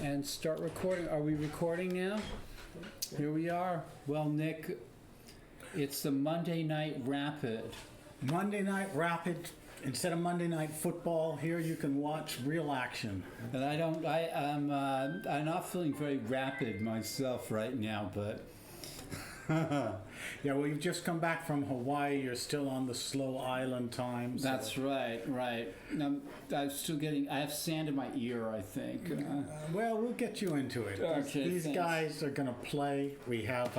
and start recording. Are we recording now? Here we are. Well, Nick, it's the Monday Night Rapid. Monday Night Rapid. Instead of Monday Night Football, here you can watch real action. And I'm not feeling very rapid myself right now, but yeah, well, you've just come back from Hawaii. You're still on the slow island time. So. That's right. I'm still getting. I have sand in my ear, I think. Well, we'll get you into it. Okay, These guys are going to play. We have.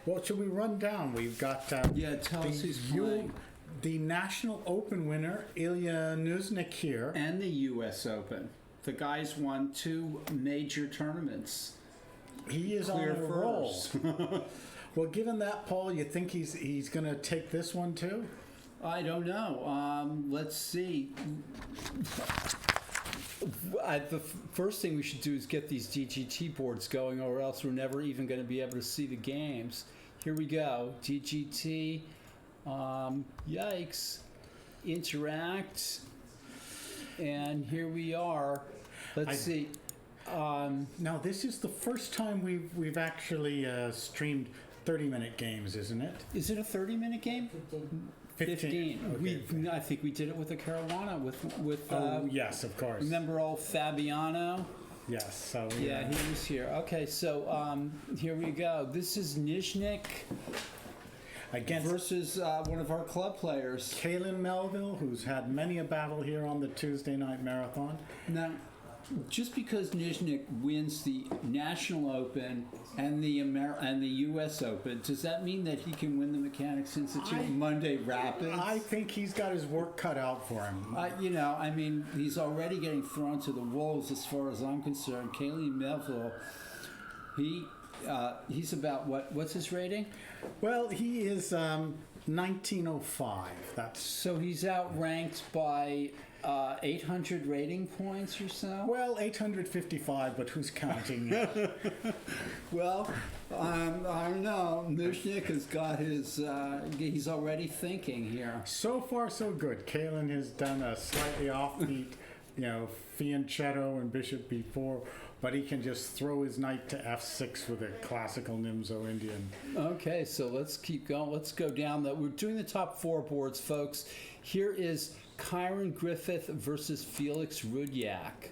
What should we run down? We've got. Tell us who's playing. The National Open winner, Illia Nyzhnyk here. And the U.S. Open. The guy's won 2 major tournaments. He is on a roll. Well, given that, Paul, you think he's going to take this one too? I don't know. Let's see. The first thing we should do is get these DGT boards going, or else we're never even going to be able to see the games. Here we go. DGT. Yikes. Interact. And here we are. Let's see. Now, this is the first time we've actually streamed 30-minute games, isn't it? Is it a 30-minute game? 15. Okay. I think we did it with the Carolina with yes, of course. Remember old Fabiano? Yes. So yeah, he was here. Okay, so here we go. This is Nyzhnyk versus one of our club players, Kalen Melville, who's had many a battle here on the Tuesday Night Marathon. Now, just because Nyzhnyk wins the National Open and the U.S. Open, does that mean that he can win the Mechanics Institute Monday Rapids? I think he's got his work cut out for him. He's already getting thrown to the wolves as far as I'm concerned. Kalen Melville, he's about what's his rating? Well, he is 1905. So he's outranked by 800 rating points or so? Well, 855, but who's counting? Well, I don't know. Nyzhnyk has got his, he's already thinking here. So far, so good. Kalen has done a slightly offbeat, fianchetto and bishop b4, but he can just throw his knight to f6 with a classical Nimzo Indian. Okay, so let's keep going. Let's go down. We're doing the top 4 boards, folks. Here is Kyron Griffith versus Felix Rudyak.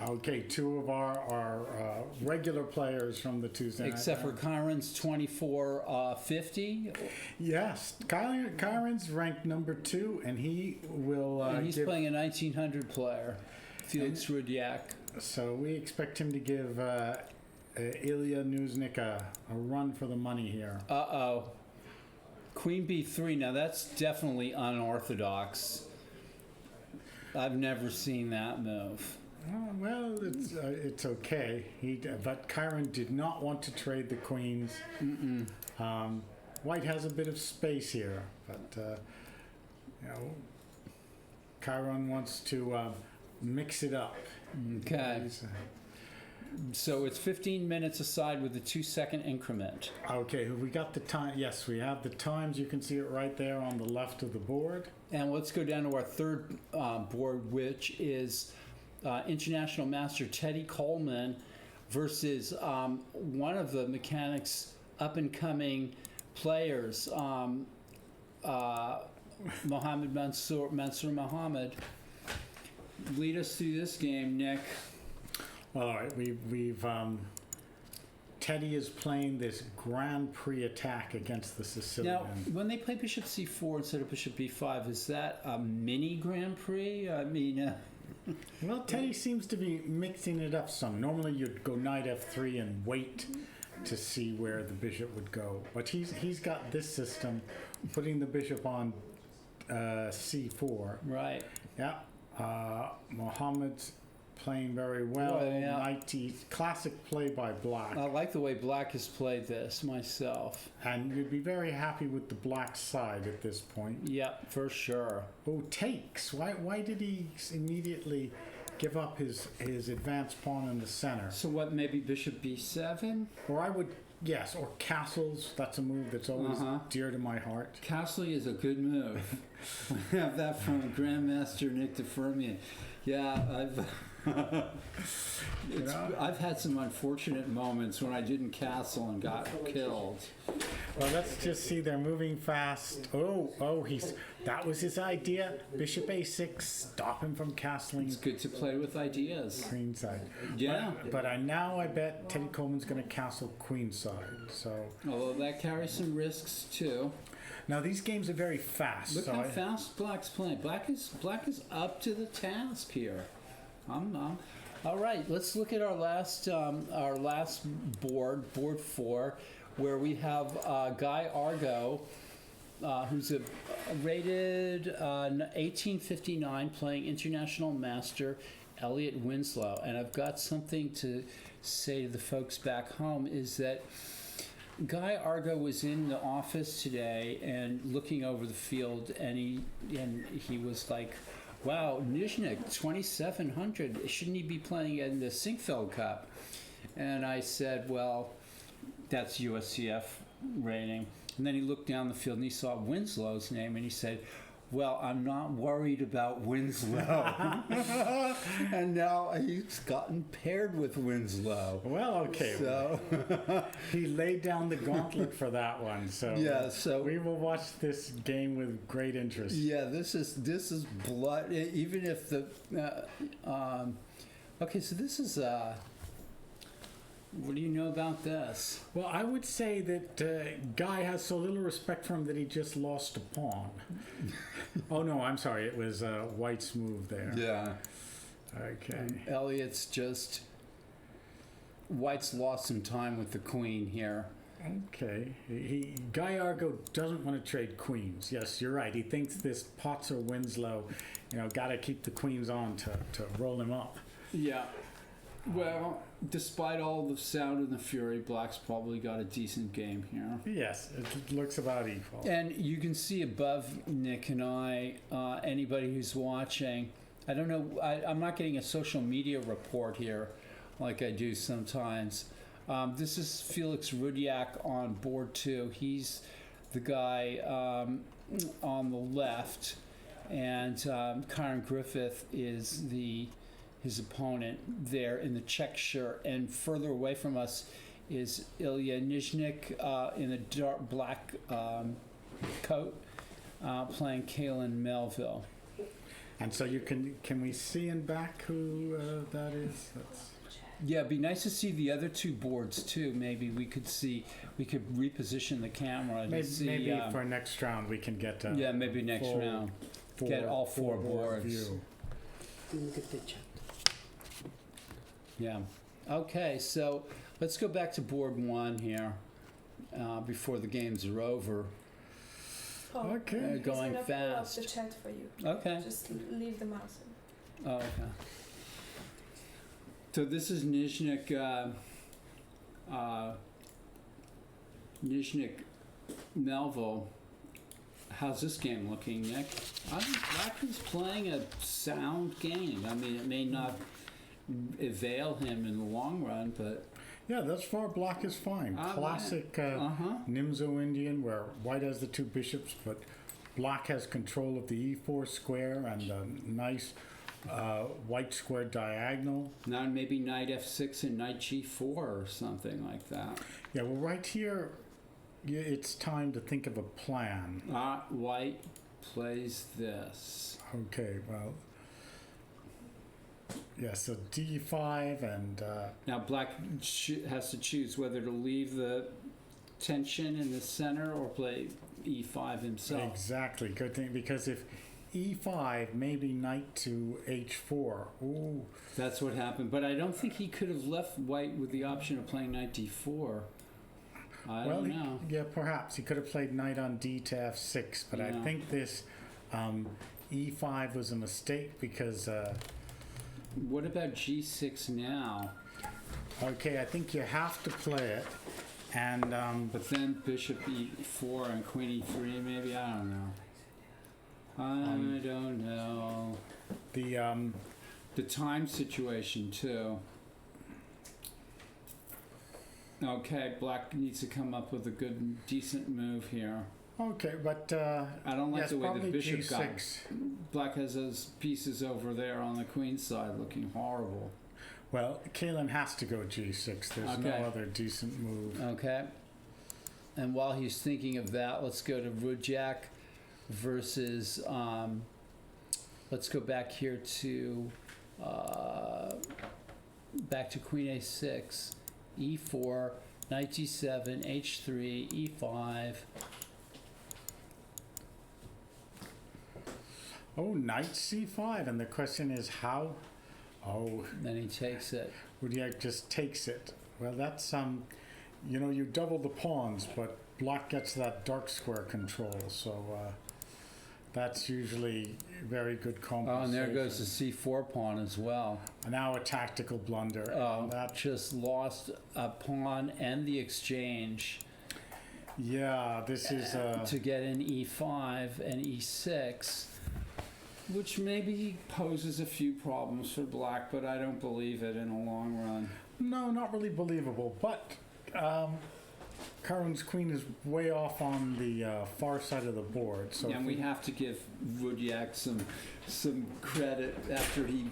Okay, 2 of our regular players from the Tuesday night. Except for Kyron's 2450. Yes, Kyron's ranked number 2, and he will. And he's playing a 1900 player, Felix Rudyak. So we expect him to give Illia Nyzhnyk a run for the money here. Uh-oh. Queen b3. Now that's definitely unorthodox. I've never seen that move. Well, it's okay. But Kyron did not want to trade the queens. White has a bit of space here, but Kyron wants to mix it up. Okay. So it's 15 minutes aside with a 2-second increment. Okay, we got the time. Yes, we have the times. You can see it right there on the left of the board. And let's go down to our third board, which is International Master Teddy Coleman versus one of the Mechanics' up-and-coming players, Mohammed Mansour Mohammed. Lead us through this game, Nick. Well, all right. We've Teddy is playing this Grand Prix attack against the Sicilian. Now, when they play Bishop C4 instead of Bishop B5, is that a mini Grand Prix? I mean, well, Teddy seems to be mixing it up some. Normally, you'd go Knight F3 and wait to see where the bishop would go, but he's got this system, putting the bishop on C4. Right. Yeah. Mohammed's playing very well. Knight classic play by Black. I like the way Black has played this myself. And you'd be very happy with the Black side at this point. Yep, for sure. Oh, takes. Why did he immediately give up his advanced pawn in the center? So what, maybe Bishop B7? Or I would, yes, or castles. That's a move that's always dear to my heart. Castling is a good move. I have that from Grandmaster Nick de Firmian. Yeah, I've had some unfortunate moments when I didn't castle and got killed. Well, let's just see. They're moving fast. That was his idea. Bishop a6. Stop him from castling. It's good to play with ideas. Queenside. Yeah. But I bet Teddy Coleman's going to castle queenside. So. Although that carries some risks too. Now these games are very fast. Look how fast Black's playing. Black is up to the task here. All right, let's look at our last board 4, where we have Guy Argo, who's a rated 1859, playing International Master Elliot Winslow. And I've got something to say to the folks back home, is that Guy Argo was in the office today and looking over the field, and he was like, wow, Nyzhnyk, 2,700. Shouldn't he be playing in the Sinkfeld Cup? And I said, well, that's USCF rating. And then he looked down the field and he saw Winslow's name and he said, well, I'm not worried about Winslow. And now he's gotten paired with Winslow. Well, okay. So he laid down the gauntlet for that one. So yeah, so we will watch this game with great interest. Yeah, this is blood. Even if the okay, so this is what do you know about this? Well, I would say that Guy has so little respect for him that he just lost a pawn. Oh, no, I'm sorry. It was White's move there. Yeah. Okay. And Elliot's just... White's lost some time with the queen here. Okay. Guy Argo doesn't want to trade queens. Yes, you're right. He thinks this Potts or Winslow, got to keep the queens on to roll him up. Yeah. Well, despite all the sound and the fury, Black's probably got a decent game here. Yes, it looks about equal. And you can see above Nick and I, anybody who's watching, I don't know, I'm not getting a social media report here like I do sometimes. This is Felix Rudiak on board 2. He's the guy on the left, and Kyron Griffith is his opponent there in the check shirt, and further away from us is Illia Nyzhnyk in a dark black coat playing Kalen Melville. And so can we see in back who that is? Yeah, it'd be nice to see the other two boards too. Maybe we could reposition the camera and maybe for next round we can get maybe next round get all 4 boards. View. Yeah. Okay, so let's go back to board 1 here before the games are over. Oh, okay. Going fast. fast. Pull up the chat for you. Okay. Just leave the mouse in. Oh, okay. So this is Nyzhnyk. Nyzhnyk Melville. How's this game looking, Nick? Black is playing a sound game. I mean, it may not avail him in the long run, but yeah, thus far Black is fine. Classic Nimzo Indian, where White has the 2 bishops, but Black has control of the e4 square and the nice White square diagonal. Now maybe knight f6 and knight g4 or something like that. Yeah, well, right here, it's time to think of a plan. White plays this. Okay, well, yeah, so d5 and... Now Black has to choose whether to leave the tension in the center or play e5 himself. Exactly, good thing, because if e5, maybe knight to h4. Ooh. That's what happened, but I don't think he could have left White with the option of playing knight d4. I don't know. Yeah, perhaps. He could have played knight on d to f6, but I think this e5 was a mistake because... what about g6 now? Okay, I think you have to play it. And but then bishop e4 and queen e3, maybe? I don't know. I don't know. The time situation, too. Okay, Black needs to come up with a good, decent move here. Okay, but I don't like yes, the way the probably bishop got. G6. Black has those pieces over there on the queen side looking horrible. Well, Kalen has to go G6. There's no Okay. other decent move. Okay. And while he's thinking of that, let's go to Rudjak versus. Let's go back here to back to Queen A6, E4, Knight G7, H3, E5. Oh, Knight C5, and the question is how. Oh, Then he takes it. Rudiak just takes it. Well, that's you double the pawns, but Black gets that dark square control, so that's usually very good Oh, compensation. and there goes the C4 pawn as well. Now a tactical blunder. Oh, That, just lost a pawn and the exchange yeah, this is to get in E5 and E6, which maybe poses a few problems for Black, but I don't believe it in the long run. no, not really believable. But Karun's queen is way off on the far side of the board. So And if we have to give Rudjak some credit after he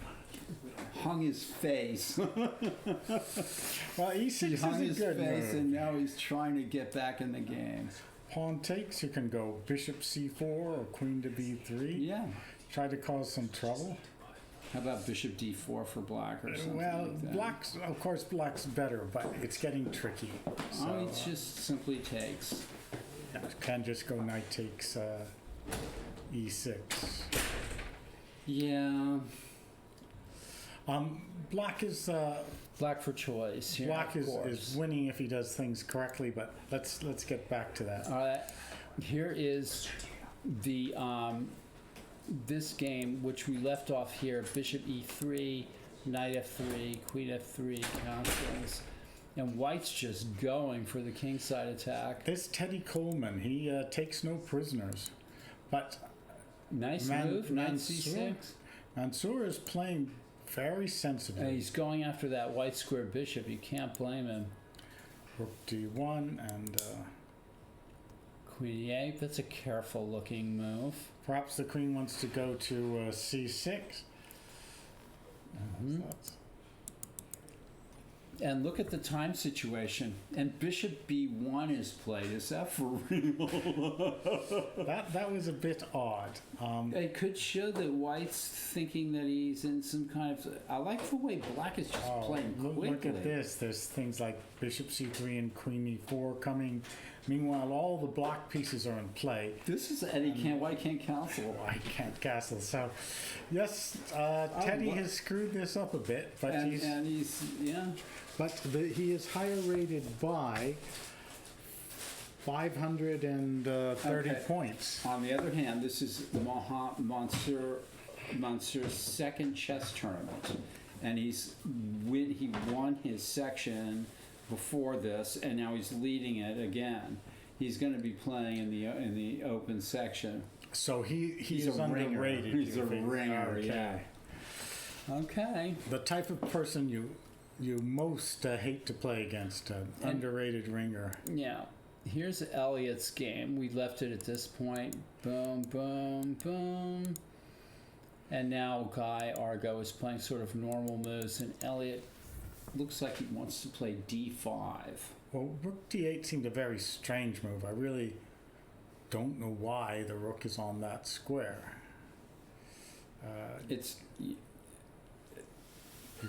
hung his face. well, E6 He is hung a his good face, move. and now he's trying to get back in the game. Pawn takes. You can go bishop C4 or queen to B3. Yeah. Try to cause some trouble. How about bishop D4 for Black or something Well, like that? Black's better, but it's getting tricky. So Oh, he just simply takes. can just go knight takes E6. Yeah. Black is Black for choice here, Black of is course. winning if he does things correctly, but let's get back to that. All right. Here is the this game, which we left off here: Bishop E3, Knight F3, Queen F3, castles, and White's just going for the kingside attack. This Teddy Coleman, he takes no prisoners, but Nice move, Knight C6. Mansour is playing very sensibly. And he's going after that white square bishop. You can't blame him. Rook D1 and Queen E8. That's a careful looking move. perhaps the queen wants to go to C6. Mhm. That's- And look at the time situation. And Bishop B1 is played. Is that for real? that was a bit odd. It could show that White's thinking that he's in some kind of. I like the way Black is just playing quickly. Look at this. There's things like bishop C3 and queen E4 coming. Meanwhile, all the black pieces are in play. This is White can't cancel. White can't castle. So, yes, Teddy has screwed this up a bit, but And he's he is higher rated by 530 Okay. points. On the other hand, this is Mansour's second chess tournament, and he won his section before this, and now he's leading it again. He's going to be playing in the open section. So he He's is a ringer. underrated. He's you a think? ringer, Okay. yeah. Okay. The type of person you most hate to play against, underrated ringer. Yeah. Here's Elliot's game. We left it at this point. Boom, boom, boom. And now Guy Argo is playing sort of normal moves, and Elliot looks like he wants to play D5. Well, rook D8 seemed a very strange move. I really don't know why the rook is on that square. It's You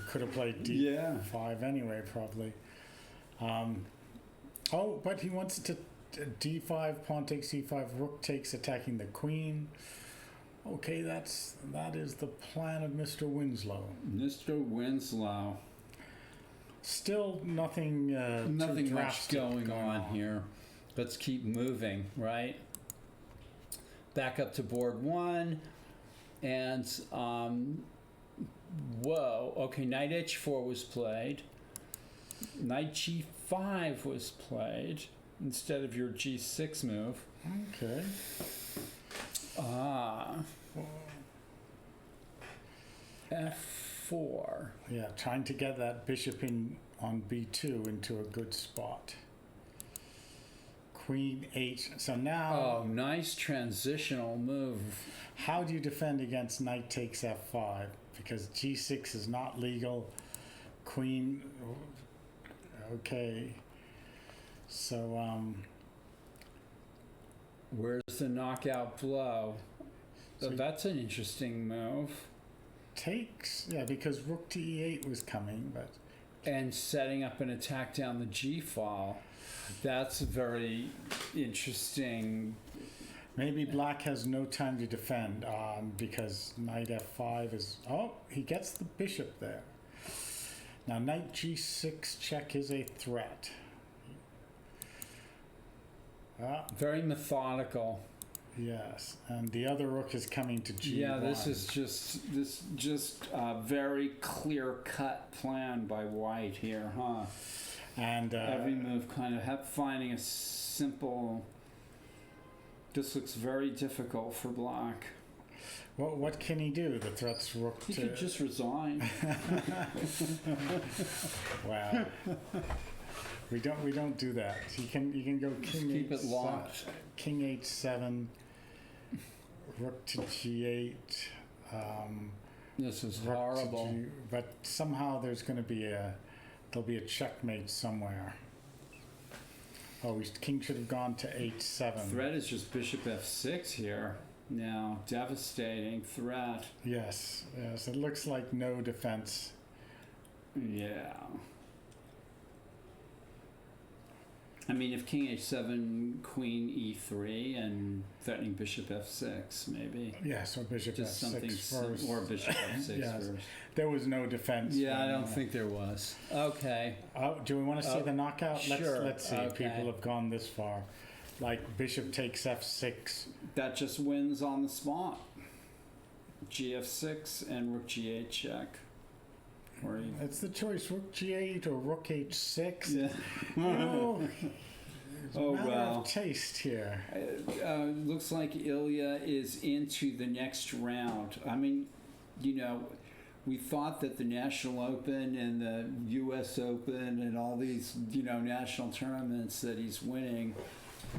could have played D5 anyway, probably. But he wants to D5, pawn takes C5, rook takes, attacking the queen. Okay, that is the plan of Mr. Winslow. Mr. Winslow. Still nothing. Nothing too much drastic going on here. Let's keep moving, right? Back up to board one, and whoa. Okay, Knight H4 was played. Knight G5 was played instead of your G6 move. Okay. F4. Yeah, trying to get that bishop in on B2 into a good spot. Queen H. So now, Oh, nice transitional move. how do you defend against knight takes f5? Because g6 is not legal. Queen, okay. So, Where's the knockout blow? So- That's an interesting move. takes, yeah, because rook to e8 was coming, but And setting up an attack down the G file. That's very interesting. maybe black has no time to defend because knight f5 is, oh, he gets the bishop there. Now knight g6 check is a threat. Very methodical. Yes, and the other rook is coming to g1. Yeah, this is just a very clear-cut plan by white here, huh? And Every move kind of finding a simple. This looks very difficult for black. what can he do? The threat's rook He to. could just resign. Wow. We don't do that. You can go Just king keep it h7, locked. king h7, rook to g8. This is rook to horrible. but somehow there'll be a checkmate somewhere. Oh, king should have gone to h7. Threat is just bishop f6 here. Now, devastating threat. Yes, it looks like no defense. Yeah. I mean, if king h7, queen e3, and threatening bishop f6, maybe. Yeah, so bishop Just f6 something first. or bishop f6 Yes. first. There was no defense. Yeah, I don't think there was. Okay. Oh, do we want to see the knockout? Sure. Let's see. Okay. People have gone this far. Like bishop takes f6. That just wins on the spot. gf6 and rook g8 check. Or you, It's the choice: rook g8 or rook h6. yeah. Oh, it's a Oh, matter wow. of taste here. Looks like Ilya is into the next round. I mean, we thought that the National Open and the U.S. Open and all these, national tournaments that he's winning,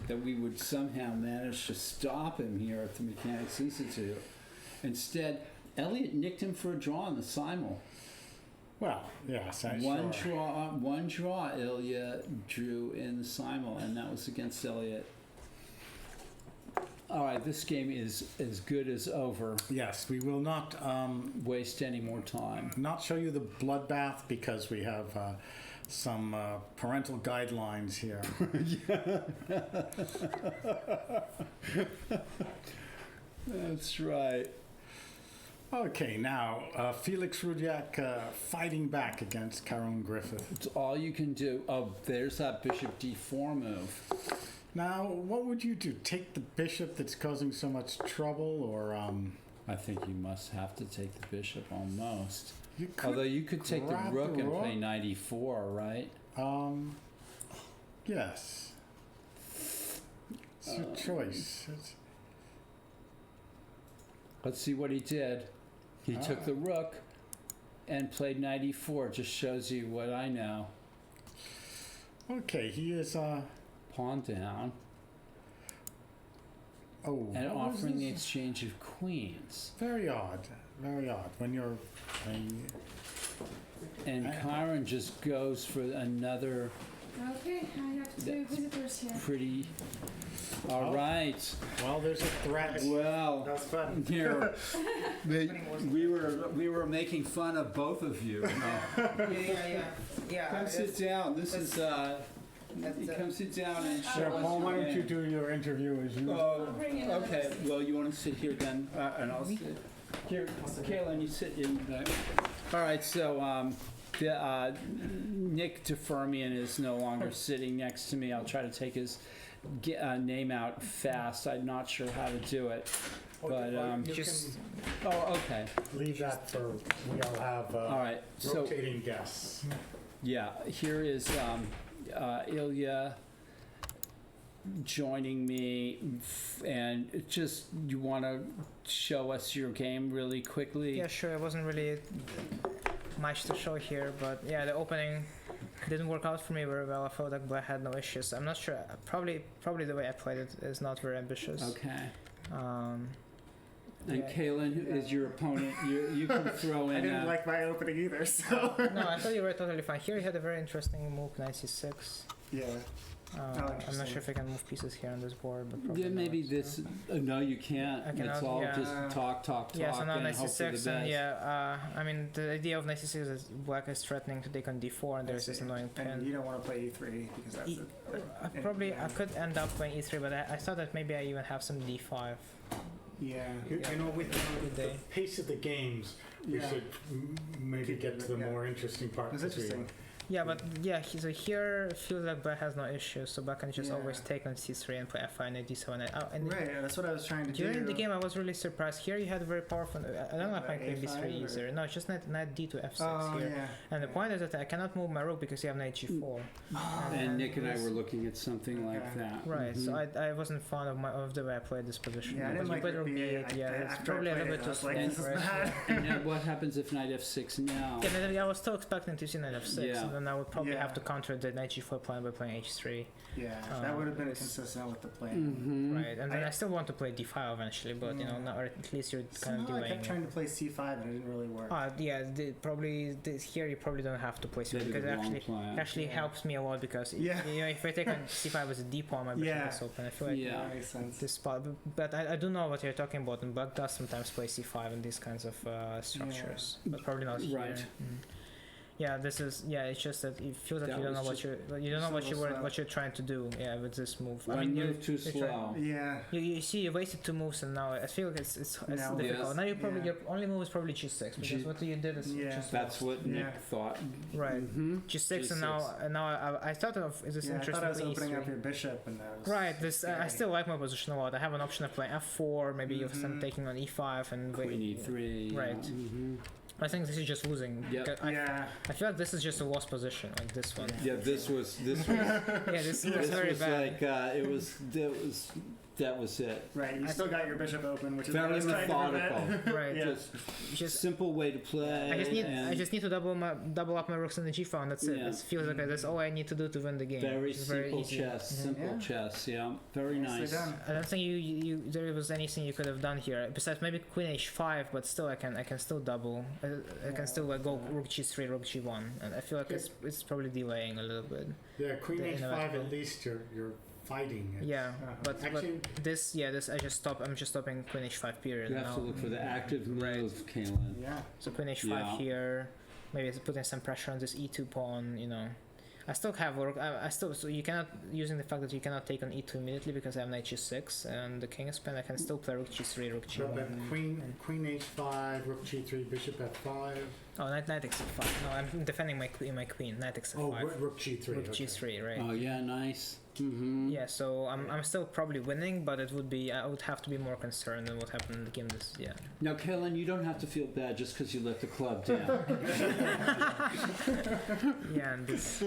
that we would somehow manage to stop him here at the Mechanics Institute. Instead, Elliott nicked him for a draw in the simul. Well, yes, One sure. draw Ilya drew in the simul, and that was against Elliott. All right, this game is as good as over. Yes, we will not Waste any more time. not show you the bloodbath because we have some parental guidelines here. That's right. Okay, now Felix Rudiak fighting back against Caron Griffith. It's all you can do. Oh, there's that bishop d4 move. Now, what would you do? Take the bishop that's causing so much trouble, or I think you must have to take the bishop almost. you could Although you could take the grab rook the and rook. play knight e4, right? Yes. It's your choice. Let's see what he did. He took the rook and played knight e4. Just shows you what I know. Okay, he is. Pawn down Oh, and what was offering the this? exchange of queens. Very odd. Very odd. When you're playing. And Chiron just goes for another Okay, I have two visitors here. pretty. All Oh. right. Well, there's a threat. Well, That was fun. here we were making fun of both of you. Yeah. Come sit down. This is come sit down and show Sure, us Paul, your why don't you game. do your interview as usual? Oh, Bring in another okay. seat. Well, you want to sit here then, and I'll sit here. Kaylin, you sit in there. All right. So, Nick Firmian is no longer sitting next to me. I'll try to take his name out fast. I'm not sure how to do it, but You Just oh, okay. can leave that for. We all have All right. So, rotating guests. yeah, here is Ilya joining me, and just you want to show us your game really quickly? yeah, sure. I wasn't really much to show here, but yeah, the opening didn't work out for me very well. I felt like Black had no issues. I'm not sure. Probably the way I played it is not very ambitious. Okay. Um, And yeah. Kalen is your opponent. You can throw in. I didn't like my opening either, so. No, I thought you were totally fine. Here you had a very interesting move, 96. Yeah. I'm not interesting. sure if I can move pieces here on this board, but probably Yeah, maybe not, this. so. No, you can't. I cannot, It's all yeah. just talk, Yeah, so now and hope for the 96, best. and yeah, I mean, the idea of 96 is black is threatening to take on d4, and there's this annoying And pin. you don't want to play e3 because that's E- I could end up playing e3, but I thought that maybe I even have some d5. Yeah. You know, with Good the day. pace of the games, we Yeah. should maybe Keep get it, to the yeah. more interesting part. That's 'cause we- interesting. Yeah, but yeah, so here it feels like black has no issues, so black can just Yeah. always take on c3 and play f5 and d7. And Right, that's what I was trying to do. during the game, I was really surprised. Here you had a very powerful. I don't know if I can A5 b3 or- either. No, it's just knight d to f6 Oh, here. yeah. And the point is that I cannot move my rook because you have knight g4. And Nick and I this- were looking at something like Okay. that. Right, so Mhm. I wasn't fond of the way I played this position. Yeah, I because didn't you like played rook rook b8, b8. yeah, it's After I probably a played little it, bit I too was like, slow. this is right? bad. And then what happens if knight f6 now? Yeah, then I was still expecting to see knight f6, Yeah. and then I would probably Yeah. have to counter the knight g4 plan by playing h3. Yeah, that would have been it's- consistent with the plan. Mm-hmm. Right, and then I I- still want to play d5 eventually, but you know, Yeah. not, or at least you're kind of Somehow I delaying kept it. trying to play c5 and it didn't really work. Yeah, here you probably don't have to play c5 because it actually helps me a lot because Yeah. you know, if I take on c5 as a d pawn, my bishop Yeah. is open. I feel like Yeah. That makes sense. this spot, but I do know what you're talking about, and black does sometimes play c5 in these kinds of structures, but probably not here. Right. Yeah, this is it's just that it feels like That you don't know was what you don't know It's a little slow. what you're trying to do. Yeah, with this move. One you're- move too you're trying- slow. Yeah. You see, you wasted 2 moves, and now I feel like it's Now- difficult. Yes. Now you probably Yeah. your only move is probably g6 because what you did is Yeah. just That's what Nick Yeah. thought. right. Mm-hmm. G6, and now I thought of is this Yeah, I interesting? thought I was for opening E3. up your bishop and that was Right, this I scary. still like my position a lot. I have an option of playing f4, maybe you have some Mhm. taking on e5 and Queen e3. Right. Mm-hmm. I think this is just losing. Yep. because Yeah. I feel like this is just a lost position, like this one. Yeah, this was Yeah, this was this very was bad. like that was it. Right. You I- still got your bishop open, which is what I Very was trying to methodical. prevent. Right. Yeah. Just Simple way to play. I just need to double up my rooks in the g file, and that's it. Yeah. It feels like that's all I need to do to win the game. Very It's simple easy. chess. Mhm. Simple Yeah. chess. Yeah. Very Nicely nice. done. I don't think you there was anything you could have done here besides maybe queen h5, but still I can still double. I can still go rook g3, rook g1, and I feel like it's probably delaying a little bit. Yeah, Queen The H5 inevitable. at least you're fighting it. Yeah, Uh-huh. but Actually, this I just stop. I'm just stopping queen h5 period. You have now. to look for the active Right. move, Kalen. Yeah. So queen h5 Yeah. here. Maybe it's putting some pressure on this e2 pawn. You know, I still have rook. I still so you cannot using the fact that you cannot take on e2 immediately because I have knight g6 and the king is pinned. I can still play rook g3, rook but g1. then Queen H5, Rook G3, Bishop F5. Oh, knight x5. No, I'm defending my queen. Knight x5. Oh, Rook G3. rook okay. g3, right? Oh yeah, nice. Mm-hmm. Yeah, so I'm still probably winning, but it would be I would have to be more concerned than what happened in the game. Now, Kellen, you don't have to feel bad just because you let the club down. Yeah, and this.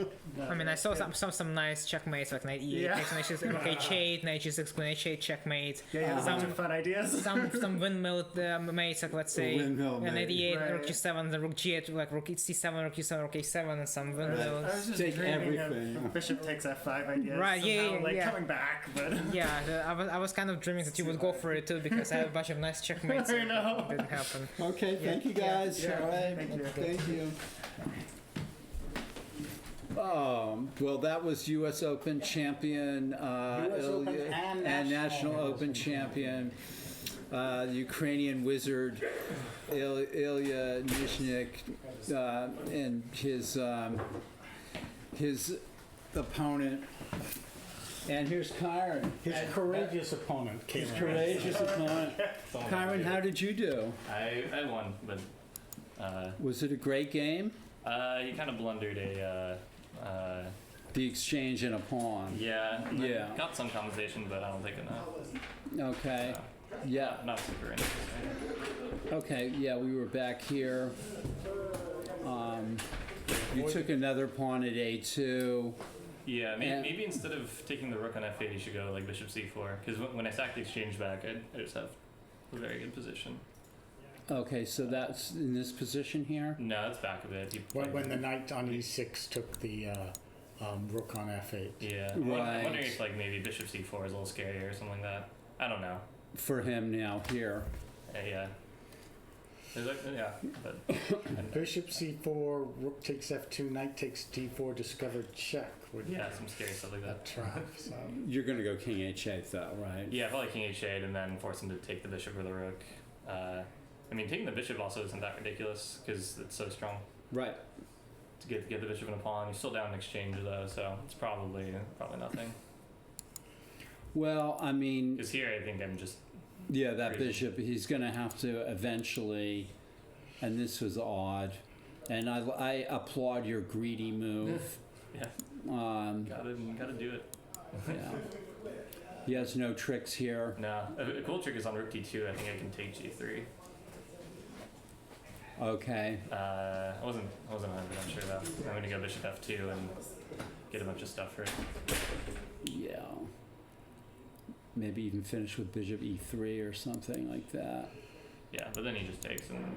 I mean, I saw some nice checkmates like knight e8, Yeah. takes knight g6, rook h8, knight g6, queen h8, checkmate. Yeah, yeah, Some- some fun ideas. Some windmill mates like let's say Windmill knight mate. e8, Right. rook g7, then rook g8, like rook c7, rook e7, rook a7, and some windmills. I was just Take dreaming everything. of bishop takes f5 ideas. Right, yeah, somehow, yeah, like yeah. coming back, but Yeah, I was kind of dreaming that you would go for it too because I had a bunch of nice checkmates. I and know. It didn't happen. Okay, thank you Yeah. guys. Yeah, All right, thank you. Thank you. Well, that was U.S. Open champion US Open and National Open champion, Ukrainian wizard Illia Nyzhnyk, and his opponent. And here's Kyron. His courageous opponent, His Kalen. courageous opponent. Kyron, how did you do? I won, but Was it a great game? he kind of blundered The exchange in a pawn. yeah. Yeah. Got some compensation, but I don't think enough. Okay. Yeah. Not super interesting. Okay. Yeah, we were back here. You took another pawn at a2. Yeah, And- maybe instead of taking the rook on f8, you should go like bishop c4. Because when I stack the exchange back, I just have a very good position. Okay, so that's in this position here? No, it's back a bit. He When, played- when the knight on e6 took the rook on f8. Yeah. I'm Right. wondering if like maybe bishop c4 is a little scarier or something like that. I don't know. For him now here. Yeah. There's like, yeah, but Bishop c4, rook takes f2, knight takes d4, discovered check. Would yeah, some scary stuff like a that. trap. So. You're going to go king h8 though, right? Yeah, probably king h8 and then force him to take the bishop or the rook. I mean, taking the bishop also isn't that ridiculous because it's so strong Right. to get the bishop and a pawn. You're still down in exchange though, so it's probably nothing. Well, I mean, Because here I think I'm just yeah, that Crazy. bishop, he's going to have to eventually, and this was odd, and I applaud your greedy move. yeah gotta do it. Yeah. He has no tricks here. No, a cool trick is on rook d2. I think I can take g3. Okay. I wasn't 100% sure though. I'm gonna go bishop f2 and get a bunch of stuff for it. Yeah. Maybe even finish with bishop e3 or something like that. Yeah, but then he just takes and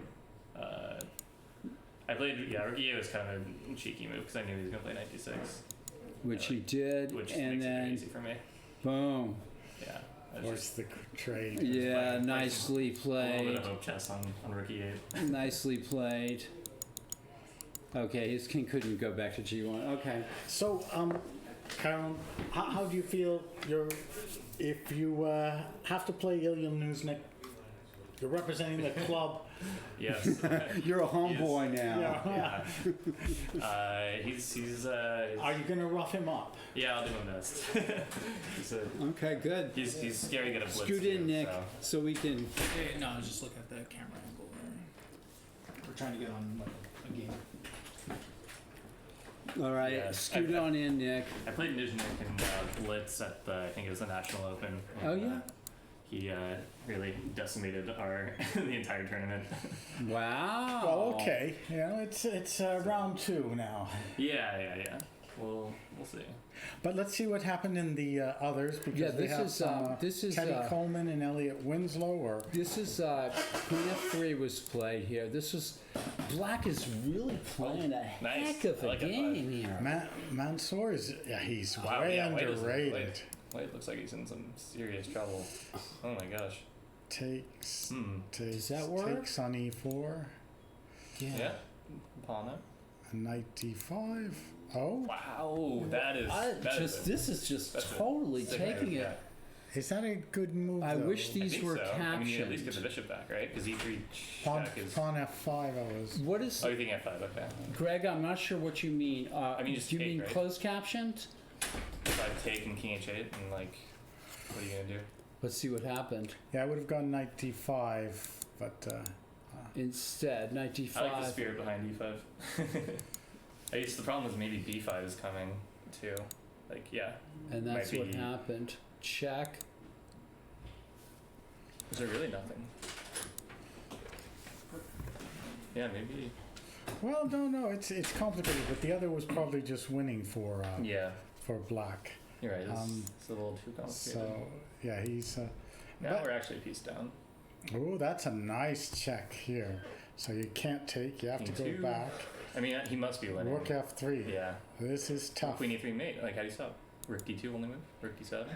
I played rook e8 was kind of a cheeky move because I knew he was gonna play knight d6, Which he did, which and makes it very then easy for me. boom. Yeah, that's Force just the trade. Yeah, like- nicely a little bit played. of hope chess on rook e8. Nicely played. Okay, his king couldn't go back to g1. Okay. So, Karen, how do you feel if you have to play Illia Nyzhnyk? You're representing the club. Yes. You're a homeboy now. Yeah. He's Are you going to rough him up? yeah, I'll do my best. Okay, good. He's scary good at blitz. Scoot in, too, Nick, so. so we can. No, I was just looking at the camera angle there. We're trying to get on like a game. All right, Yeah, scoot on in, Nick. I played Nyzhnyk in blitz at I think it was the National Open. And, Oh, yeah? He really decimated the entire tournament. Wow. Well, okay. You know, it's round 2 now. Yeah. We'll see. But let's see what happened in the others because Yeah, they have this is Teddy Coleman and Elliot Winslow. Or This is queen f3 was played here. This was black is really playing a Nice. heck of I a like that game here. Mansour is he's Wow, way yeah, White is- underrated. White looks like he's in some serious trouble. Oh my gosh. Takes Does that work? takes on e4, Yeah. Pawn up. knight d5. Oh, Wow, that is. This is just that's a totally sick taking move, it. yeah. is that a good move? I though? wish I these think were so. I mean, you at least get the captioned. bishop back, right? Because e3 pawn, check is. pawn f5. I was. What is Oh, you think f5? Okay. Greg? I'm not sure what you mean. I mean, just do you take, mean right? closed captioned? If I take and king h8 and like, what are you gonna do? Let's see what happened. Yeah, I would have gone knight d5, but Instead, knight d5. I like the spirit behind e5. I guess the problem is maybe b5 is coming too. Like, yeah. And that's might what be- happened. Check. Is there really nothing? Yeah, maybe. well, no, it's complicated. But the other was probably just winning for Yeah, black. you're right. Um, It's a little too complicated. So yeah, he's. now but- we're actually piece down. Oh, that's a nice check here. So you can't take. You have to King go two. back. I mean, he must be winning. Rook f3. Yeah. This is tough. Queen e3 mate. Like, how do you stop? Rook d2 only move? Rook d7?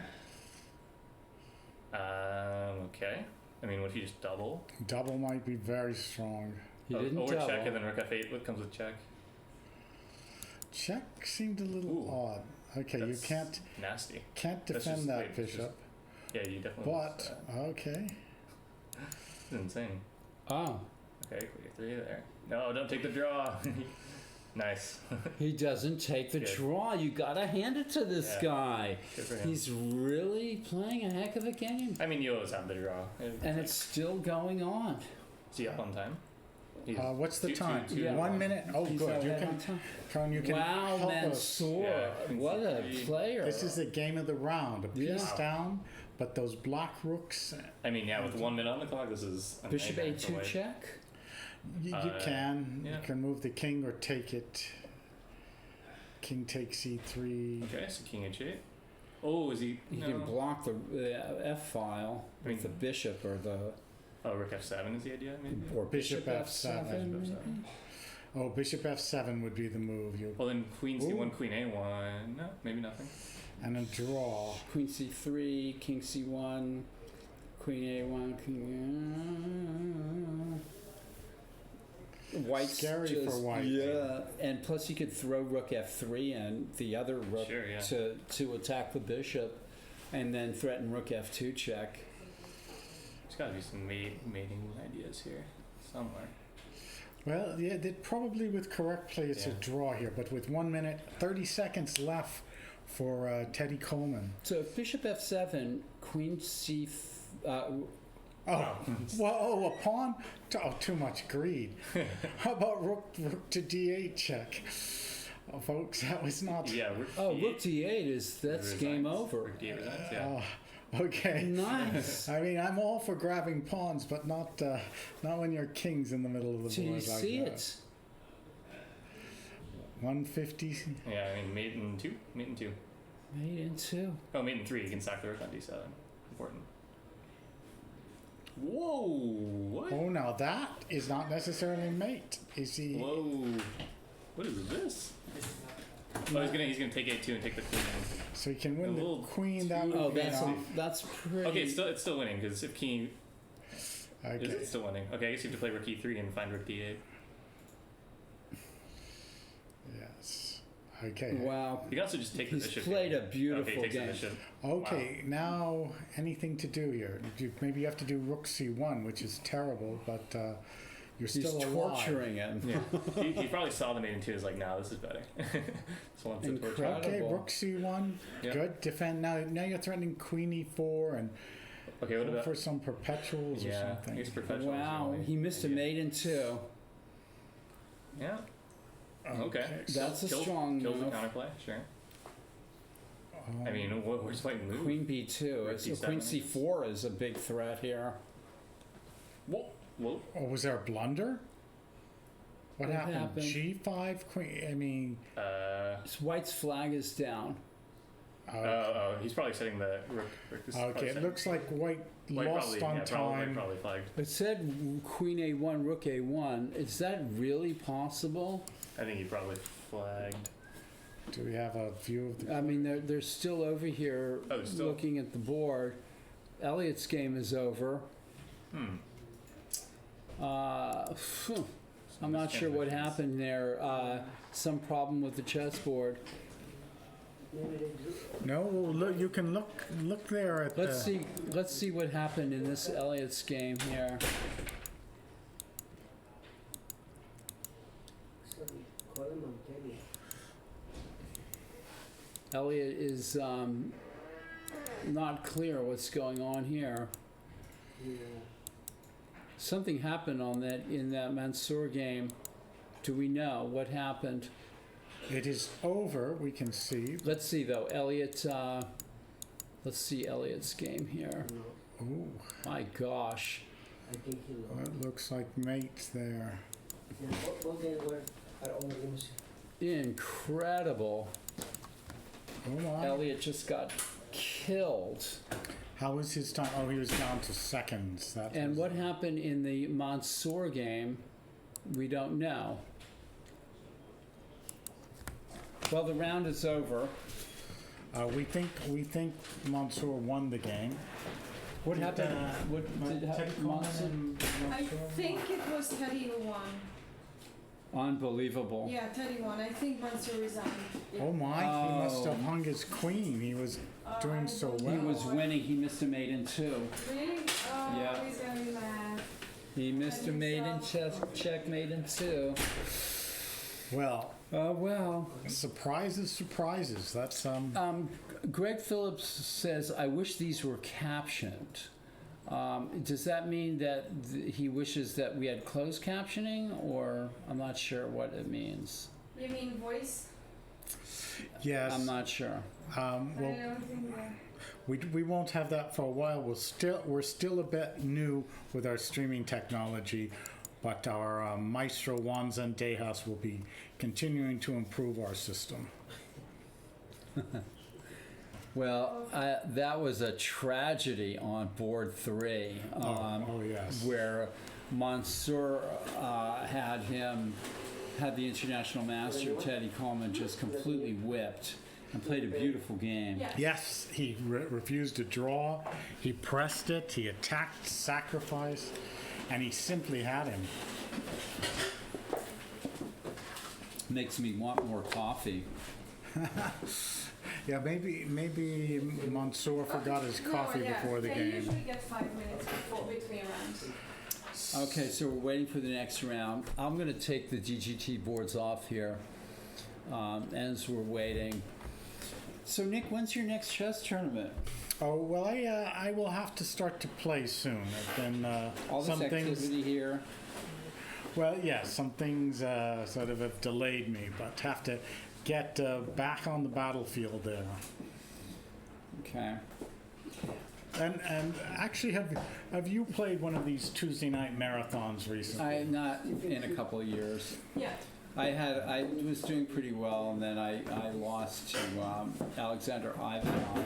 Okay. I mean, what if you just double? Double might be very strong. He didn't or double. check and then rook f8. What comes with check? Check seemed a little Ooh. odd. Okay, you That's can't Nasty. can't That's defend just- that wait, it's bishop. Yeah, you definitely. But okay, It's insane. Oh, Okay, queen e3 there. No, don't take the draw. Nice. he doesn't take the Good. draw. You gotta hand it to this Yeah. guy. Good for him. He's really playing a heck of a game. I mean, you always have the draw. And it's still going on. Is he up on time? He's what's the two- time? two- Yeah. 1 minute. Oh, He's good. You ahead on can, time. Karen, you can Wow, help us. Mansour. Yeah. What a Three. player. This is the game of the round. A piece Yeah. down, but those black rooks. I mean, yeah, with 1 minute on the clock, this is a Bishop nightmare for a2 White. check. You yeah. can move the king or take it. King takes e3. Okay, so king h8. Oh, is he? You No. can block the F file I mean- with the bishop or the. Oh, rook f7 is the idea, maybe? Or bishop f7. Bishop f7. Oh, bishop f7 would be the move. Well, then queen c1, Ooh. queen a1. No, maybe nothing. And a draw. Queen c3, king c1, queen a1, king. White's Scary just, for white. Yeah, and plus you could throw rook f3 and the other rook Sure, yeah. to attack the bishop, and then threaten rook f2 check. There's got to be some mating ideas here somewhere. Well, yeah, probably with correct play it's a Yeah. draw here, but with 1 minute, 30 seconds left for Teddy Coleman. So if bishop f7, queen c. Oh, well, a pawn? Oh, too much greed. How about rook to d8 check? Oh, folks, that was not... Yeah, rook Oh, d8 rook d8 that's game resigns. over. Rook d8 resigns, yeah. Okay. Nice. I mean, I'm all for grabbing pawns, but not when your king's in the middle of the So board you like see that. it. 150. Yeah, I mean, mate in 2. Mate in 2. Made in two. Oh, mate in 3. You can sack the rook on d7. Important. Whoa! What? Oh, now that is not necessarily mate. Is he? Whoa! What is this? Oh, he's gonna take a2 and take the queen. So he can A win little the queen. That Oh, would be that's enough. that's pretty. Okay, it's still winning because if king is Okay. it still winning? Okay, I guess you have to play rook e3 and find rook d8. Yes. Okay. Wow. You can also just take the He's bishop. played here. a beautiful Okay, takes game. the bishop. Okay. Now, anything to do here? Maybe you have to do rook c1, which is terrible, but you're He's still alive. torturing him. Yeah. he probably saw the mate in 2 and was like, nah, this is better. So wants to torture. Incredible. Okay, rook c1. Yeah. Good. Defend. Now you're threatening queen e4 and Okay, what go about for some perpetuals or yeah? something. Here's perpetual. Wow, he missed a mate in two. Yeah. Okay. That's a strong Kills the move. counterplay. Sure. I mean, where's white move? Queen b2. Rook So d7. queen c4 is a big threat here. Whoa. Whoa. Oh, was there a blunder? What What happened? happened? G5 queen. I mean, So White's flag is down. He's probably setting the rook. This is probably okay. It setting- looks like white lost on time. Probably flagged. It said queen a1, rook a1. Is that really possible? I think he probably flagged. Do we have a view of the? I mean, they're still over here Oh, they're still- looking at the board. Elliot's game is over. Phew. I'm not sure what happened there. Some problem with the chessboard. No, look. You can look there at. Let's see what happened in this Elliot's game here. Elliot is not clear what's going on here. Something happened in that Mansour game. Do we know what happened? It is over. We can see. Let's see though, Elliot. Let's see Elliot's game here. Ooh, My gosh. I think he well, lost. it looks like mate there. Yeah, what game were at all games? Incredible. Oh my! Elliot just got killed. How was his time? Oh, he was down to seconds. That And was, what happened in the Mansour game, we don't know. Well, the round is over. we think Mansour won the game. What happened? What did Teddy happen? Coleman Mansour? and I think it was Teddy who won. Unbelievable. Yeah, Teddy won. I think Mansour resigned. Oh my! He must have Oh. hung his queen. He was doing I so don't well. He was winning. He missed a mate in two. Really? Oh, Yeah. he's gonna be mad. He missed a think mate in so. checkmate in two. Well, Oh well. surprises. That's Greg Phillips says, "I wish these were captioned." Does that mean that he wishes that we had closed captioning, or I'm not sure what it means. You mean voice? yes. I'm not sure. I Well, don't think that. we won't have that for a while. We're still a bit new with our streaming technology, but our Maestro Wands and Dejas will be continuing to improve our system. Well, that was a tragedy on board 3, Oh, yes. where Mansour had the international master Teddy Coleman just completely whipped and played a beautiful game. Yeah. Yes, he refused to draw. He pressed it. He attacked, sacrificed, and he simply had him. Makes me want more coffee. Yeah, maybe Mansour forgot his coffee before the They game. usually get 5 minutes between rounds. Okay, so we're waiting for the next round. I'm going to take the GGT boards off here as we're waiting. So, Nick, when's your next chess tournament? Oh well, I will have to start to play soon. I've been All this some things. activity here. Well, yeah, some things sort of have delayed me, but have to get back on the battlefield there. Okay. And actually, have you played one of these Tuesday night marathons recently? Not in a couple of years. Yeah. I was doing pretty well, and then I lost to Alexander Ivanov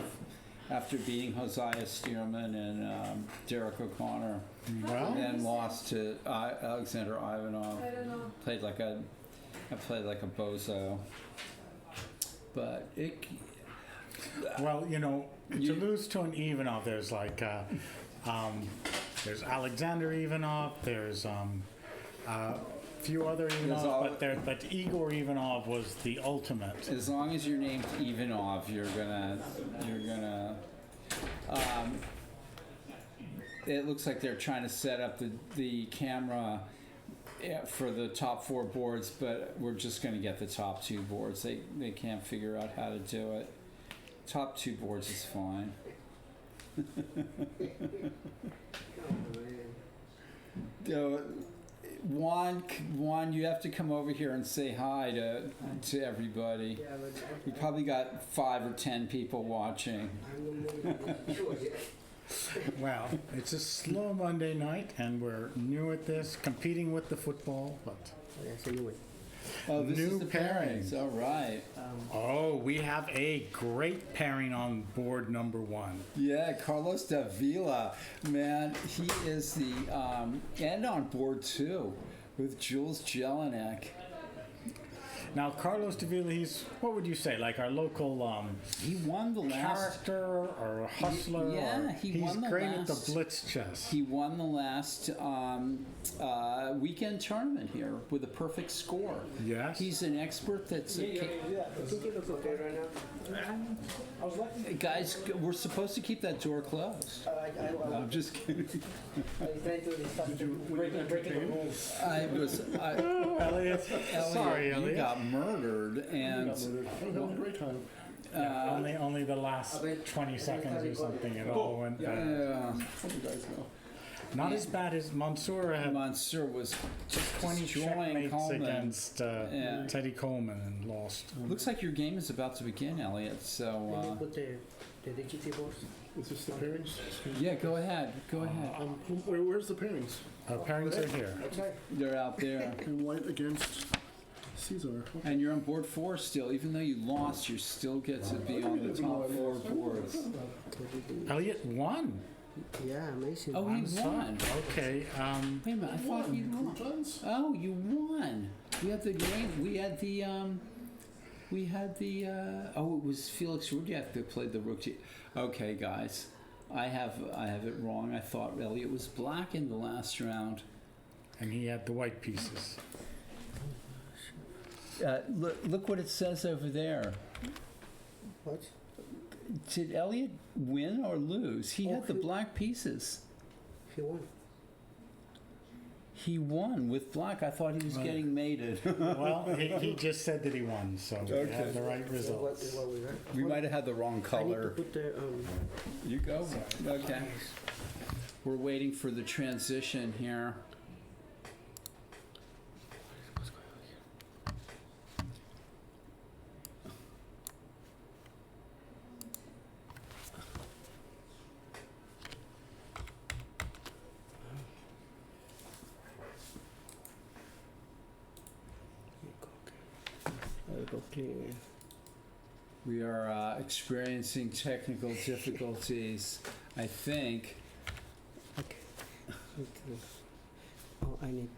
after beating Hosea Stearman and Derek O'Connor. Well, And then lost to Alexander Ivanov. I don't know. I played like a bozo. But well, you know, You- to lose to an Ivanov, there's like there's Alexander Ivanov, there's a few other There's all- Ivanovs, but Igor Ivanov was the ultimate. as long as you're named Ivanov, you're gonna. It looks like they're trying to set up the camera for the top 4 boards, but we're just going to get the top 2 boards. They can't figure out how to do it. Top 2 boards is fine. Juan, you have to come over here and say hi to everybody. Yeah, but You probably got 5 or 10 people watching. I'm sure, yeah. Well, it's a slow Monday night, and we're new at this, competing with the football, but Yes, anyway. Oh, this New is the pairings. pairings. All right. oh, we have a great pairing on board number 1. Yeah, Carlos Davila, man, he is the and on board 2 with Jules Jelinek. Now, Carlos Davila, he's, what would you say, like our local He won the last. character or hustler? Yeah, or, he he's won the great at last- the blitz chess. He won the last weekend tournament here with a perfect score. Yes. He's an expert. That's I think it looks okay right now. I was lucky. guys. We're supposed to keep that door closed. I'm just kidding. I was trying to stop breaking the rules. I was. Elliot. Sorry, You Elliot. got murdered, and Only the last 20 seconds or something, it all went bad. yeah, Not as bad as Mansour had Mansour was 20 destroying checkmates Coleman. against Yeah. Teddy Coleman and lost. Looks like your game is about to begin, Elliot. Let me So put the GT boards. Is this the pairings? yeah, go ahead. Go ahead. Where's the pairings? Our parents are here. Outside. They're out there. And White against Caesar. And you're on board 4 still. Even though you lost, you still get to be on the top 4 boards. Elliot won. Yeah, amazing. Oh, he I'm sorry. won. Okay. Wait a minute. I thought you won. Croutons? Oh, you won. We had the game. We had the. Oh, it was Felix Rudiak that played the rookie. Okay, guys. I have it wrong. I thought Elliot was black in the last round. And he had the white pieces. Look what it says over there. What? Did Elliot win or lose? He had the he- black pieces. He won. He won with black. I thought he was getting mated. Well, he just said that he won, so we have the right What results. is what we got? We might have had the wrong I need to color. put the You go. Okay. We're waiting for the transition here. okay. We are experiencing technical difficulties. I think Okay. Oh, I need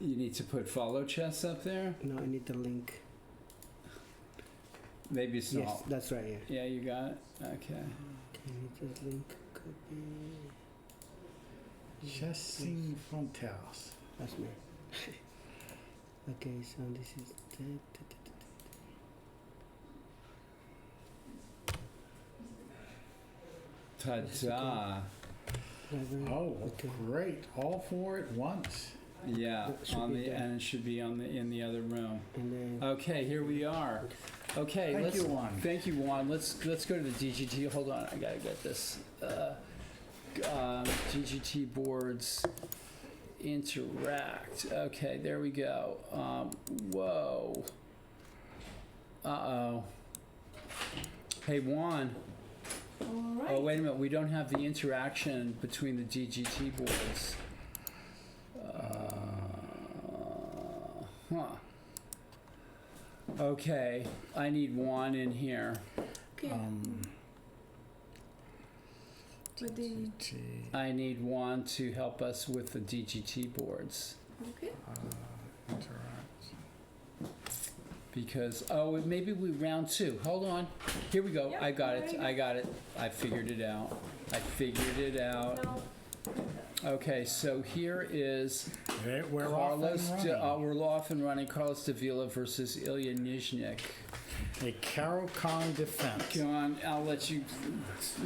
you need to put follow chess up there. no, I need the link. Maybe it's Yes, not. that's right. Yeah. Yeah, you got it. Okay. Okay, I need the link. Copy. Chessing Fronthouse. That's me. Okay, so this is. Ta-da. Oh, Okay. great. All four at once. Yeah, That should on be the there. and it should be on the in the other room. And then Okay, here we are. Okay, Thank let's you, Juan. thank you, Juan. Let's go to the DGT. Hold on, I gotta get this. DGT boards interact. Okay, there we go. Whoa. Uh-oh. Hey, Juan. Alright. Oh, wait a minute. We don't have the interaction between the DGT boards. Huh. Okay, I need Juan in here. Okay. Um, But then, I need Juan to help us with the DGT boards. okay. interact. Because, maybe we round two. Hold on. Here we go. Yep, I got it. ready. I got it. I figured it out. Now, Okay, so here is Okay, we're Carlos. off and running. We're off and running. Carlos Davila versus Illia Nyzhnyk. A Carol Kong defense. Go on. I'll let you.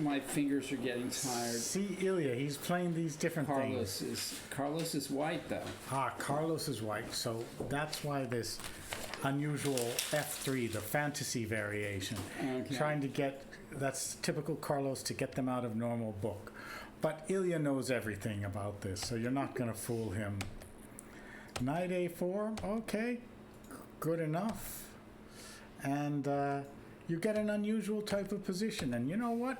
My fingers are getting tired. See Ilya, he's playing these different things. Carlos is white though. Carlos is white, so that's why this unusual F3, the fantasy variation, Okay. trying to get, that's typical Carlos to get them out of normal book. But Ilya knows everything about this, so you're not going to fool him. Knight A4, okay, good enough. And you get an unusual type of position, and you know what?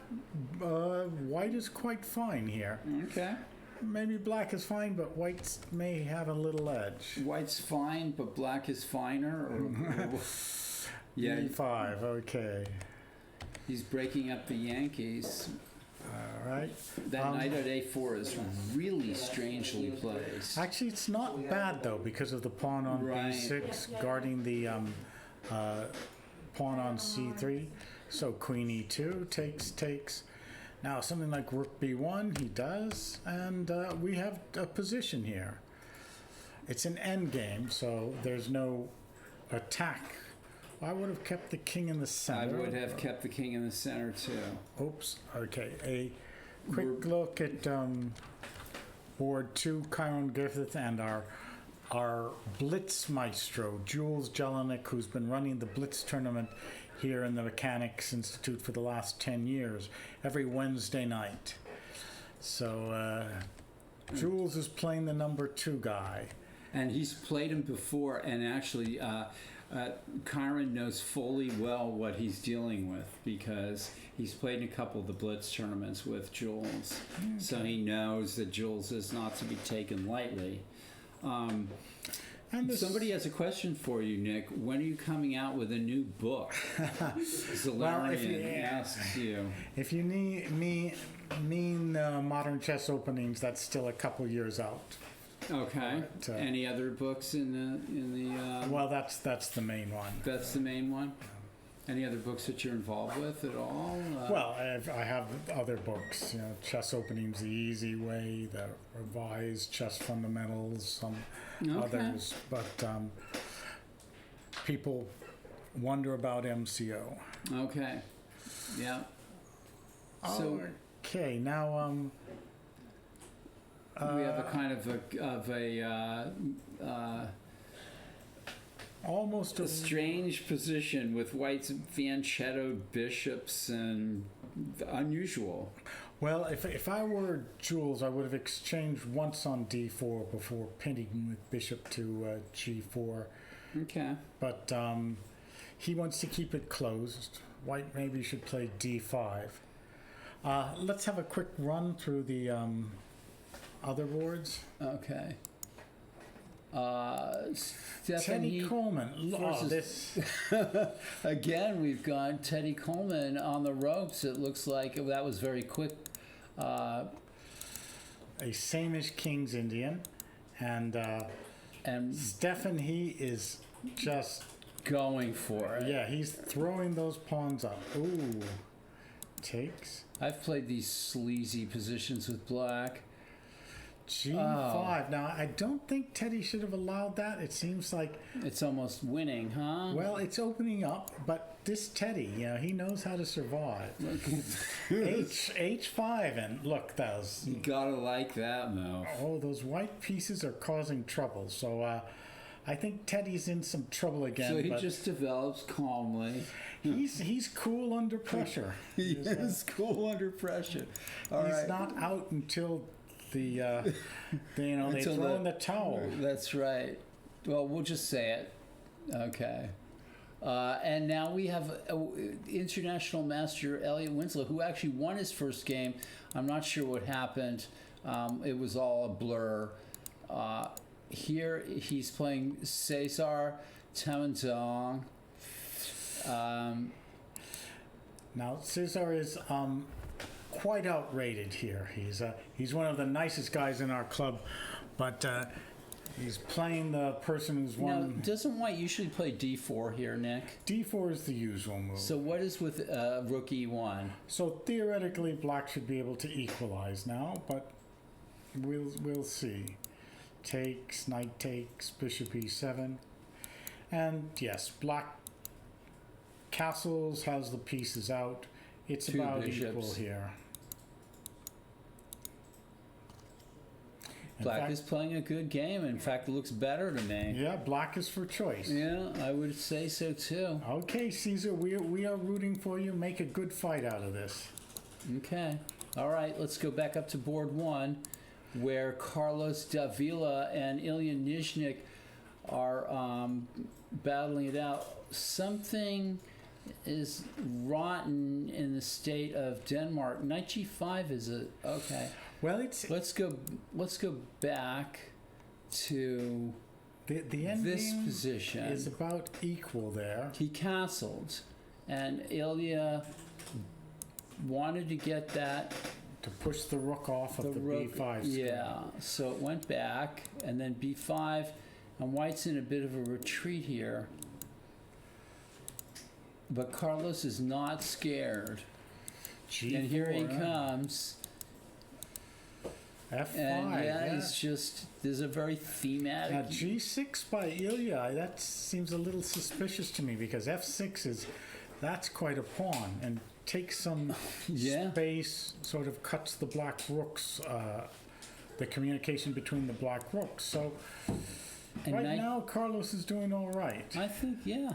White is quite fine here. Okay. Maybe black is fine, but white may have a little edge. White's fine, but black is finer. Yeah, E5, okay. he's breaking up the Yankees. All right. That knight at A4 is really strangely placed. Actually, it's not bad, though, because of the pawn on Right. B6 guarding the pawn on C3. So queen E2 takes. Now, something like rook B1, he does, and we have a position here. It's an endgame, so there's no attack. I would have kept the king in the I center. would have kept the king in the center too. Oops. Okay. A quick look at board 2, Chiron Griffith, and our Blitz maestro, Jules Jelinek, who's been running the Blitz tournament here in the Mechanics Institute for the last 10 years, every Wednesday night. So Jules is playing the number 2 guy. And he's played him before, and actually, Chiron knows fully well what he's dealing with because he's played in a couple of the Blitz tournaments with Jules. So he knows that Jules is not to be taken lightly. And this, Somebody has a question for you, Nick. When are you coming out with a new book? Zalarian asks you. if you mean modern chess openings, that's still a couple years out. Okay. But, Any other books in the? Well, that's the main one. That's the main one. Any other books that you're involved with at all? Well, I have other books, Chess Openings the Easy Way, the Revised Chess Fundamentals, some others. But people wonder about MCO. Okay. Yeah. So Okay, now we have a kind of almost a strange position with White's fianchettoed bishops and unusual. Well, if I were Jules, I would have exchanged once on D4 before pinning with bishop to G4. Okay. But he wants to keep it closed. White maybe should play D5. Let's have a quick run through the other boards. Okay. Teddy Stephanie Coleman. Oh, this. again. We've got Teddy Coleman on the ropes. It looks like that was very quick. A Samish King's Indian. And Stefan, he is just going for it. Yeah, he's throwing those pawns up. Ooh. Takes. I've played these sleazy positions with black. G5. Oh. Now, I don't think Teddy should have allowed that. It seems like... It's almost winning, huh? Well, it's opening up, but this Teddy, he knows how to survive. H5, and look, those... You gotta like that move. Oh, those white pieces are causing trouble, so I think Teddy's in some trouble again. So he just develops calmly. He's cool under pressure. He is cool under pressure. He's not out until they throw in the towel. That's right. Well, we'll just say it. Okay. And now we have international master Elliot Winslow, who actually won his first game. I'm not sure what happened. It was all a blur. Here he's playing Cesar Tamandong. Now Cesar is quite outrated here. He's one of the nicest guys in our club, but he's playing the person who's won. Now, doesn't White usually play D4 here, Nick? D4 is the usual move. So what is with Rook E1? So theoretically, black should be able to equalize now, but we'll see. Takes, knight takes, bishop E7, and yes, black castles has the pieces out. It's Two about bishops. equal here. Black is playing a good game. In fact, it looks better to me. Yeah, black is for choice. Yeah, I would say so too. Okay, Caesar, we are rooting for you. Make a good fight out of this. Okay. All right, let's go back up to board one, where Carlos Davila and Illia Nyzhnyk are battling it out. Something is rotten in the state of Denmark. Knight G5 is a okay. Well, it's Let's go back to the end this game position. is about equal there. He castled, and Ilya wanted to get that To push the rook off of the rook, B5 square. yeah, so it went back, and then B5, and White's in a bit of a retreat here. But Carlos is not scared. G4, And here he comes. F5. And yeah, yeah. he's just, there's a very thematic. Now G6 by Ilya, that seems a little suspicious to me because F6 that's quite a pawn and takes some Yeah. space, sort of cuts the black rooks, the communication between the black rooks. So And right knight- now Carlos is doing all right. I think, yeah.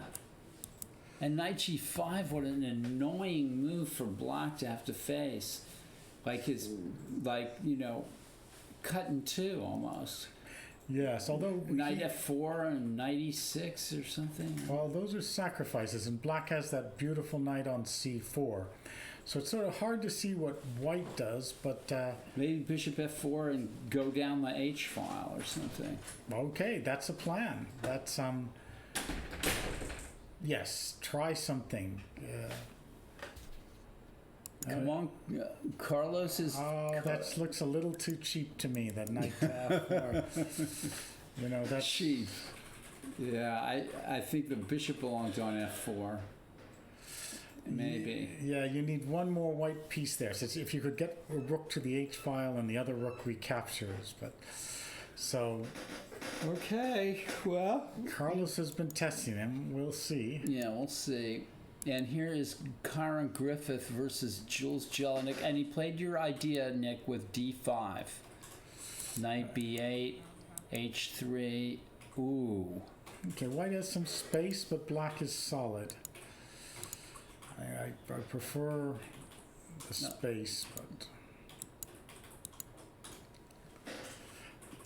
And Knight G5, what an annoying move for black to have to face. Cut in two almost. Yes, although Knight F4 and Knight E6 or something. well, those are sacrifices, and black has that beautiful knight on C4. So it's sort of hard to see what white does, but Maybe Bishop F4 and go down the H file or something. okay, that's a plan. That's yes, try something. Come on, Carlos is. Oh, that looks a little too cheap to me. That knight to F4. That's cheap. Yeah, I think the bishop belongs on F4. Maybe. Yeah, you need one more white piece there. So if you could get a rook to the H file and the other rook recaptures, but so. Okay, well. Carlos has been testing him. We'll see. Yeah, we'll see. And here is Kyron Griffith versus Jules Jelinek. And he played your idea, Nick, with D5. Knight B8, H3. Ooh. Okay, white has some space, but black is solid. I prefer the space, but...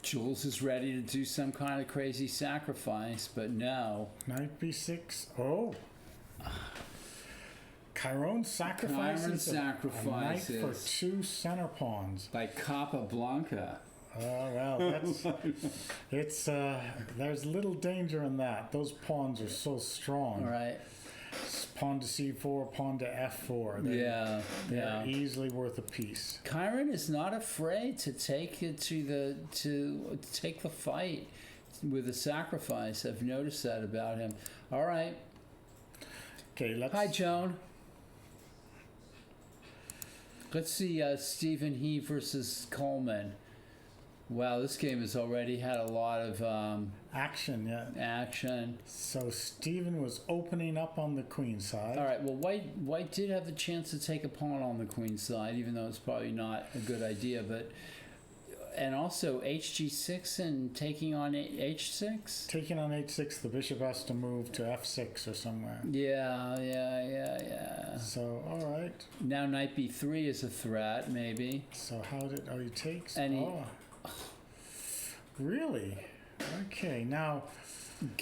Jules is ready to do some kind of crazy sacrifice, but no. Knight B6. Oh! Chiron sacrifices Chiron sacrifices. a knight for two center pawns. By Capablanca. Oh, well, it's there's little danger in that. Those pawns are so strong. All right. Pawn to c4, pawn to f4. They're easily worth a piece. Chiron is not afraid to take it to take the fight with a sacrifice. I've noticed that about him. All right. Okay, let's. Hi, Joan. Let's see Stephen He versus Coleman. Wow, this game has already had a lot of Action, yeah. action. So Stephen was opening up on the queen side. All right. Well, White did have the chance to take a pawn on the queen side, even though it's probably not a good idea. But and also hg6 and taking on h6. Taking on h6, the bishop has to move to f6 or somewhere. Yeah. So, all right. Now knight b3 is a threat, maybe. So how did? Oh, he takes. And he- Really? Okay. Now,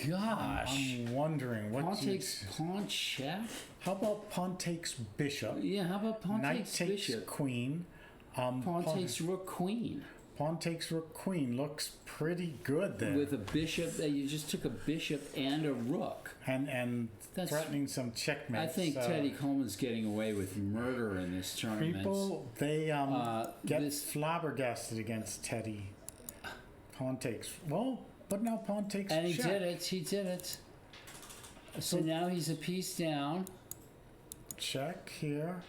Gosh. I'm wondering what. Pawn you- takes pawn check. How about pawn takes bishop? Yeah. How about pawn Knight takes takes bishop? queen. Pawn takes rook queen. Pawn takes rook queen looks pretty good there. With a bishop, you just took a bishop and a rook. and That's- threatening some checkmates. I think Teddy Coleman's getting away with murder in this tournament. People they get this- flabbergasted against Teddy. Pawn takes but now pawn takes And he check. did it. He did it. So now he's a piece down. Check here,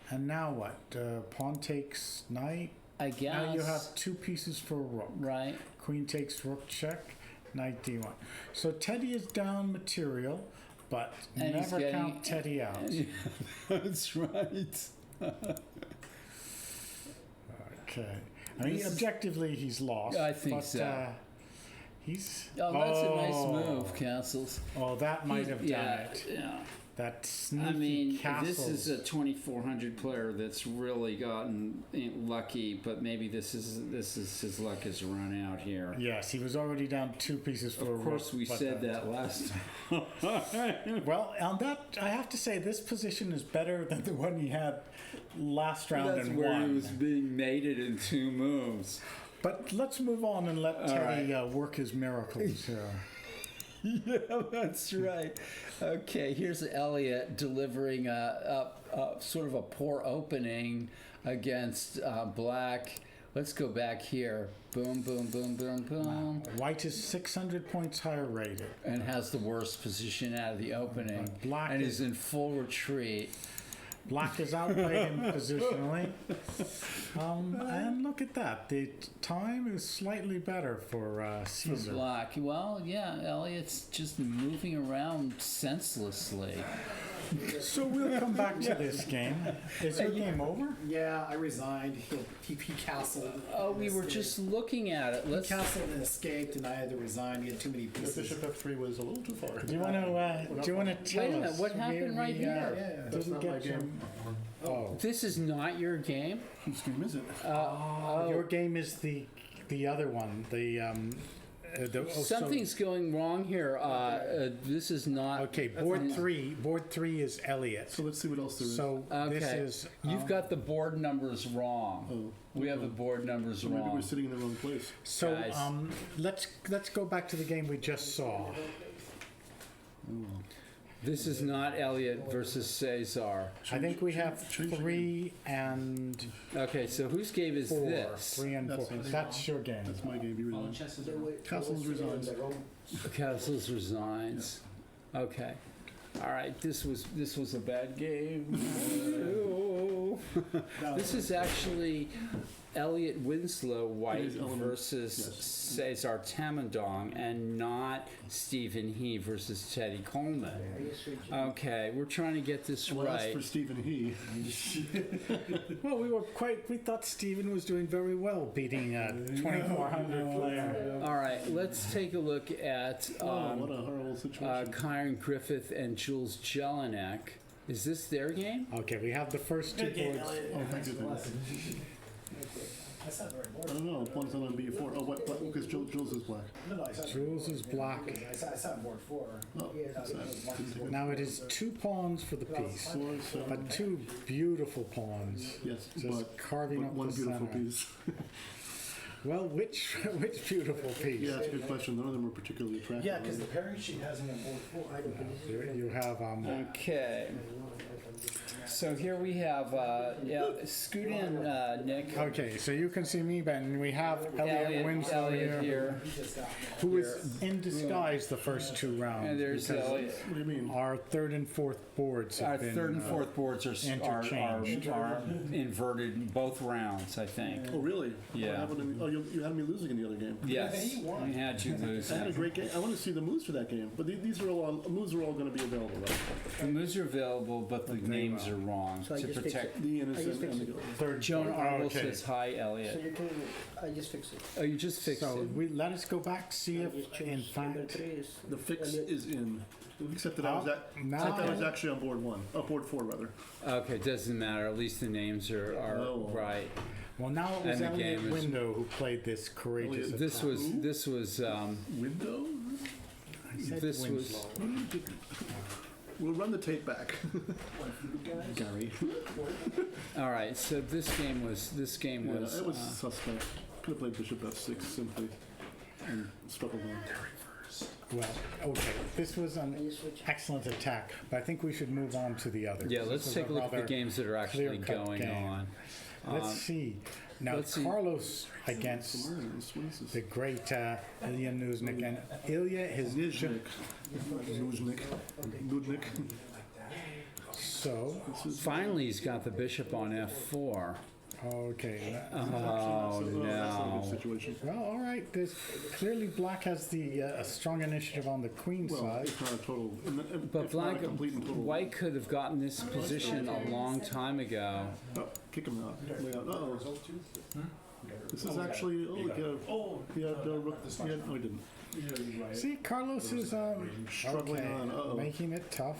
and now what? Pawn takes knight. I guess. Now you have two pieces for a rook. Right. Queen takes rook check. Knight d1. So Teddy is down material, but And he's never getting- count Teddy out. That's right. Okay. I mean, This is- objectively, he's lost. I think but, so. He's. Oh, that's a nice move, Castles. Oh, that might have done Yeah, it. yeah. That sneaky I mean, Castles. this is a 2400 player that's really gotten lucky, but maybe this is his luck has run out here. Yes, he was already down two pieces for a Of course, rook, we but, said that last time. Well, on that, I have to say, this position is better than the one he had last round That's and where won. he was being mated in 2 moves. But let's move on and let Teddy work his miracles here. Yeah, that's right. Okay, here's Elliot delivering a sort of a poor opening against Black. Let's go back here. Boom, boom, boom, boom, boom. White is 600 points higher rated. And has the worst position out of the opening. Black and is- is in full retreat. Black is outplayed him positionally. And look at that. The time is slightly better for Caesar. Black. Well, yeah, Elliot's just moving around senselessly. So we'll come back to this game. Is your game over? Yeah, I resigned. He castled. Oh, we and were escaped. just looking at it. He Let's. castled and escaped, and I had to resign. He had too many The pieces. bishop f3 was a little too far. Do you want to tell Wait a minute, us? what happened right Yeah, here? yeah. That's Didn't not my get your. game. Oh, This is not your game. Whose game is it? your game is the other one. Something's going wrong here. This is not. Okay, board three. Board 3 is Elliot. So let's see what else there is. So Okay. this is. You've got the board numbers wrong. Oh, We have the board numbers so maybe wrong. we're sitting in the wrong place. So Guys. let's go back to the game we just saw. This is not Elliot versus Cesar. I think we have change the 3 and Okay, so whose game is 4. this? 3 and 4. That's it. That's your game. That's my game. You resign. Castles resigns. Castles resigns. Okay. All right. This was a bad game. This is actually Elliot Winslow White It is Element, versus yes. Cesar Tamandong, and not Stephen He versus Teddy Coleman. Okay, we're trying to get this Well, as right. for Stephen He, Well, we thought Stephen was doing very well beating a 2400 player. All right, let's take a look at what a horrible situation. Kyron Griffith and Jules Jelinek. Is this their game? Okay, we have the first 2 boards. Oh, thank goodness. That's not very I important. don't know. One's on B4. Oh, what? Because Jules is black. No, I saw Jules is black. I saw on board 4. Oh, sad. Now it is 2 pawns for the piece, 4, 7. but 2 beautiful pawns. Yes, Just but carving up one the beautiful center. piece. Well, which beautiful piece? Yeah, that's a good question. None of them are particularly attractive. Yeah, because the pairing sheet has him on board 4. You have Okay. So here we have, scoot in, Nick. Okay, so you can see me, Ben. We have Elliot Winslow Elliot here, who was in disguise the first 2 rounds. And there's because Elliot. What do you mean? our third and fourth boards have Our been third and fourth boards are interchanged. are inverted in both rounds, I think. Oh, really? Yeah. What happened to me? Oh, you had me losing in the other game. Yes, we had you lose. I had a great game. I want to see the moves for that game, but these are all moves are all going to be available, right? The moves are available, but the names are wrong So I to just fix protect. The innocent and the third Joan board. Arnold Okay. says hi, So Elliot. you can, I just fix it. Oh, you just fixed So it. let us go back, see I if just in choose number fact 3 is The fix Elliot. is in. Except that I was now actually on board 1. Board 4 rather. Okay, doesn't matter. At least the names are Oh. right. well now it was And the Elliot game is- Window who played this courageous Elliot- This attack. was Window. I said this was- Winslow. We'll run the tape back. Gary. all right. So this game was Yeah, it was uh, suspect. Could have played Bishop F6 simply and struggled on. Well, okay, this was I an just switch. excellent attack, but I think we should move on to the others. yeah. This Let's was take a look at the rather games that are actually clear-cut going game. on. Let's see. Now, let's see. Carlos against What is this? the great Illia Nyzhnyk, and Ilya has Nyzhnyk. Nyzhnyk. so Finally, he's got the bishop on f4. okay. Oh That's not a no! good situation. Well, all right. There's clearly Black has the a strong initiative on the queen Well, side. it's not a total. But it's not a Black, complete and total. White could have gotten this position a long time ago. Oh, kick him out. Uh-oh. This is actually. He had rook. No, he didn't. See, Carlos is Struggling okay, on. Uh-oh. making it tough.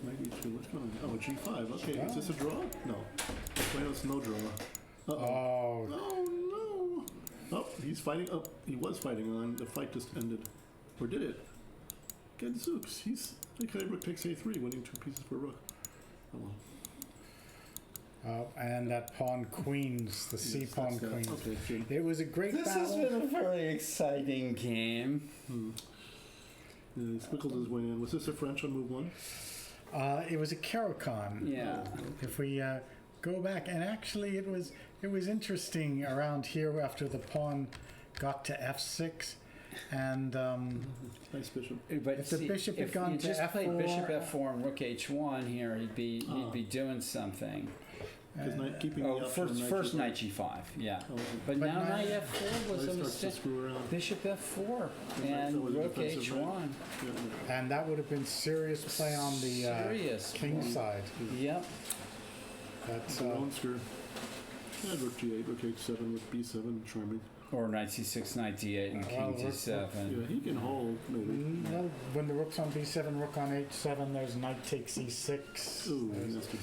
Maybe two. What's going on? Oh, a G5. Okay, is this a draw? No. Wait, it's no draw. Uh-oh. Oh, Oh, no. Oh, he's fighting. Oh, he was fighting on. The fight just ended. Or did it? Gadzooks. He's. Okay, rook takes a3, winning 2 pieces per rook. Oh, well. and that pawn queens, the C Yes, pawn that's that. queen. Okay, good. It was a great This has battle. been a very exciting game. He spickled his way in. Was this a French on move 1? It was a Carocon. Yeah. If we go back, and actually it was interesting around here after the pawn got to f6, and Nice bishop. But If the bishop had gone you to just played F4 bishop f4 and rook h1 here, he'd be doing something. Because knight keeping Oh, the option of first G5. knight g5, yeah. Oh, okay. But But now now- knight f4 was a He starts to mistake. screw around. Bishop f4 that and was a rook defensive h1. Yeah, and that would have been serious play on the Serious king play. side. Yep. That's yeah. Lone yeah, rook g8, rook h7, rook b7, charming. Or knight c6, knight d8, and king Well, rook- d7. Yeah, he can hold, maybe. well, when the rook's on b7, rook on h7, there's knight takes e6. Ooh, There's- nasty.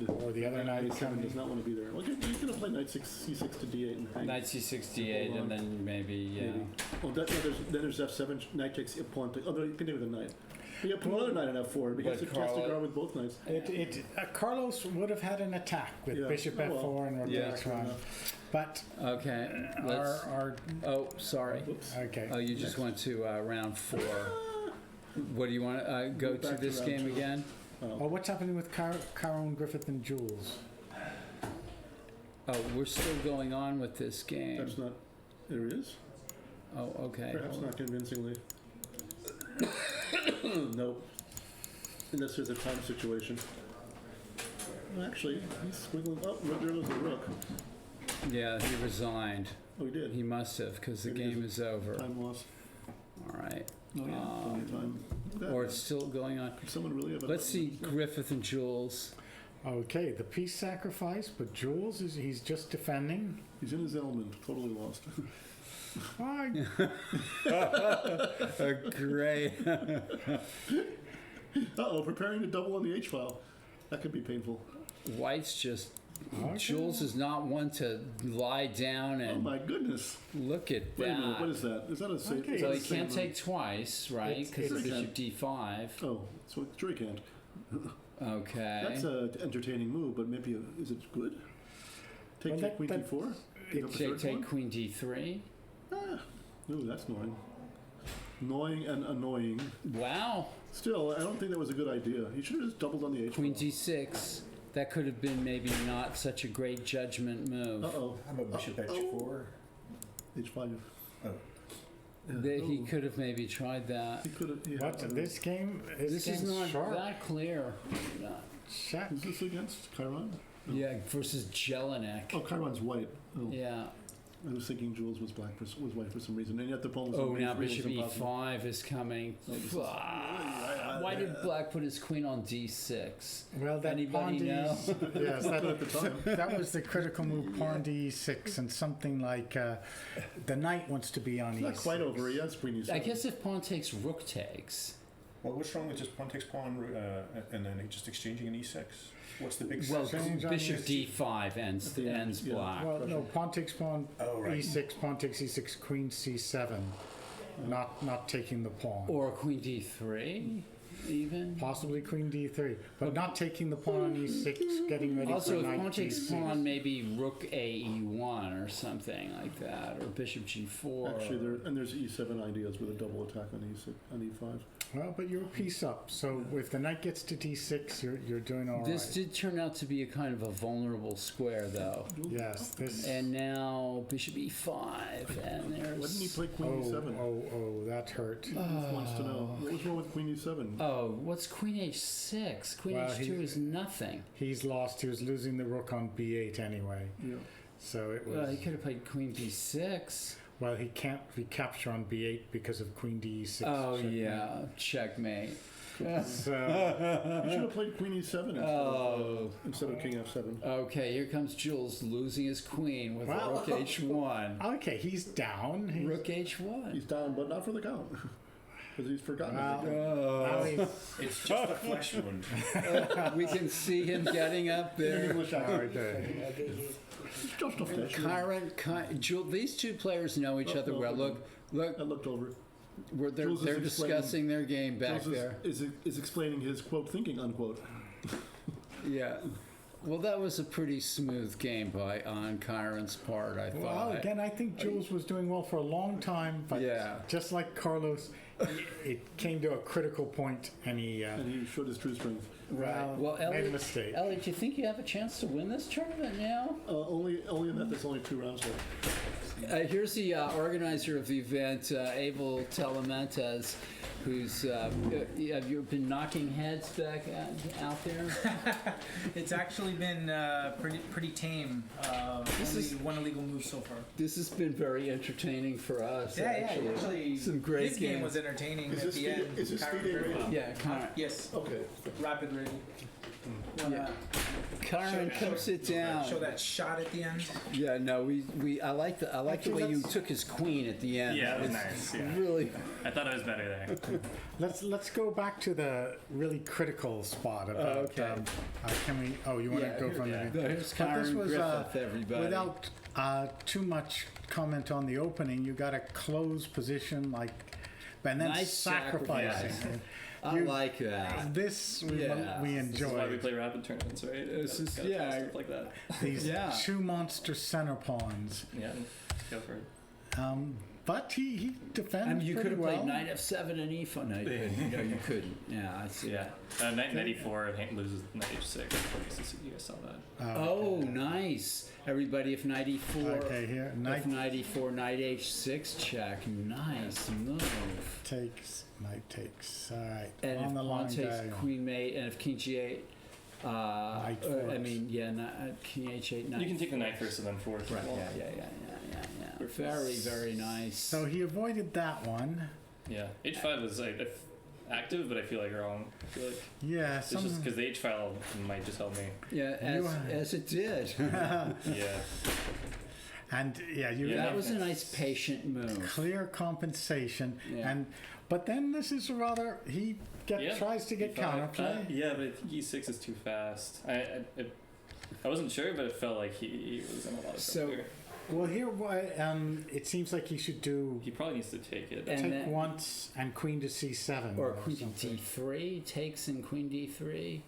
Or the other knight A7 coming. does not want to be there. Well, he's going to play knight c6 to d8 and hang. Knight c6, d8, and then maybe, yeah. Maybe. Oh, then there's f7, knight takes a pawn. Although you can do with a knight. But you have another knight on f4 because But it has to Carlo- guard with both knights. Carlos would have had an attack with Yeah. bishop Oh, well. f4 and rook Yeah. h1, but Okay, let's. our Oh, sorry. Whoops. okay. Oh, you just went to round 4. What do you want to go to Back to this round game 2. again? Oh, what's happening with Caron, Griffith, and Jules? Oh, we're still going on with this game. That's not. There it is. Oh, okay. Perhaps not convincingly. Nope. Unless there's a time situation. Well, actually, he's squiggling. Oh, there goes the rook. Yeah, he resigned. Oh, he did. He must have, because the Maybe game is over. Time loss. All right. Oh, yeah. Plenty of time. Or it's still going on. Could someone really have a Let's see Griffith and Jules. Okay, the piece sacrifice, but Jules he's just defending. He's in his element. Totally lost. Fine. Great. Uh-oh, preparing to double on the H file. That could be painful. White's just. Okay. Jules is not one to lie down Oh and my goodness. look at Wait a minute, what that. is that? Is that a save? Okay. is So that he a save can't move? take twice, right? It's- Because of it's- bishop d5. Oh, so Dre can't. Okay. That's an entertaining move, but maybe is it good? Take Well, queen that- d4? Pick up the third take pawn? queen d3. Ooh, that's annoying. Annoying and annoying. Wow. Still, I don't think that was a good idea. He should have just doubled on the h Queen file. d6. That could have been maybe not such a great judgment move. Uh-oh. How about bishop h4? h5. Oh. He could have maybe tried that. He could have. Yeah, What, this game? This is game's not short. that clear. Check. Is this against Chiron? Yeah, versus Jelinek. Oh, Chiron's white. Oh. Yeah. I was thinking Jules was was white for some reason, and yet the pawn was Oh, on now B3 bishop was impossible. e5 is coming. Why did Black put his queen on d6? Well, that pawn Anybody know? yes, At the time. that was the critical move, pawn d6, and something like the knight wants to be on It's e6. not quite over. He has queen e7. I guess if pawn takes, rook takes. Well, what's wrong with just pawn takes pawn and then just exchanging an e6? What's the big Well, Change on bishop the- d5 ends the end, ends yeah. black. Well, no, pawn takes pawn Oh, right. e6, pawn takes e6, queen c7, not taking the pawn. Or queen d3, even. Possibly queen d3, but not taking the pawn on e6, getting ready Also, for if knight pawn takes g6. pawn, maybe rook a e1 or something like that, or bishop g4. Actually, there's e7 ideas with a double attack on e6 on e5. Well, but you're a piece up, so if the knight gets to d6, you're doing all right. This did turn out to be a kind of a vulnerable square, though. Yes, this. And now bishop e5, and there's. Why didn't he play queen e7? Oh, that hurt. Who wants to know? What was wrong with queen e7? Oh, what's queen h6? Queen Well, h2 is nothing. He's lost. He was losing the rook on b8 anyway, Yeah. so it Well, was. he could have played queen d6. Well, he can't recapture on b8 because of queen d6. Oh, checkmate. yeah, checkmate. So, You should have played queen e7 instead of king f7. Okay, here comes Jules losing his queen with Well- rook h1. okay, he's down. Rook h1. He's down, but not for the count. Because he's forgotten. Well, Oh. now he's It's just a flesh wound. We can see him getting up there. English accent. okay. Just a flesh. These two players know each other well. Look, I looked over. they're Jules is discussing their game back Jules there. is explaining his quote thinking unquote. Yeah. Well, that was a pretty smooth game on Chiron's part, I Well, thought. again, I think Jules was doing well for a long time, but Yeah. just like Carlos, it came to a critical point, and he And he showed his true strength. Right. Well, made a Elliot, mistake. Elliot, do you think you have a chance to win this tournament now? Only in that there's only 2 rounds left. Here's the organizer of the event, Abel Telementes, who's have you been knocking heads back out there? It's actually been pretty tame. Only one illegal move so far. This has been very entertaining for us. Yeah, actually. Some great this game games. was entertaining Is at this the speed- end. is this Kyron speed very rated? well. Yeah, Chiron. Yes, Okay. rapid ready. Yeah. Chiron, come sit down. Show that shot at the end. Yeah, no, I like the way you took his queen at the end. Yeah, it was It's nice. Yeah. Really. I thought it was better there. Let's go back to the really critical spot about. Okay. Can we? Oh, you want Yeah, to go from yeah. the? Here's But this Chiron was Griffith, everybody. without too much comment on the opening. You got a closed position, and then Nice sacrificing. sacrifice. it. I You- like that. This we Yeah. we This is why we enjoyed. play rapid tournaments, right? This is- Gotta try yeah. stuff like that. These Yeah. 2 monster center pawns. Yeah, go for it. But he defended I mean, you could pretty have well. played knight f7 and e5. No, you couldn't. No, you couldn't. Yeah, I see. Yeah, knight 94 loses knight h6. You guys saw that. Oh, nice. Everybody, if knight e4. Okay, here Knight knight f94, knight h6 check. Nice move. takes, knight takes. All right, And on if the pawn long takes diagonal. queen mate, and if king g8, I forks. mean, yeah, king h8, knight. You can take the knight first and then fourth. Right. Well, Yeah. Very, very nice. So he avoided that one. Yeah, h5 was like active, but I feel like wrong. I feel like Yeah, it's just because the h file might just help me. Yeah, as it did. Yeah. and yeah, you Yeah. That was a nice patient move. clear compensation, Yeah. but then this is rather Yeah, tries to get E5. counterplay. Yeah, but I think e6 is too fast. I wasn't sure, but it felt like he was in a lot of So- trouble here. Well, here it seems like he should do He probably needs to take it. And take then- once and queen to c7 Or queen to something. d3, takes in queen d3.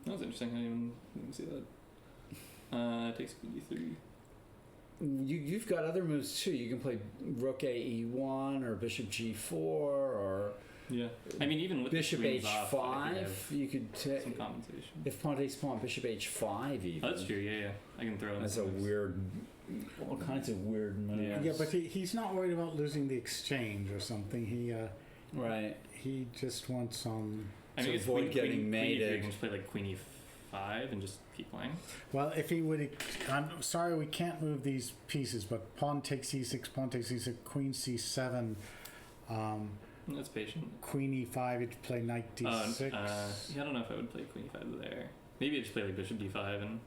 That was interesting. I didn't even see that. Takes queen d3. you've got other moves too. You can play Rook AE1 or Bishop G4 or Yeah. I mean, even with Bishop the queens off, I think H5. You could take some compensation. if pawn takes pawn, Bishop H5 even. Oh, that's true. Yeah. I can throw in That's a some moves. weird, all kinds of weird moves. Yeah, but he's not worried about losing the exchange or something. Right. He just wants I to mean, it's avoid getting queen mated. E3, you can just play like queen E5 and just keep playing. Well, if he would, I'm sorry, we can't move these pieces. But pawn takes E6, pawn takes E6, queen C7, That's patient. queen E5. You'd play knight D6. Yeah, I don't know if I would play queen E5 there. Maybe I just play like bishop D5 and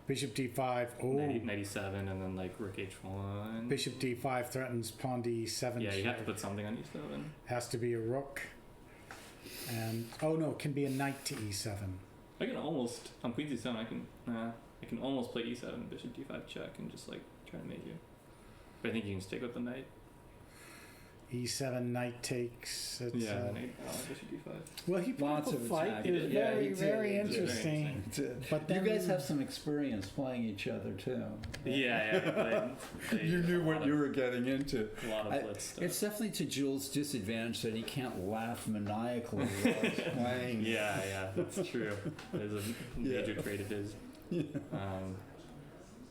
Bishop D5. Oh, knight E7 and then like rook H1. Bishop D5 threatens pawn D7. Yeah, you have to put something on E7. Has to be a rook. And oh no, it can be a knight to E7. I can almost on queen C7. I can almost play E7, bishop D5 check, and just like try to make you. But I think you can stick with the knight. E7 knight takes. It's, knight, bishop D5. well, he put Lots up a of fight. attack. It was Yeah, very, he did. very He did. interesting. But You then guys have some experience playing each other too. Yeah. You knew what you were getting into. A lot of blitz stuff. It's definitely to Jules' disadvantage that he can't laugh maniacally while he's playing. Yeah, that's true. There's a major trait of his.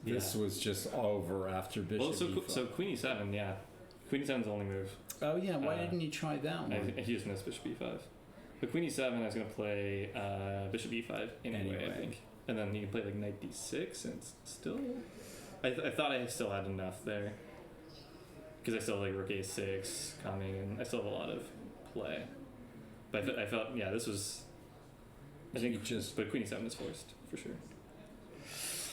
This was just over after Bishop Well, E5. so queen E7, yeah. Queen E7's the only move. Oh yeah, why didn't you try that one? I just missed bishop E5. But queen E7, I was going to play bishop E5 anyway, I think. And then you can play like knight D6, and it's still... I thought I still had enough there. Because I still have like rook A6 coming, and I still have a lot of play. But I felt, yeah, this was... I think but queen E7 is forced, for sure.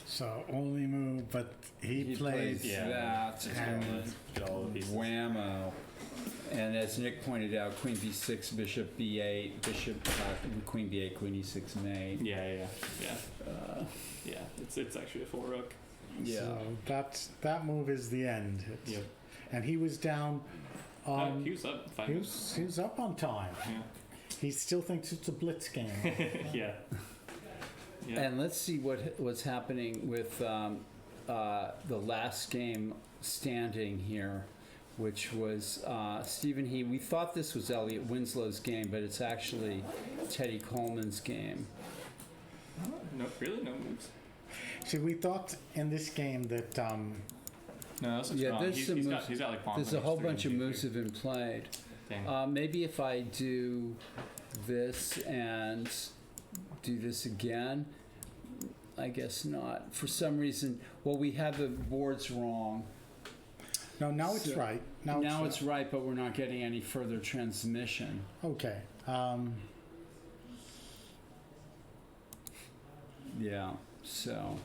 So only move, but he played plays Yeah. that and Get all the pieces. whammo. And as Nick pointed out, queen b6, bishop b8, queen b8, queen e6 mate. Yeah. It's actually a full rook. Yeah. So that move is the end. Yep. And he was down. He was up 5 He minutes. was up on time. Yeah. He still thinks it's a blitz game. Yeah. And let's see what's happening with the last game standing here, which was Stephen He. We thought this was Elliot Winslow's game, but it's actually Teddy Coleman's game. No, really, no moves. See, we thought in this game that No, this is Yeah, wrong. there's He's some moves. got like pawn There's a moves, whole 3 bunch of and moves 2. have been played. Dang. Maybe if I do this and do this again, I guess not. For some reason, we had the boards wrong. no, now it's So- right. Now it's right, but we're not getting any further transmission. okay. Yeah, so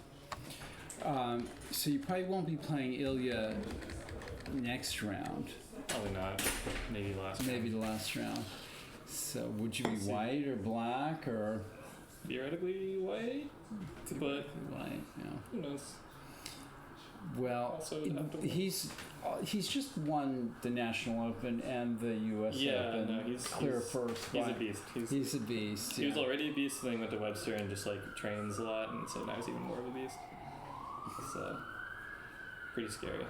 you probably won't be playing Illia next round. Probably not. Maybe last. Maybe round. the last round. So would you be white or black or Theoretically white, but white? Yeah. who knows? Well, Also would have to- he's just won the National Open and the U.S. Yeah, Open. no, he's first. He's a by- beast. He's a beast. He was yeah. already a beast. Then he went to Webster and just like trains a lot, and so now he's even more of a beast. So pretty scary.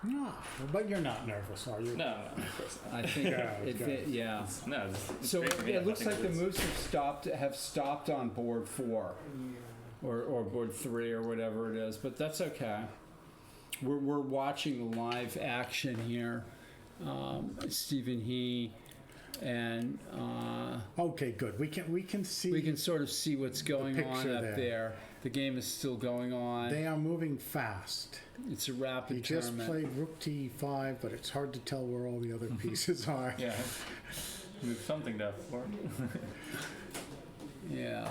No, but you're not nervous, are you? No, of course not. I think yeah. No, it's So great for me. it looks like the moves. moves have stopped on board 4 or board 3 or whatever it is, but that's okay. We're watching the live action here. Stephen He and Okay, good. We can see. we can sort of see what's going on picture up there. The game is still going on. They are moving fast. It's a rapid He just tournament. played rook to e5, but it's hard to tell where all the other pieces are. Yeah, move something down for. Yeah.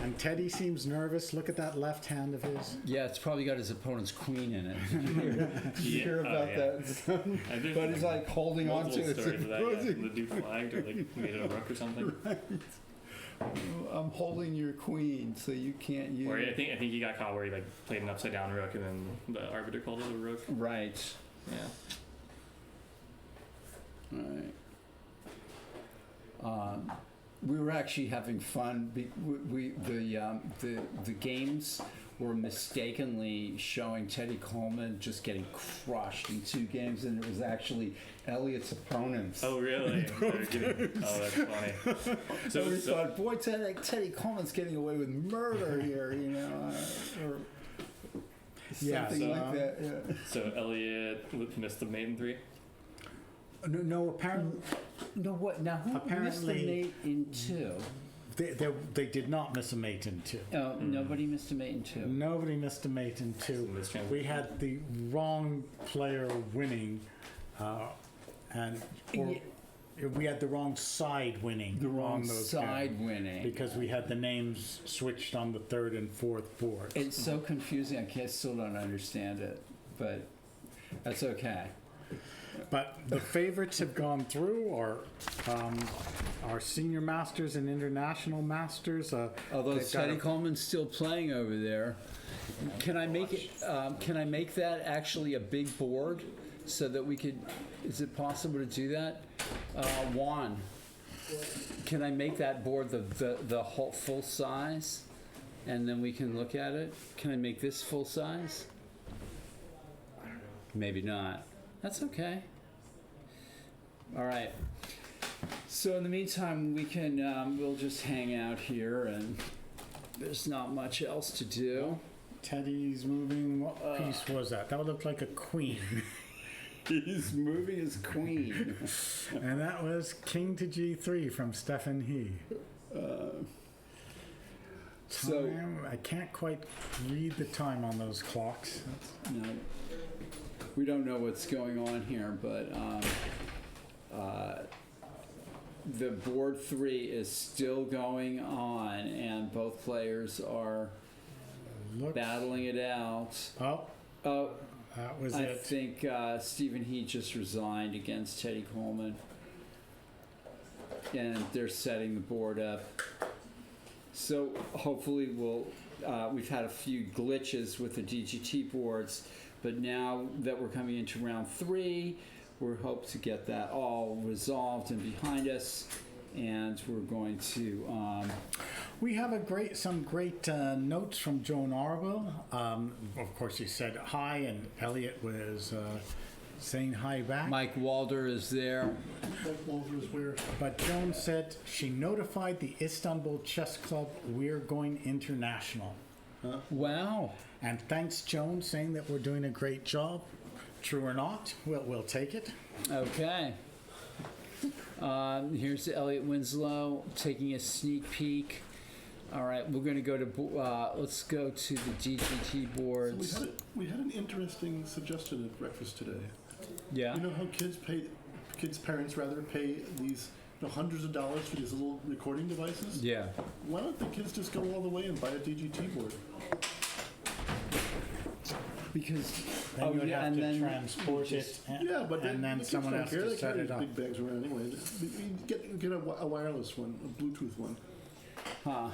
And Teddy seems nervous. Look at that left hand of his. Yeah, it's probably got his opponent's queen in it. Did you hear about yeah. that? But he's like holding on to it. Story for that, yeah. The dude flagged or like made it a rook or something. I'm holding your queen, so you can't use. Or I think he got caught where he like played an upside down rook and then the arbiter called it a rook. Right. Yeah. Right. We were actually having fun. The games were mistakenly showing Teddy Coleman just getting crushed in 2 games, and it was actually Elliott's opponents. Oh, really? Oh, that's funny. So we thought, boy, Teddy Coleman's getting away with murder here, you know, or something like that. Yeah. So Elliott missed the maiden 3? No, apparently, no. What now? Who missed the mate in 2? They did not miss a mate in 2. Oh, nobody missed a mate in 2. Nobody missed a mate in 2. We had the wrong player winning, we had the wrong side winning. The wrong on those side games winning. because we had the names switched on the 3rd and 4th boards. It's so confusing. I still don't understand it, but that's okay. But the favorites have gone through, our senior masters and international masters. Although they've got Teddy Coleman's still playing over there, can I make it? Can I make that actually a big board so that we could? Is it possible to do that? Juan, can I make that board the whole full size, and then we can look at it? Can I make this full size? Maybe not. That's okay. All right. So in the meantime, we can we'll just hang out here, and there's not much else to do. Teddy's moving. What piece was that? That would look like a queen. He's moving his queen. And that was King to G3 from Stefan He. So I can't quite read the time on those clocks. no, we don't know what's going on here, but the board 3 is still going on, and both players are battling it out. Oh, that was I it. think Stephen Heat just resigned against Teddy Coleman, and they're setting the board up. So hopefully we've had a few glitches with the DGT boards, but now that we're coming into round 3, we hope to get that all resolved and behind us, and we're going to. We have some great notes from Joan Arwell. Of course, he said hi, and Elliot was saying hi back. Mike Walder is there. Mike Walter is where? But Joan said she notified the Istanbul Chess Club we're going international. Wow. And thanks, Joan, saying that we're doing a great job. True or not, we'll take it. Okay. Here's Elliot Winslow taking a sneak peek. All right, we're going to go to let's go to the DGT boards. So we had an interesting suggestion at breakfast today. Yeah. You know how kids' parents pay these hundreds of dollars for these little recording devices? Yeah. Why don't the kids just go all the way and buy a DGT board? Because then you would have to transport it, and then someone has to set it up. Big bags around anyway. Get a wireless one, a Bluetooth one. Huh.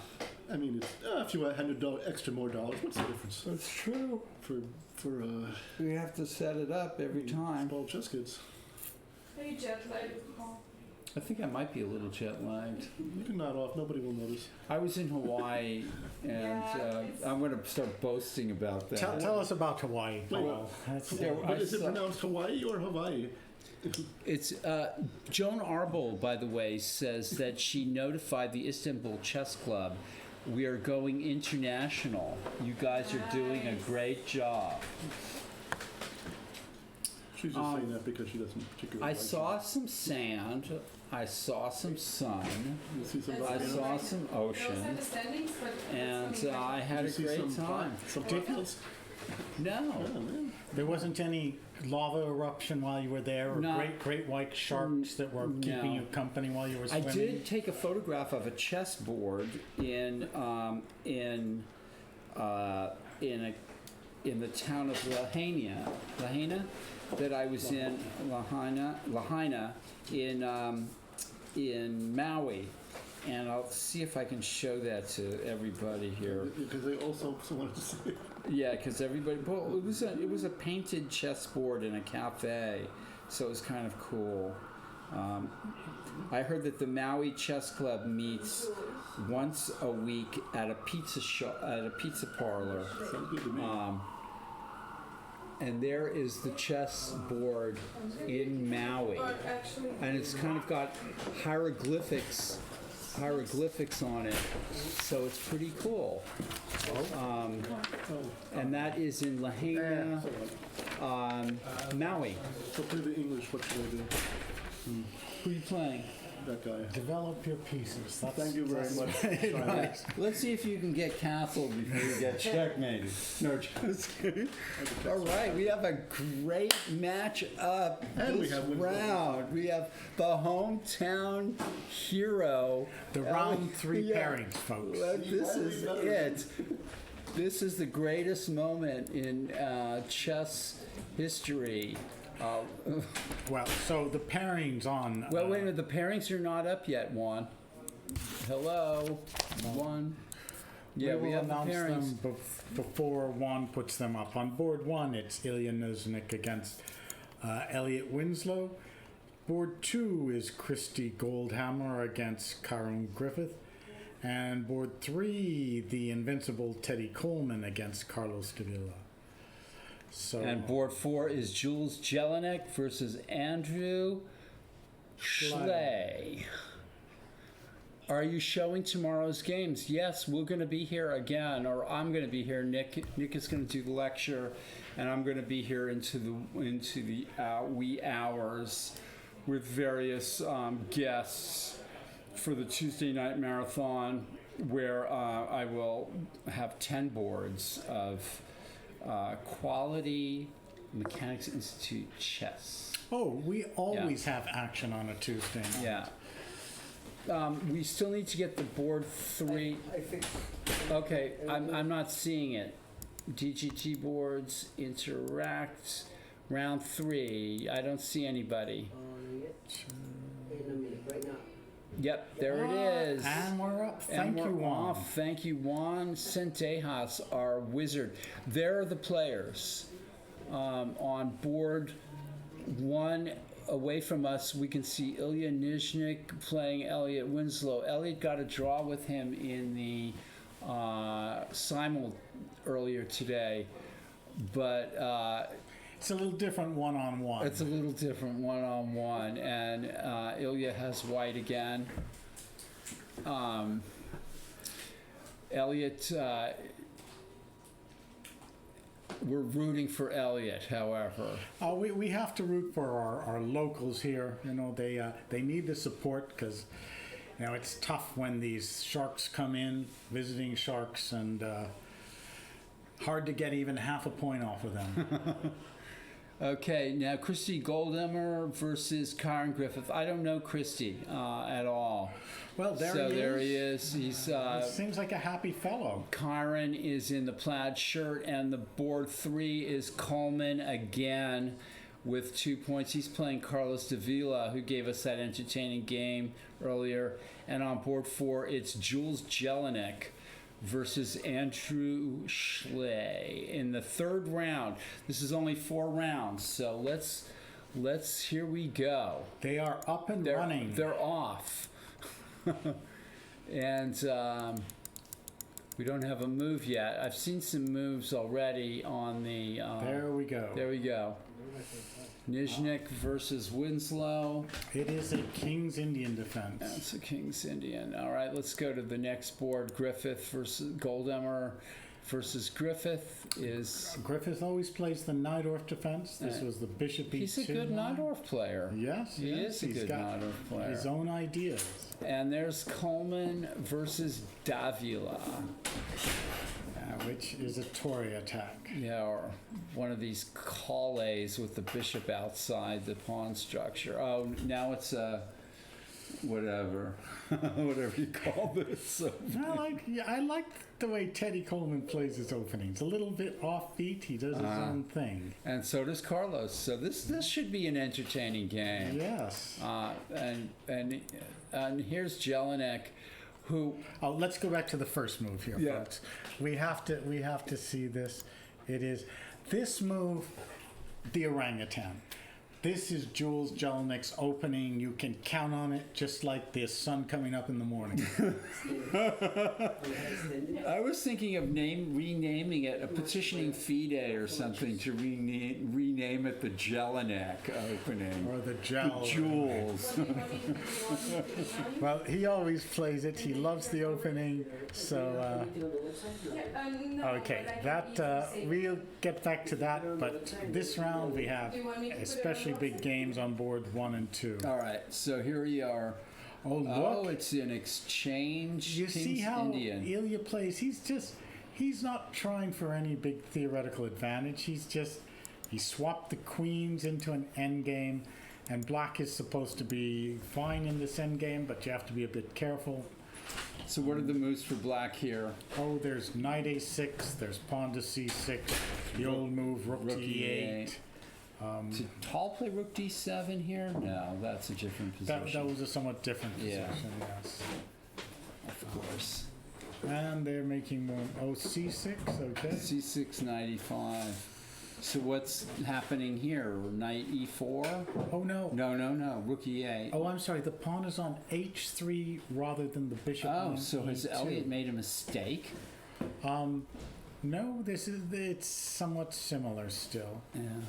I mean, it's a few $100 extra more dollars. What's the difference? That's true. For we have to set it up every time. Small chess kids. Are you jet lagged? I think I might be a little jet lagged. You can nod off. Nobody will notice. I was in Hawaii, and I'm going to start boasting about that. Tell us about Hawaii. Well, is it pronounced Hawaii or Hawaii? It's Joan Arwell, by the way, says that she notified the Istanbul Chess Club. We are going international. You guys are doing a great job. She's just saying that because she doesn't particularly. I saw some sand. I saw some sun. You see some I saw some ocean, and I had a great time. Some fields? No. There wasn't any lava eruption while you were there, or great white sharks that were keeping you company while you were swimming? I did take a photograph of a chessboard in the town of Lahaina, that I was in, Lahaina in Maui. And I'll see if I can show that to everybody here. Because they also wanted to see it. Yeah, because everybody. Well, it was a painted chessboard in a cafe, so it was kind of cool. I heard that the Maui Chess Club meets once a week at a pizza shop, at a pizza parlor. Sounds good to me. And there is the chess board in Maui, Or actually, and it's kind of got hieroglyphics on it, so it's pretty cool. And that is in Lahaina, Maui. So play the English. What should I do? Who are you playing? That guy. Develop your pieces. That's, Thank you very much. Right. Let's see if you can get castled before you get checkmated. No, just kidding. All right, we have a great match up And we this have Winslow. round. We have the hometown hero. the round 3 Yeah. pairings, folks. This is it. This is the greatest moment in chess history. Well, so the pairings on. Well, wait a minute. The pairings are not up yet, Juan. Hello, Juan. Yeah, we will have the announce pairings. them before Juan puts them up. On board 1, it's Illia Nyzhnyk against Elliot Winslow. Board 2 is Christy Goldhammer against Karen Griffith. And board 3, the invincible Teddy Coleman against Carlos Davila. So, And board 4 is Jules Jelinek versus Andrew Schley. Are you showing tomorrow's games? Yes, we're going to be here again, or I'm going to be here. Nick is going to do the lecture, and I'm going to be here into the wee hours with various guests for the Tuesday night marathon, where I will have 10 boards of Quality Mechanics Institute chess. oh, we always have action on a Tuesday night. Yeah. We still need to get the board 3. I think. Okay, I'm not seeing it. DGT boards, interact, round 3. I don't see anybody. In a minute, right now. Yep, there it is. And we're up. And Thank you, we're Juan. off. Thank you, Juan Centejas, our wizard. There are the players. On board 1, away from us, we can see Illia Nyzhnyk playing Elliot Winslow. Elliot got a draw with him in the simul earlier today, but It's a little different one-on-one. it's a little different one-on-one, and Ilya has white again. Elliot, we're rooting for Elliot, however. We have to root for our locals here. You know, they need the support because, you know, it's tough when these sharks come in, visiting sharks, and hard to get even half a point off of them. Okay, now Christy Goldhammer versus Karen Griffith. I don't know Christy at all. Well, There he is. He's seems like a happy fellow. Karen is in the plaid shirt, and the board 3 is Coleman again with 2 points. He's playing Carlos Davila, who gave us that entertaining game earlier. And on board 4, it's Jules Jelinek versus Andrew Schley in the 3rd round. This is only 4 rounds, so let's here we go. They are up and running. They're off. And we don't have a move yet. I've seen some moves already on the... There we go. There we go. Nyzhnyk versus Winslow. It is a King's Indian defense. That's a King's Indian. All right, let's go to the next board. Griffith versus Goldhammer versus Griffith is... Griffith always plays the Najdorf defense. This was the Bishop E2. He's a good Najdorf player. Yes, He is a he's good got Najdorf player. his own ideas. And there's Coleman versus Davila. Which is a Tory attack. Yeah, or one of these calles with the bishop outside the pawn structure. Oh, now it's a whatever, whatever you call this. So, I like the way Teddy Coleman plays his openings. A little bit offbeat. He does his own thing. and so does Carlos. So this should be an entertaining game. Yes. And here's Jelinek, who Let's go back to the first move here, Yeah. folks. We have to see this. It is this move, the orangutan. This is Jules Jelinek's opening. You can count on it, just like the sun coming up in the morning. I was thinking of renaming it a petitioning FIDE or something to rename it the Jelinek opening. Or the gel. Jules. Well, he always plays it. He loves the opening. So, okay, we'll get back to that. But this round we have especially big games on board 1 and 2. All right, so here we are. Oh, look. Oh, it's an exchange. You King's see how Indian. Ilya plays? He's not trying for any big theoretical advantage. He swapped the queens into an endgame, and black is supposed to be fine in this endgame, but you have to be a bit careful. So what are the moves for black here? Oh, there's knight a6, there's pawn to c6, the old move rook to e8. Did Tall play rook d7 here? No, that's a different position. That was a somewhat different position, Yeah. yes. Of course. And they're making more. Oh, c6, okay. c6, knight e5. So what's happening here? Knight e4? Oh, no. No. Rook e8. Oh, I'm sorry. The pawn is on h3 rather than the bishop on Oh, so has e2. Elliot made a mistake? No, it's somewhat similar still. Yeah.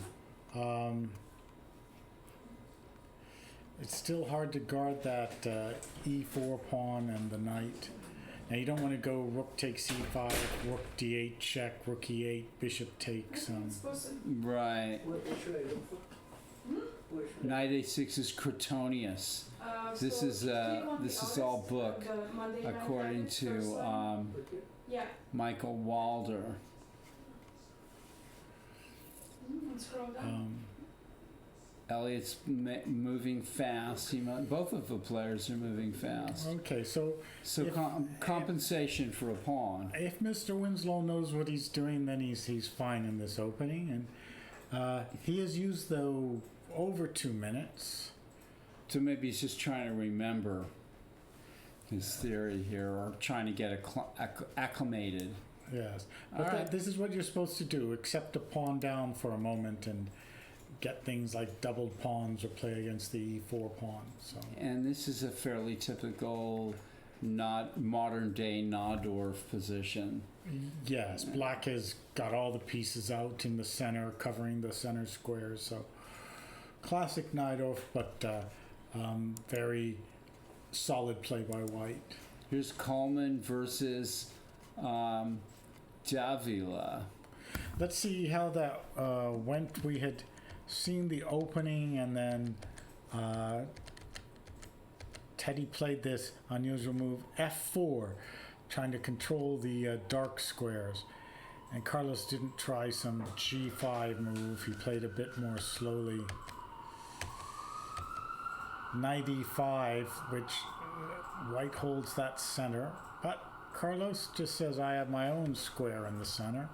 It's still hard to guard that e4 pawn and the knight. Now you don't want to go rook takes e5, rook d8 check, rook e8, bishop takes. Right. Knight a6 is Crotonius. This is all book according to Michael Walder. Elliot's moving fast. Both of the players are moving fast. Okay, so compensation for a pawn. If Mr. Winslow knows what he's doing, then he's fine in this opening, and he has used though over 2 minutes. So maybe he's just trying to remember his theory here, or trying to get acclimated. Yes, but this is what you're supposed to do: accept a pawn down for a moment and get things like doubled pawns or play against the e4 pawn. So. And this is a fairly typical, not modern day Nahdorf position. Yes, black has got all the pieces out in the center, covering the center squares. So classic Nahdorf, but very solid play by white. Here's Coleman versus Davila. Let's see how that went. We had seen the opening, and then Teddy played this unusual move, f4, trying to control the dark squares. And Carlos didn't try some g5 move. He played a bit more slowly. Knight e5, which white holds that center, but Carlos just says, I have my own square in the center.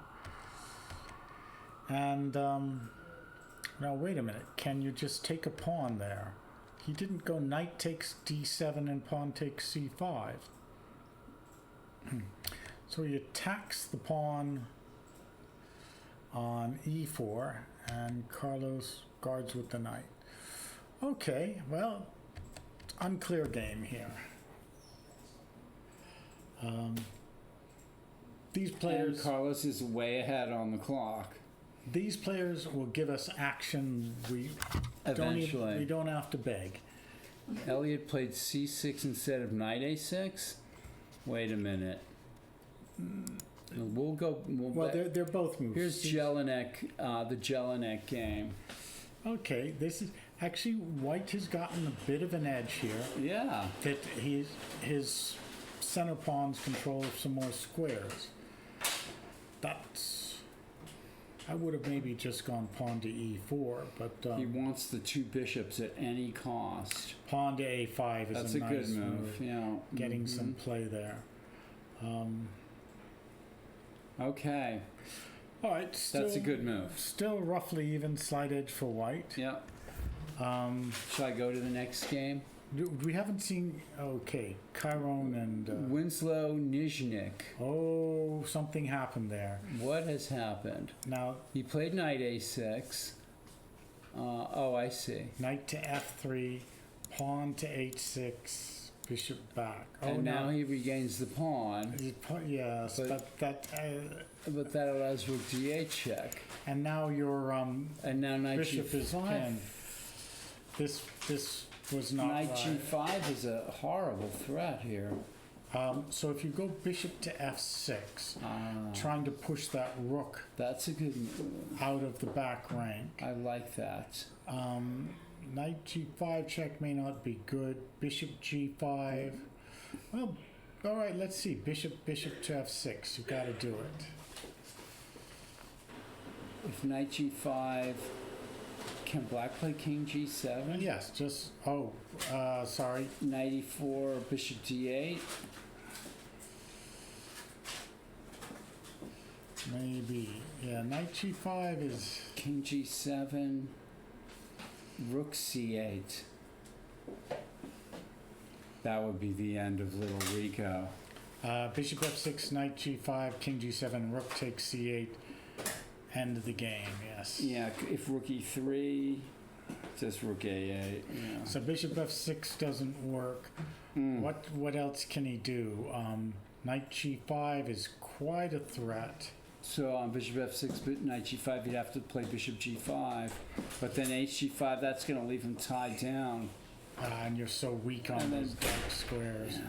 And now wait a minute, can you just take a pawn there? He didn't go knight takes d7 and pawn takes c5. So he attacks the pawn on e4, and Carlos guards with the knight. Okay, well, unclear game here. These players... And Carlos is way ahead on the clock. These players will give us action we don't have to beg. Elliot played c6 instead of knight a6? Wait a minute. Well, they're both moves. Here's Jelinek, the Jelinek game. Okay, this is actually white has gotten a bit of an edge here. Yeah. That his center pawns control some more squares. I would have maybe just gone pawn to e4, but he wants the two bishops at any cost. Pawn to a5 is That's a nice good move. Yeah, getting some play there. Okay. All right, that's a good move. Still roughly even slight edge for white. Yeah. Shall I go to the next game? We haven't seen. Okay, Chiron and Winslow Nyzhnyk. Oh, something happened there. What has happened? Now he played knight a6. Oh, I see. Knight to f3, pawn to h6, bishop back. Oh, And now he regains the pawn, Yes, But- but but that allows rook d8 check. and now your And now knight bishop is g5. pinned. This was not Knight right. g5 is a horrible threat here. So if you go bishop to f6, trying to push that rook That's a good move. out of the back rank. I like that. Knight g5 check may not be good. Bishop g5. Well, all right. Let's see. Bishop to f6. You got to do it. If knight g5, can black play king g7? Yes. Just sorry. Knight e4, bishop d8. Maybe. Yeah. Knight g5 is. King g7, rook c8. That would be the end of little Rico. Bishop f6, knight g5, king g7, rook takes c8. End of the game. Yes. Yeah, if rook e3, just rook a8. Yeah. So bishop f6 doesn't work. What else can he do? Knight g5 is quite a threat. So on bishop f6, but knight g5, you'd have to play bishop g5. But then hg5, that's going to leave him tied down. And you're so weak on And then- those dark squares.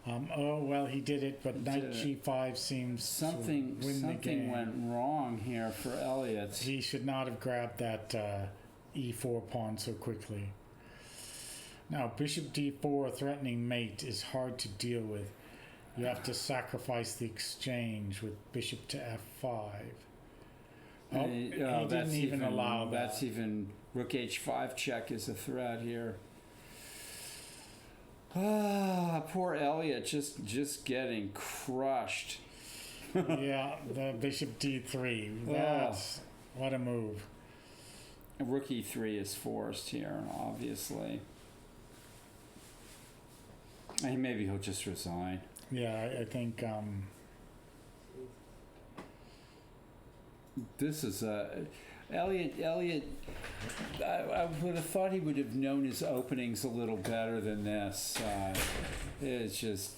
Well, he did it, but knight did g5 seems Something to win the game. went wrong here for Elliot. He should not have grabbed that e4 pawn so quickly. Now, bishop d4, threatening mate, is hard to deal with. You have to sacrifice the exchange with bishop to f5. He didn't even allow that. That's even rook h5 check is a threat here. Poor Elliot, just getting crushed. Yeah, the bishop d3. That's what a move. Rook e3 is forced here, obviously. And maybe he'll just resign. Yeah, I think This is Elliot. I would have thought he would have known his openings a little better than this. It's just,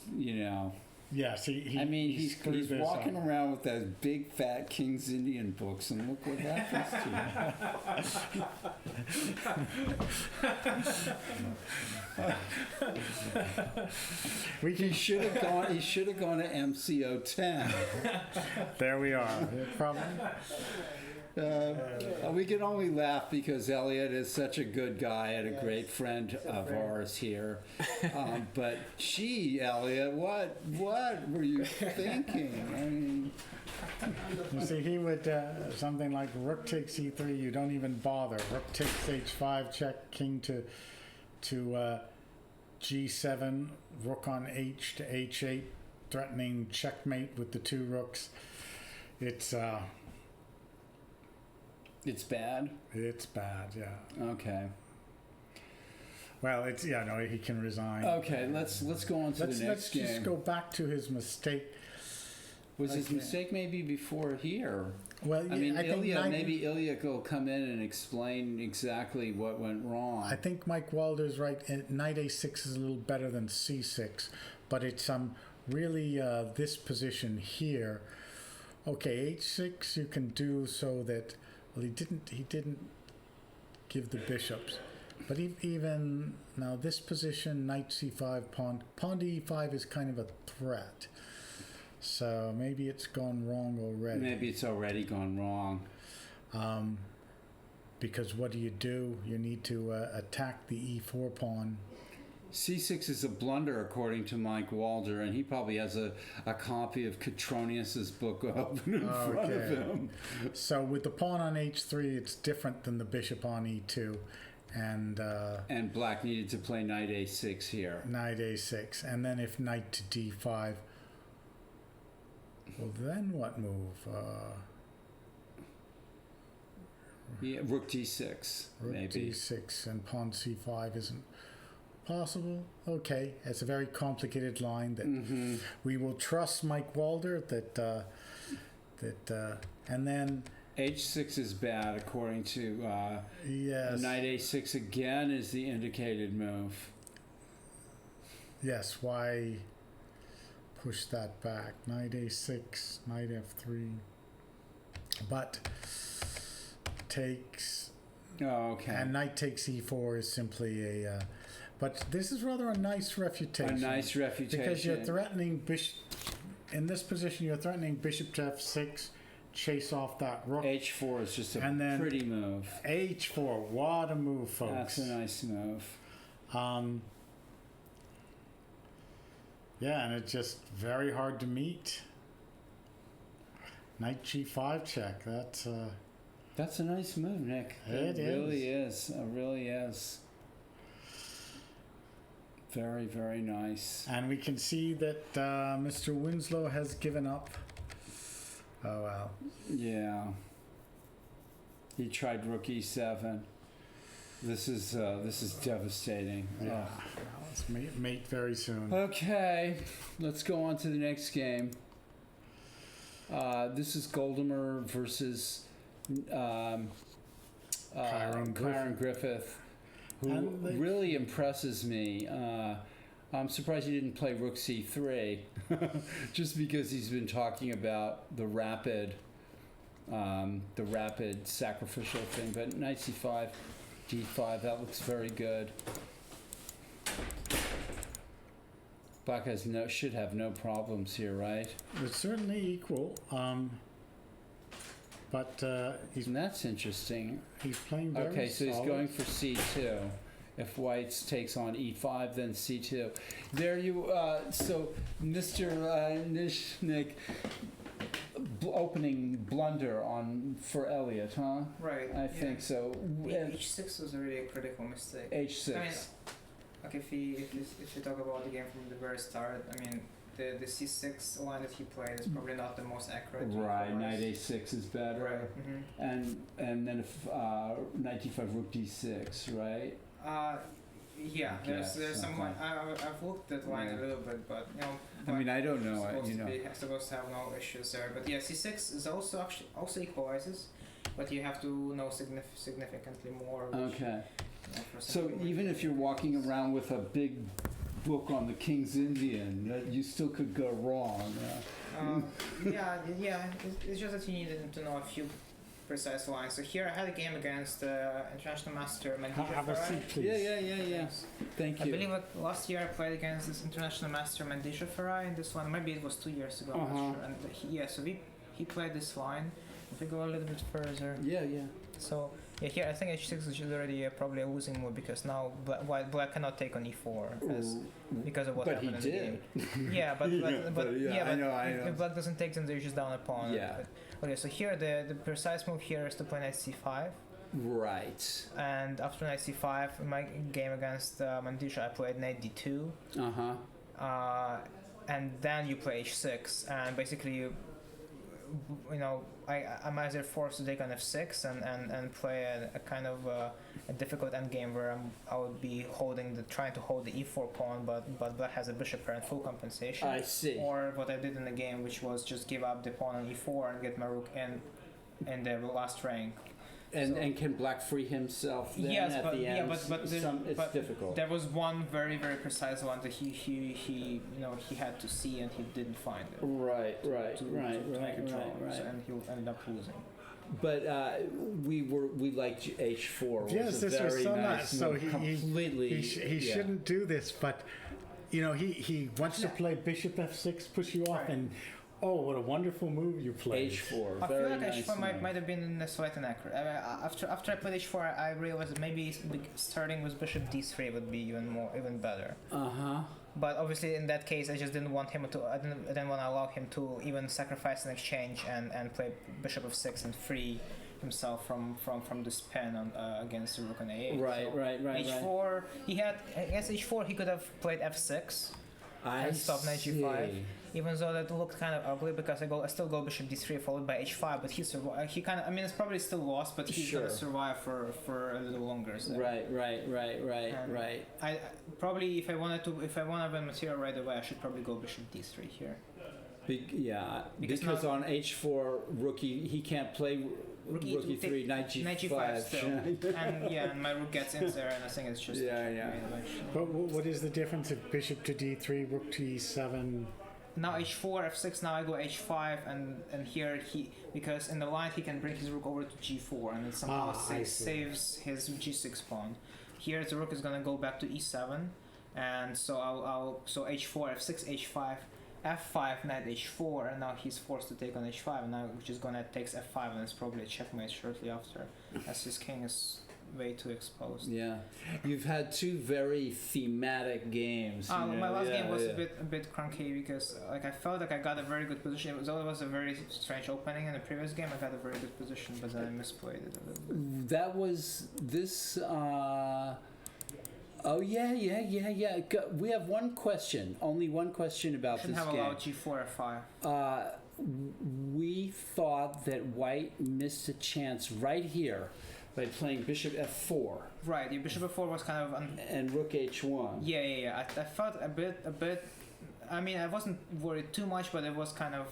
yes, he I mean, he he's screwed this walking up. around with those big fat King's Indian books, and look what happens to him. He should have gone. He should have gone to MCO 10. There we are. Probably. We can only laugh because Elliot is such a good guy and a great friend of ours here. But gee, Elliot, what were you thinking? I mean, You see, he would something like rook takes e3. You don't even bother. Rook takes h5. Check. King to g7. Rook on h to h8, threatening checkmate with the two rooks. It's bad. It's bad. Yeah. Okay. Well, he can resign. Okay. Let's go on to the next Let's game. just go back to his mistake. Was his Okay. mistake maybe before here? Well, I mean, think Illia will come in and explain exactly what went wrong. I think Mike Walder's right. Knight a6 is a little better than c6, but it's really this position here. Okay, h6 you can do so that he didn't give the bishops, but even now this position, knight c5, pawn to e5 is kind of a threat. So maybe it's gone wrong already. Maybe it's already gone wrong. Because what do? You need to attack the e4 pawn. C6 is a blunder, according to Mike Walder, and he probably has a copy of Catronius's book open in front of him. So with the pawn on h3, it's different than the bishop on e2. And black needed to play knight a6 here. Knight a6. And then if knight to d5, well, then what move? Yeah, rook d6, Rook maybe. d6 and pawn c5 isn't possible. Okay, it's a very complicated line that we will trust Mike Walder and then H6 is bad according to Yes. knight A6 again is the indicated move. Yes, why push that back? Knight A6, knight F3. But takes, Oh, okay. and knight takes E4 is simply a, but this is rather a nice refutation. A nice refutation. Because you're threatening bishop, in this position you're threatening bishop to F6, chase off that rook. H4 is just a And then pretty move. H4, what a move, folks. That's a nice move. Yeah, and it's just very hard to meet. Knight G5 check. That's a nice move, Nick. It really is. It really is. Very, very nice. And we can see that Mr. Winslow has given up. Oh well. Yeah. He tried rook E7. This is devastating. Yeah. Ugh. Well, let's mate very soon. Okay, let's go on to the next game. This is Goldamer versus Chiron Griffith, who And they- really impresses me. I'm surprised he didn't play rook C3, just because he's been talking about the rapid sacrificial thing. But knight C5, D5, that looks very good. Black should have no problems here, right? It's certainly equal. But And that's interesting. he's playing very Okay, so he's solid. going for C2. If White's takes on E5, then C2. There you. So Mr. Nyzhnyk, opening blunder for Elliot, huh? Right. I think so. H6 was a really critical mistake. H6. I mean, okay, if you talk about the game from the very start, I mean, the C6 line that he played is probably not the most accurate. Right, for us. knight A6 is better. Right. And then if knight D5, rook D6, right? Yeah. Yes, There's some okay. line. I've looked at line Yeah. a little bit, but you know. I mean, I don't know. Supposed to have no issues there, but yeah, C6 is also equalizes, but you have to know significantly more. Which, Okay. for some So people even might if you're be- walking around with a big book on the King's Indian, you still could go wrong. Yeah. It's just that you needed to know a few precise lines. So here I had a game against international master Have a Mandisha. seat, please. Yeah. Thank I you. believe that last year I played against this international master Mandisha Farai in this one. Maybe it was 2 years ago. I'm Uh-huh. not sure. And so he played this line. If we go a little bit further, Yeah. so yeah, here I think H6 is already probably a losing move because now Black cannot take on E4 because of what But he happened in did. the game. Yeah, but I know. if Black doesn't take, then they're just down a pawn. Yeah. Okay, so here the precise move here is to play knight C5. Right. And after knight C5, in my game against Mandisha, I played knight D2. And then you play H6, and basically I'm either forced to take on F6 and play a kind of a difficult endgame where I would be trying to hold the E4 pawn, but Black has a bishop pair and full compensation. I see. Or what I did in the game, which was just give up the pawn on E4 and get my rook in the last rank. And can Black free himself then Yes, at but the end? it's difficult. There was one very very precise one that he had to see and he didn't find it. Right. To make it draw, and he ended up losing. But we liked H4. Yes, was a this was very so nice nice. So move. he shouldn't do this, but he wants to play bishop F6, push you off, and oh, what a wonderful move you played. H4. I feel very like nice H4 move. might have been slightly inaccurate. After I played H4, I realized that maybe starting with bishop D3 would be even better. But obviously, in that case, I just didn't want him to. I didn't want to allow him to even sacrifice an exchange and play bishop F6 and free himself from the spin against the rook on A8. Right. H4. He had against H4. He could have played F6 and stopped knight G5. Even though that looked kind of ugly because I still go bishop D3 followed by H5, but he survived. He kind of. I mean, it's probably still lost, but he's gonna survive for a little longer. So. Right. I probably if I want to win material right away, I should probably go bishop D3 here. because on h4 rookie he can't play Rookie rookie to 3 knight Knight g5. G5 still. and my rook gets in there, and I think it's just Yeah. But what is the difference if bishop to d3, rook to e7? Now h4, f6. Now I go h5, and here because in the line he can bring his rook over to g4, and it somehow saves his g6 pawn. Here the rook is gonna go back to e7, and so so h4, f6, h5, f5, knight h4, and now he's forced to take on h5, and now which is gonna takes f5, and it's probably a checkmate shortly after, as his king is way too exposed. Yeah, you've had two very thematic games. My last game was a bit cranky because like I felt like I got a very good position. It was a very strange opening in the previous game. I got a very good position, but then I misplayed it a little bit. That was this. Oh yeah. We have one question. Only one question about this game. Shouldn't have allowed g4 f5. We thought that White missed a chance right here by playing bishop f4. Right, your bishop f4 was kind of and rook h1. Yeah. I felt a bit. I mean, I wasn't worried too much, but it was kind of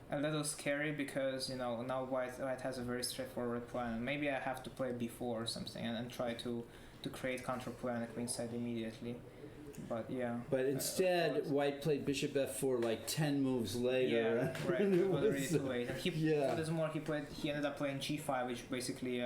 a little scary because now White has a very straightforward plan. Maybe I have to play b4 or something and try to create counterplay on the queen side immediately. But yeah. But instead, White played bishop f4 like 10 moves later. Yeah, right. It was already too late. And furthermore, he ended up playing g5, which basically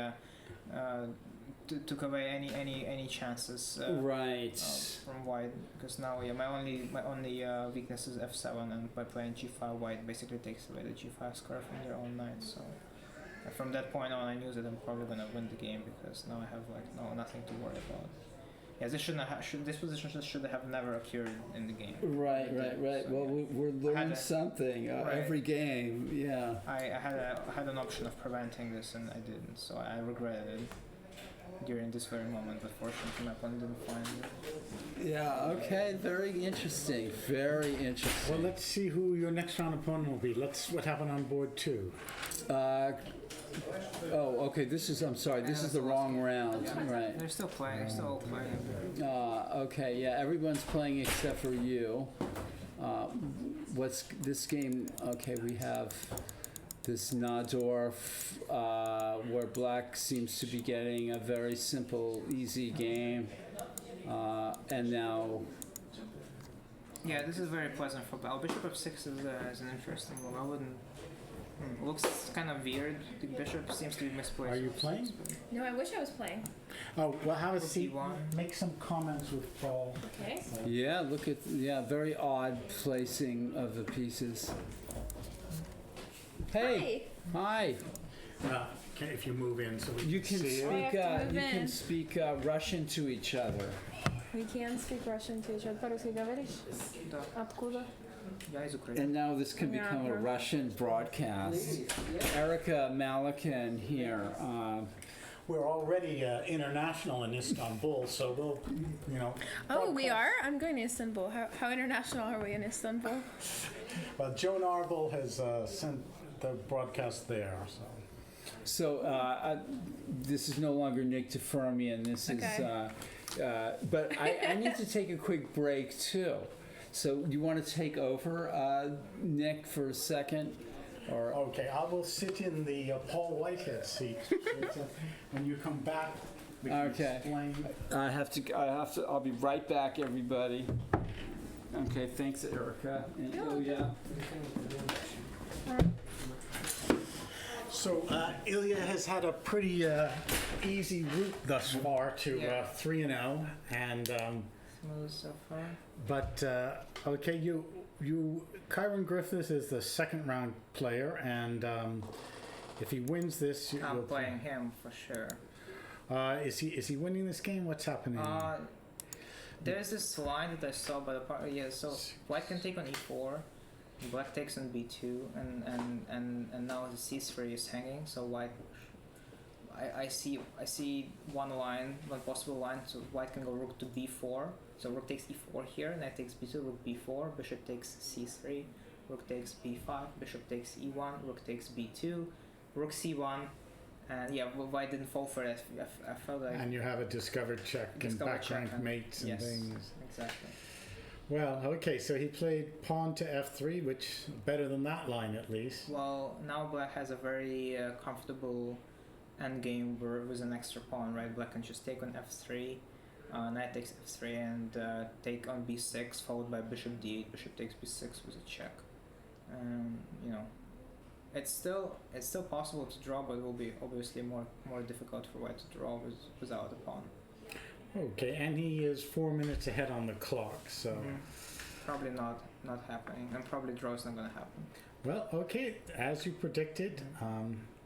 took away any chances from White. Because now, my only weakness is f7, and by playing g5, White basically takes away the g5 square from their own knight. So from that point on, I knew that I'm probably gonna win the game because now I have nothing to worry about. Yeah, this position should have never occurred in the game. Right. So, well, we're learning something every game. Yeah. I had an option of preventing this, and I didn't. So I regretted it during this very moment. But fortunately, my opponent didn't find it. Yeah. Okay. Very interesting. Very interesting. Well, let's see who your next round opponent will be. What happened on board 2? Okay. I'm sorry. This is the wrong round. Right. They're still playing. They're still all playing. Okay. Yeah. Everyone's playing except for you. What's this game? Okay. We have this Nadorf, where Black seems to be getting a very simple, easy game, and now. Yeah, this is very pleasant for Black. Bishop f6 is an interesting move. I wouldn't. Looks kind of weird. The bishop seems to be misplaced. Are you playing? No, I wish I was playing. Oh, well, have a seat. Make some comments with Paul. Okay. Yeah, look at very odd placing of the pieces. Hey. Hi. If you move in, so you can speak Russian to each other. We can speak Russian to each other. По-русски говоришь? Откуда? And now this can become a Russian broadcast. Erica Malakin here. We're already international in Istanbul, so we'll, Oh, we are? I'm going to Istanbul. How international are we in Istanbul? Well, Joan Arble has sent the broadcast there, So this is no longer Nick to Firmian. This is. But I need to take a quick break too. So you want to take over, Nick, for a second? Or okay, I will sit in the Paul Whitehead seat. When you come back, we can explain. I have to. I'll be right back, everybody. Okay, thanks, Erica and Ilya. So Ilya has had a pretty easy route thus far to 3-0, and smooth so far. But okay, Kyron Griffiths is the second round player, and if he wins this, I'm playing him for sure. Is he winning this game? What's happening? There's this line that I saw by the part. Yeah, so White can take on e4, Black takes on b2, and now the c3 is hanging. So White, I see one possible line. So White can go rook to b4. So rook takes e4 here, knight takes b2, rook b4, bishop takes c3, rook takes b5, bishop takes e1, rook takes b2, rook c1, and White didn't fall for it. I felt like. And you have a discovered check and back rank mates and things. Exactly. Well, okay, so he played pawn to f3, which better than that line at least. Well, now black has a very comfortable endgame with an extra pawn, right? Black can just take on f3, knight takes f3, and take on b6, followed by bishop d8. Bishop takes b6 with a check. You know, it's still possible to draw, but it will be obviously more difficult for white to draw without a pawn. Okay, and he is 4 minutes ahead on the clock, so... Probably not happening, and probably draw is not going to happen. Well, okay, as you predicted,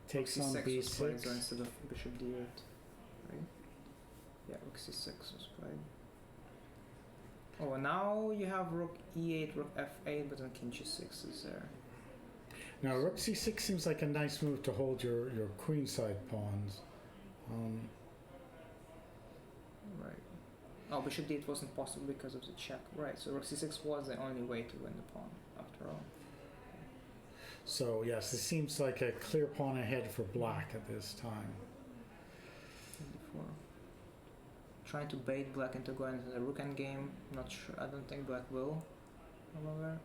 takes on c6 was played, so b6. instead of bishop d8, right? Yeah, rook c6 was played. Oh, and now you have rook e8, rook f8, but then king g6 is there. Now, rook c6 seems like a nice move to hold your queenside pawns. Right. Oh, bishop d8 wasn't possible because of the check. Right, so rook c6 was the only way to win the pawn, after all. So, yes, this seems like a clear pawn ahead for black at this time. Before. Trying to bait black into going into the rook endgame. Not sure. I don't think black will. However,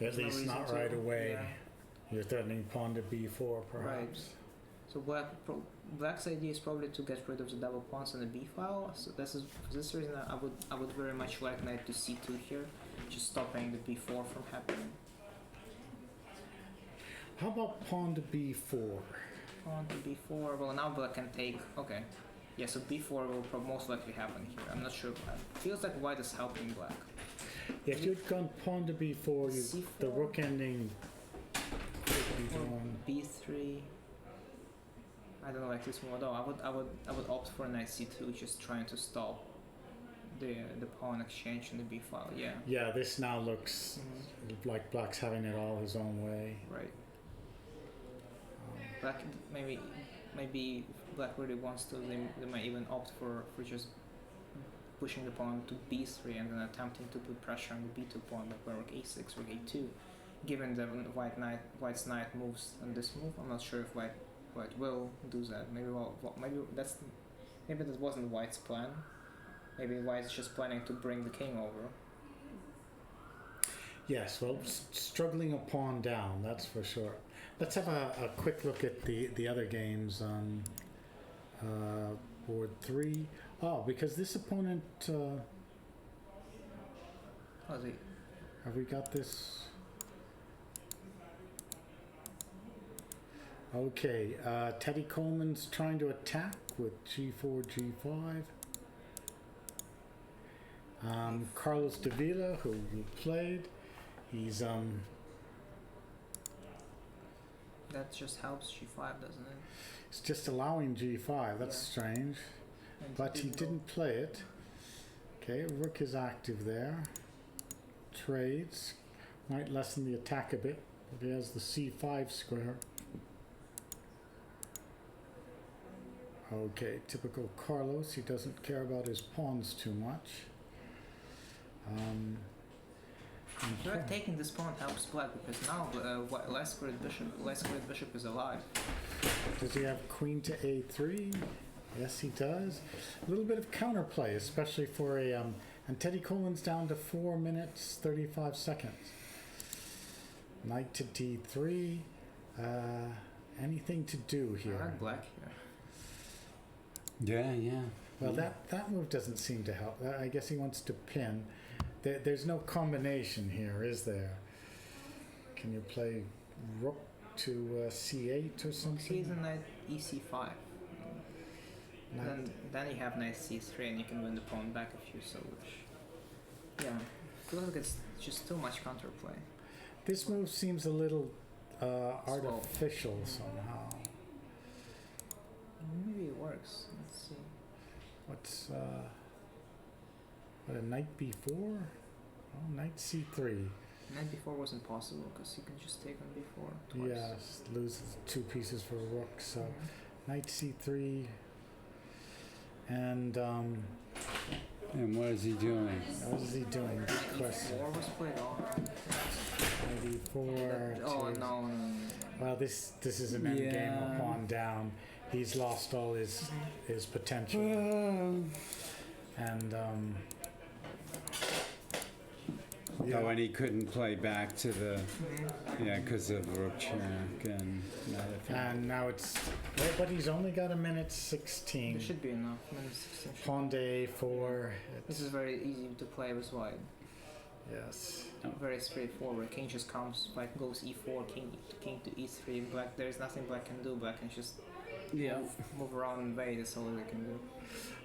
At least reason not to. right away. Yeah. You're threatening pawn to b4, perhaps. Right. So black's idea is probably to get rid of the double pawns on the b file. So this is for this reason I would very much like knight to c2 here, just stopping the b4 from happening. How about pawn to b4? Pawn to b4. Well, now black can take. Okay. Yeah, so b4 will most likely happen here. I'm not sure. It feels like white is helping black. If you'd gone pawn to b4, C4? the rook ending could be Or drawn. b3. I don't like this move at all. I would opt for knight c2, just trying to stop the pawn exchange in the b file. Yeah. Yeah, this now looks like black's having it all his own way. Right. Black maybe if black really wants to, they might even opt for just pushing the pawn to b3 and then attempting to put pressure on the b2 pawn, like by rook a6, rook a2. Given that white's knight moves on this move, I'm not sure if white will do that. Maybe that wasn't white's plan. Maybe white's just planning to bring the king over. Yes, well, struggling a pawn down, that's for sure. Let's have a quick look at the other games on board 3. Oh, because this opponent... How's he? have we got this? Okay, Teddy Coleman's trying to attack with g4, g5. Carlos Davila, who we played, he's That just helps g5, doesn't it? it's just allowing g5. That's strange, And but he didn't play it. Okay, rook is active there. Trades might lessen the attack a bit. But he has the c5 square. Okay, typical Carlos. He doesn't care about his pawns too much. I feel like taking this pawn helps black because now light squared bishop is alive. Does he have queen to a3? Yes, he does. A little bit of counterplay, especially for a... and Teddy Coleman's down to 4 minutes, 35 seconds. Knight to d3. Anything to do I here? like black here. Yeah. Well, that move doesn't seem to help. I guess he wants to pin. There's no combination here, is there? Can you play rook to c8 or something? He's a knight ec5. Then you have knight c3 and you can win the pawn back if you so wish. Yeah, I feel like it's just too much counterplay. This move seems a little artificial somehow. Maybe it works. Let's see. What's what, a knight b4? Oh, knight c3. Knight b4 wasn't possible because you can just take on b4 twice. Yes, loses 2 pieces for a rook. So knight c3, and And what is he doing? what is he doing? Good question. e4 was played on. Knight e4. Oh to- no. Well, this is an endgame Yeah. pawn down. He's lost all his potential, and Oh, and he couldn't play back to the, because of rook check and And now it's, well, but he's only got a minute 16. There should be enough. Minus 16. Pawn to A4. This is very easy to play with white. Yes. Very straightforward. King just comes, white goes e4, king to e3. Black, there's nothing black can do. Black can just move around and wait. That's all they can do.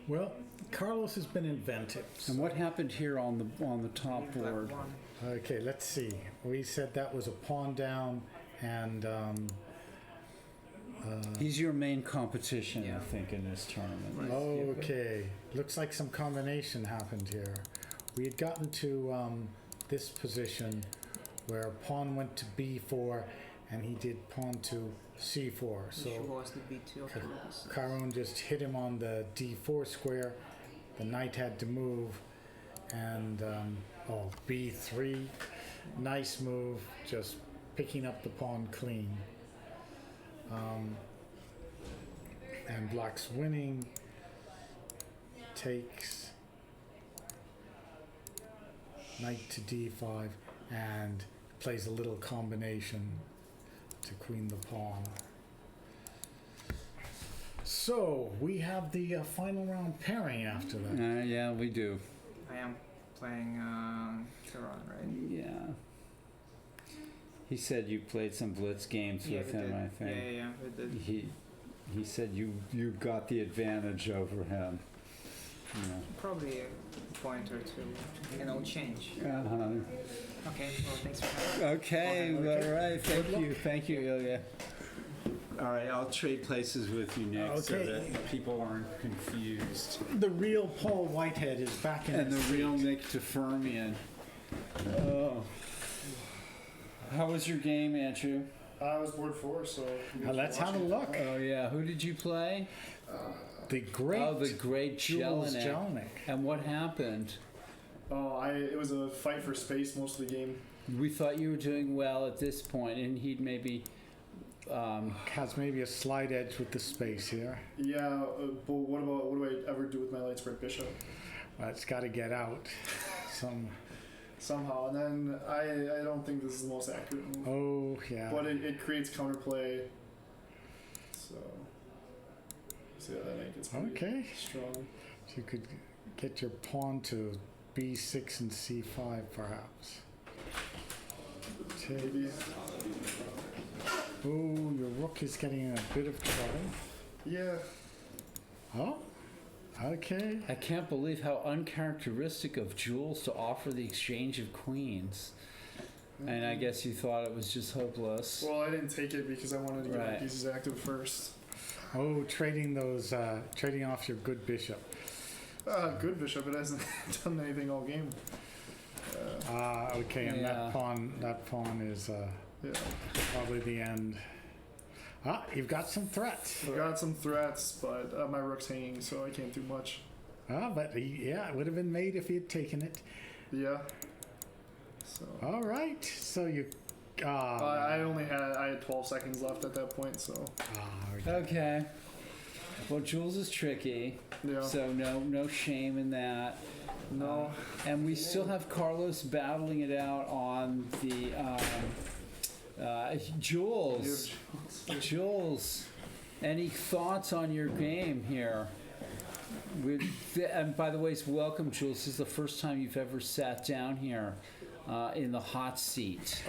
Well, Carlos has been inventive. And what happened here on the top Black board? won. Okay, let's see. We said that was a pawn down, and He's your main competition, Yeah. I think, in this tournament. okay. Looks like some combination happened here. We had gotten to this position where pawn went to B4, and he did pawn to C4. So So was the b2 of course. Caron just hit him on the D4 square. The knight had to move, and B3, nice move, just picking up the pawn clean. And Black's winning, takes, knight to D5, and plays a little combination to queen the pawn. So we have the final round pairing after that. Yeah, we do. I am playing Caron, right? Yeah. He said you played some blitz games with we him, did. I think. Yeah, we did. He said you got the advantage over him. Yeah. Probably a point or two. Change. Uh-huh. Okay, well, thanks for having me. Okay, Okay. all right. Thank you, Ilya. All right, I'll trade places with you, Nick, so Okay. that people aren't confused. The real Paul Whitehead is back in And the his real seat. Nick to Firmian. Oh. How was your game, Andrew? I was board 4, so. Now let's have a look. Oh, yeah. Who did you play? The great, the great Jules Jelinek. Jelinek. And what happened? It was a fight for space most of the game. We thought you were doing well at this point, and he'd maybe... Has maybe a slight edge with the space here. Yeah, but what do I ever do with my light spread bishop? Well, it's got to get out. Somehow, and then I don't think this is the most accurate move. Oh, yeah. But it creates counterplay. So, see how that knight gets pretty Okay. strong. So you could get your pawn to B6 and C5, perhaps. Maybe. Oh, your rook is getting in a bit of trouble. Yeah. Oh, okay. I can't believe how uncharacteristic of Jules to offer the exchange of queens. And I guess you thought it was just hopeless. Well, I didn't take it because I wanted to get my Right. pieces active first. Oh, trading off your good bishop. Good bishop. It hasn't done anything all game. Okay, and Yeah. that pawn is Yeah. probably the end. You've got some threats. I got some threats, but my rook's hanging, so I can't do much. But it would have been made if he had taken it. Yeah. So. All right, so you. I had 12 seconds left at that point, so. Okay. Well, Jules is tricky, Yeah. so no shame in that. No. And we still have Carlos battling it out on the Jules. Jules, any thoughts on your game here? And by the way, welcome, Jules. This is the first time you've ever sat down here in the hot seat.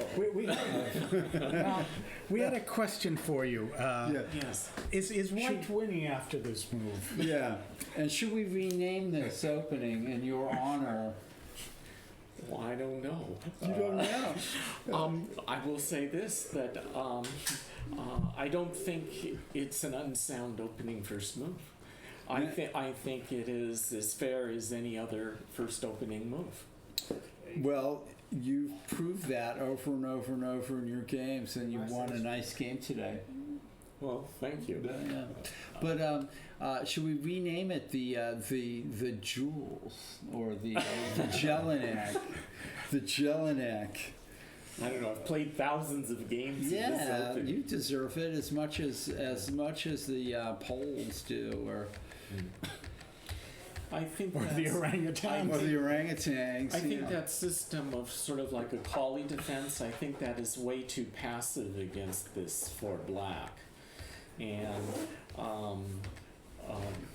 We had a question for you. Yes. Is White winning after this move? Yeah. And should we rename this opening in your honor? Well, I don't know. You don't know. I will say this, that I don't think it's an unsound opening first move. I think it is as fair as any other first opening move. Well, you've proved that over and over and over in your games, and you won a nice game today. Well, thank you. Yeah. But should we rename it the Jules or the Jelinek? The Jelinek. I don't know. I've played thousands of games. in this Yeah, opening. you deserve it as much as the polls do. Or I think Or the that's- orangutan. Or the orangutans. I think yeah. that system of sort of like a collie defense, I think that is way too passive against this for black. And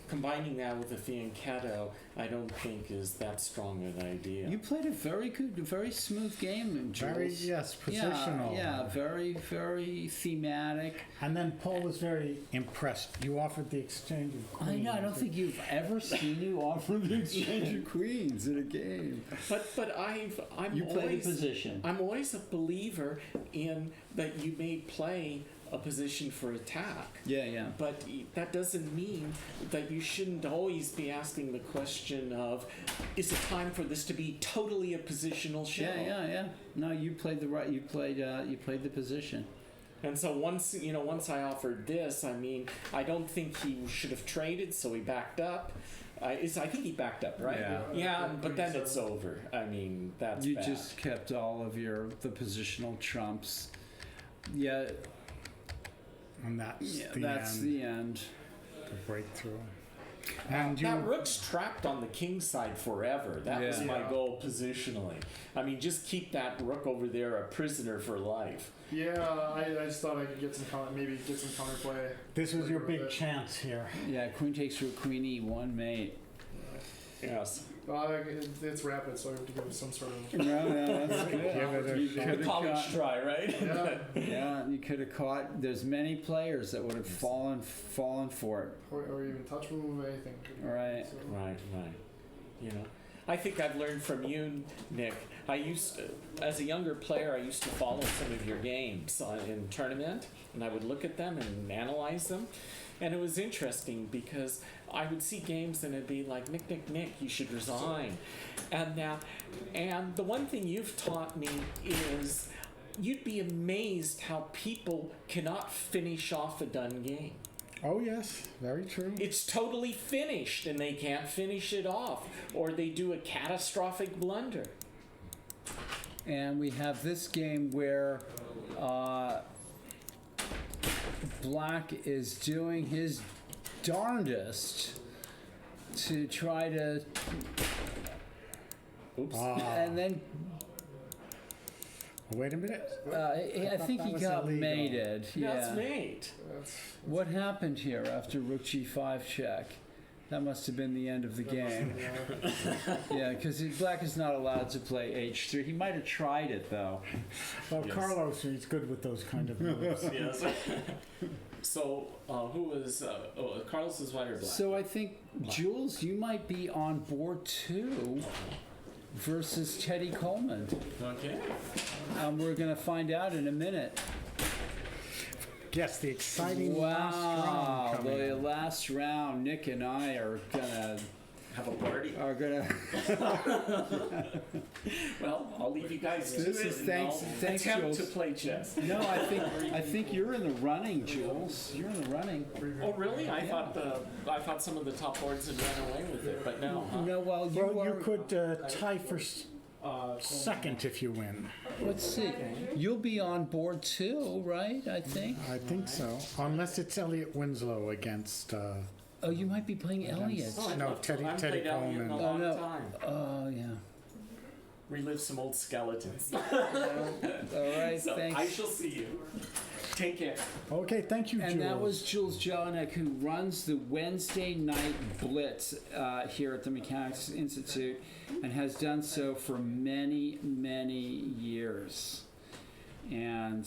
combining that with the fianchetto, I don't think is that strong an idea. You played a very good, very smooth game, Jules. Very, yes, positional. Yeah, very, very thematic. And then Paul was very impressed. You offered the exchange of I queens. know. I don't think you've ever seen you offer the exchange of queens in a game. But I'm You play always the position. I'm always a believer in that you may play a position for attack. Yeah, yeah. But that doesn't mean that you shouldn't always be asking the question of, is it time for this to be totally a positional show? Yeah. No, you played the right. You played the position. And so once I offered this, I mean, I don't think he should have traded, so he backed up. I think he backed up, right? Yeah. But then it's over. I mean, that's You bad. just kept all of the positional trumps. Yeah. And that's That's the the end. The breakthrough. And you, that rook's trapped on the king side forever. That was Yeah. my goal positionally. I mean, just keep that rook over there a prisoner for life. Yeah, I just thought I could get some maybe get some counterplay. this was your big chance here. Yeah, queen takes rook, queen e1 mate. Yes. It's rapid, so I have to give it some sort of. No, that's good. Give it a You shot. could've The college caught- try, right? Yeah. Yeah, you could have caught. There's many players that would have fallen for it. Or even touch move, anything. Right. So, Right. You know, I think I've learned from you, Nick. As a younger player, I used to follow some of your games in tournament, and I would look at them and analyze them. And it was interesting because I would see games and it'd be like, Nick, you should resign. And the one thing you've taught me is you'd be amazed how people cannot finish off a done game. Oh yes, very true. It's totally finished and they can't finish it off, or they do a catastrophic blunder. And we have this game where Black is doing his darndest to try to. Oops. And then Wait a minute. I thought think that he was got illegal. mated. That's Yeah. mate. What happened here after rook g5 check? That must have been the end of the game. Yeah, because Black is not allowed to play h3. He might have tried it though. Well, Yes. Carlos, he's good with those kind of moves. Yes. So, who was Carlos is white or black? So I think Jules, you might be on board too versus Teddy Coleman. Okay. We're gonna find out in a minute. Yes, the exciting last Wow, round coming the up. last round. Nick and I are gonna Have a party. Well, I'll leave you guys to This it. is and thanks- I'll thanks, attempt Jules. to play chess. No, I think you're in the running, Jules. You're in the running. Oh, really? I thought some of the top boards had run away with it, but no. Huh? No, well, You could tie for second if you win. Let's see. You'll be on board too, right? I think. I think so. Unless it's Elliot Winslow against. Oh, you might be playing Elliot. Oh, I'd No, love to. Teddy- I haven't Teddy played Elliot in a Coleman. long Oh, no. time. Oh, yeah. Relive some old skeletons. All right, So thanks. I shall see you. Take care. Okay, thank you, And Jules. that was Jules Jelinek, who runs the Wednesday night blitz here at the Mechanics Institute and has done so for many, many years. And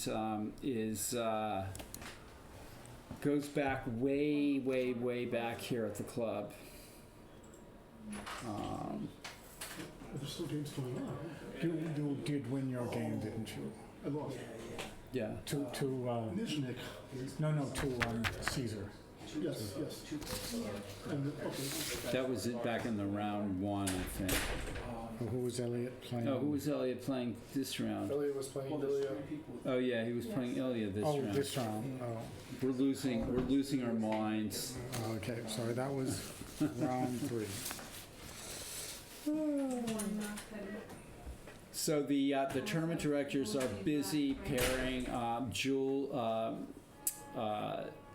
goes back way, way, way back here at the club. There's still games going on. You did win your game, didn't you? I lost. Yeah. To Nyzhnyk. to Caesar. Yes. And, okay. That was it back in the round one, I think. Who was Elliot playing? Oh, who was Elliot playing this round? Elliot was playing Illia. Oh yeah, he was playing Ilya this Oh, round. this round. Oh, We're losing our minds. okay. Sorry, that was round 3. So the tournament directors are busy pairing. Jewel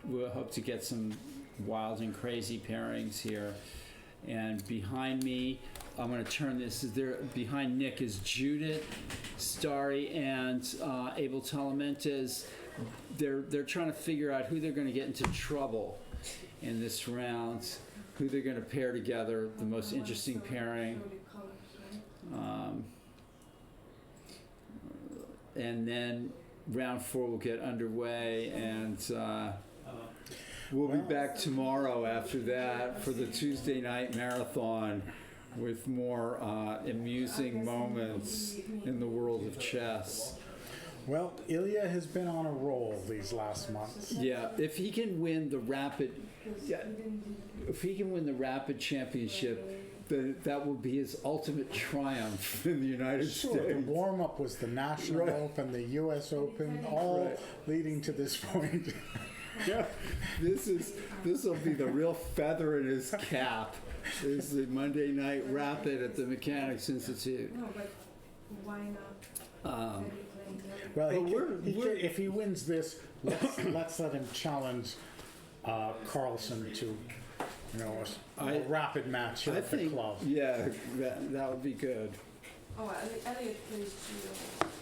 will hope to get some wild and crazy pairings here. And behind me, I'm going to turn this. Behind Nick is Judith, Starry, and Abel Telementes. They're trying to figure out who they're going to get into trouble in this round, who they're going to pair together, the most interesting pairing. And then round 4 will get underway, and we'll be back tomorrow after that for the Tuesday night marathon with more amusing moments in the world of chess. Well, Ilya has been on a roll these last months. Yeah, if he can win the rapid championship, then that will be his ultimate triumph in the United Sure, States. the warm-up was the National Right. Open, the U.S. Open, all Right. leading to this point. Yeah, this will be the real feather in his cap. Is the Monday night rapid at the Mechanics Institute. No, but why not? Well, But if he wins this, let's let him challenge Carlson to, a rapid match here I at the think, club. yeah, that would be good. Oh, Elliot plays judo.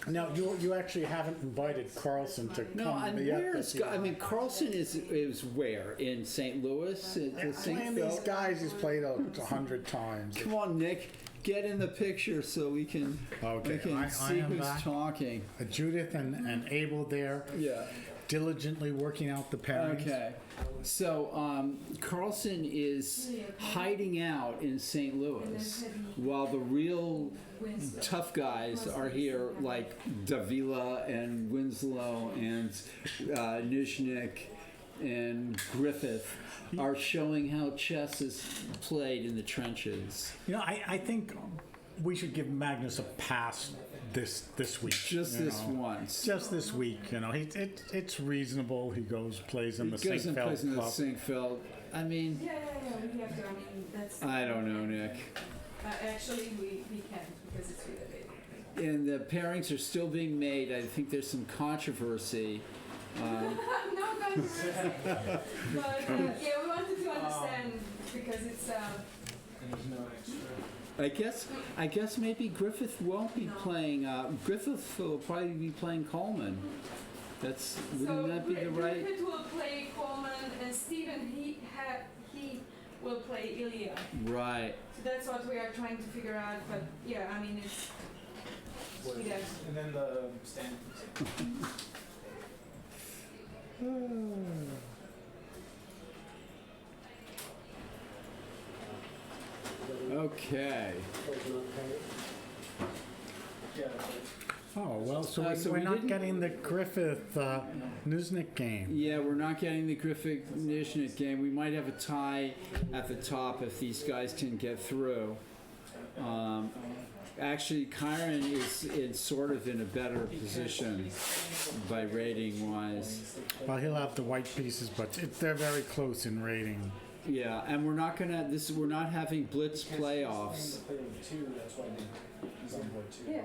Now, you actually haven't invited Carlson to come. No, and yet where this is year. Carlson is where? In St. Louis? At the Playing these guys he's played 100 times. Come on, Nick. Get in the picture so we can, see am who's back. talking. Judith and Abel there, Yeah. diligently working out the pairings. Okay. So Carlson is hiding out in St. Louis while the real tough guys are here, like Davila and Winslow and Nyzhnyk and Griffith are showing how chess is played in the trenches. I think we should give Magnus a pass this week. Just this once. Just this week, it's reasonable. He plays in the He goes and plays in the Club. Sinkfeld. I mean, Yeah, we have to. I mean, that's. I don't know, Nick. Actually, we can't because it's really late. And the pairings are still being made. I think there's some controversy. No controversy. But yeah, we wanted to understand because it's. There's no extra. I guess maybe Griffith won't be playing. Griffith will probably be playing Coleman. Wouldn't that be the right? Griffith will play Coleman, and Stephen he will play Ilya. Right. So that's what we are trying to figure out. But yeah, I mean it's. And then the standings. Okay. Yeah. Oh, well, so So we're we not didn't- getting the Griffith Nyzhnyk game. Yeah, we're not getting the Griffith Nyzhnyk game. We might have a tie at the top if these guys can get through. Actually, Kyron is sort of in a better position by rating wise. Well, he'll have the white pieces, but they're very close in rating. Yeah, and we're not having blitz playoffs. Yeah.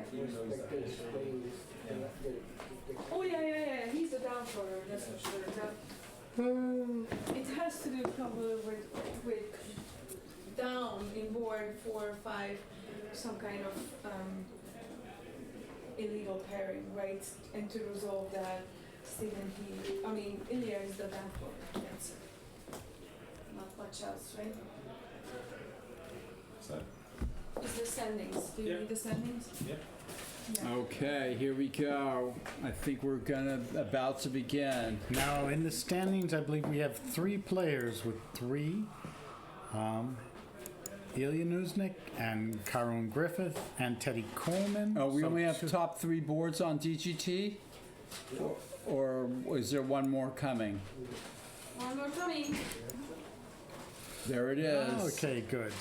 Oh yeah. He's the down thrower, that's for sure. It has to do probably with down in board 4 or 5, some kind of illegal pairing, right? And to resolve that, Ilya is the down thrower. That's it. Not much else, right? What's that? Is the standings? Do you need the standings? Yep. Yeah. Okay, here we go. I think we're about to begin. Now, in the standings, I believe we have 3 players with 3. Illia Nyzhnyk and Kyron Griffith and Teddy Coleman. Oh, we So only have two- top 3 boards on DGT? Or is there one more coming? One more coming. There it is. Okay, good.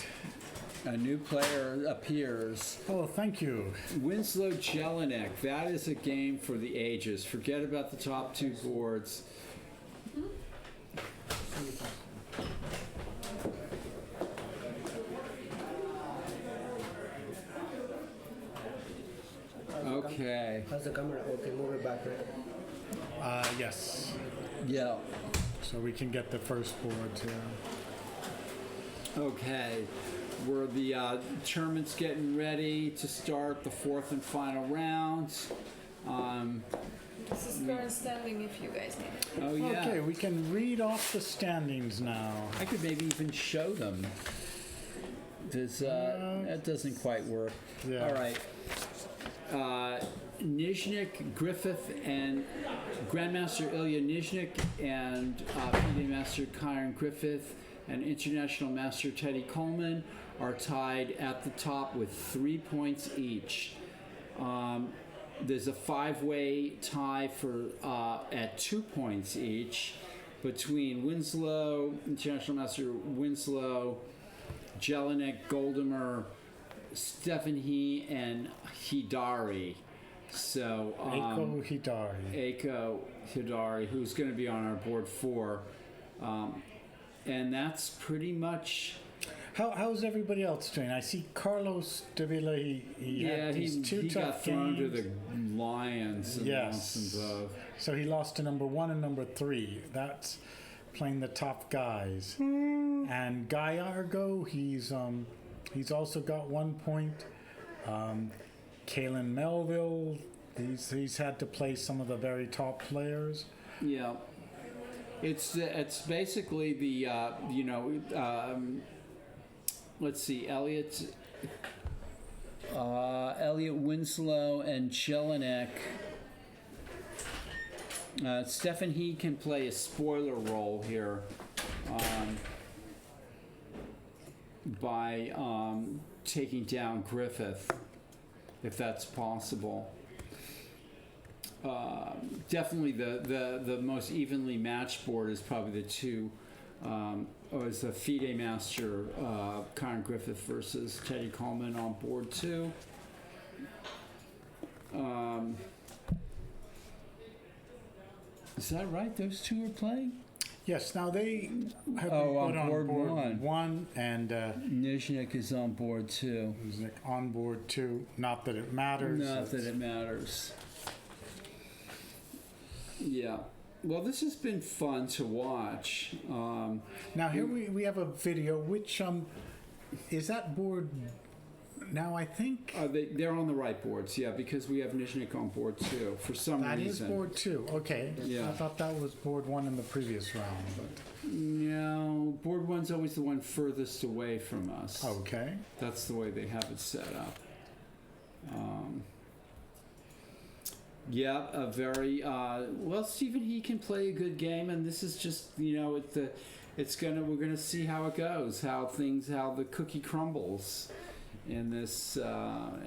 A new player appears. Oh, thank you. Winslow Jelinek. That is a game for the ages. Forget about the top 2 boards. Okay. How's the camera? Okay, move it back, right? Yes. Yeah. So we can get the first board here. Okay, where the tournament's getting ready to start the fourth and final rounds. This is current standing if you guys need it. Oh yeah. Okay, we can read off the standings now. I could maybe even show them. That doesn't quite work. Yeah. All right. Nyzhnyk, Griffith, and Grandmaster Illia Nyzhnyk and FIDE Master Kyron Griffith and International Master Teddy Coleman are tied at the top with 3 points each. There's a five-way tie for at 2 points each between Winslow, International Master Winslow, Jelinek, Goldamer, Stefan He, and Hidari. So Eiko Hidari. Eiko Hidari, who's going to be on our board 4. And that's pretty much... How's everybody else doing? I see Carlos Davila. He had these two he tough got thrown to games. the Lions and lost them both. So he lost to number 1 and number 3. That's playing the top guys. Hmm. And Guy Argo, he's also got 1 point. Kalen Melville, he's had to play some of the very top players. Yeah, it's basically the let's see, Elliot Winslow and Jelinek. Stefan He can play a spoiler role here by taking down Griffith, if that's possible. Definitely the most evenly matched board is probably the two, is the FIDE Master Kyron Griffith versus Teddy Coleman on board 2. Is that right? Those two are playing? Yes, now they have been put on board one, and Nyzhnyk is on board 2. Nyzhnyk on board 2. Not that it matters. Not that it matters. Yeah. Well, this has been fun to watch. Now here we have a video. Which is that board? Now I think they're on the right boards. Yeah, because we have Nyzhnyk on board 2 for some reason. that is board 2. Okay. Yeah. I thought that was board 1 in the previous round, but no, board 1's always the one furthest away from us. okay. That's the way they have it set up. Yeah, a very well. Stephen, he can play a good game, and this is just we're gonna see how it goes, how the cookie crumbles in this.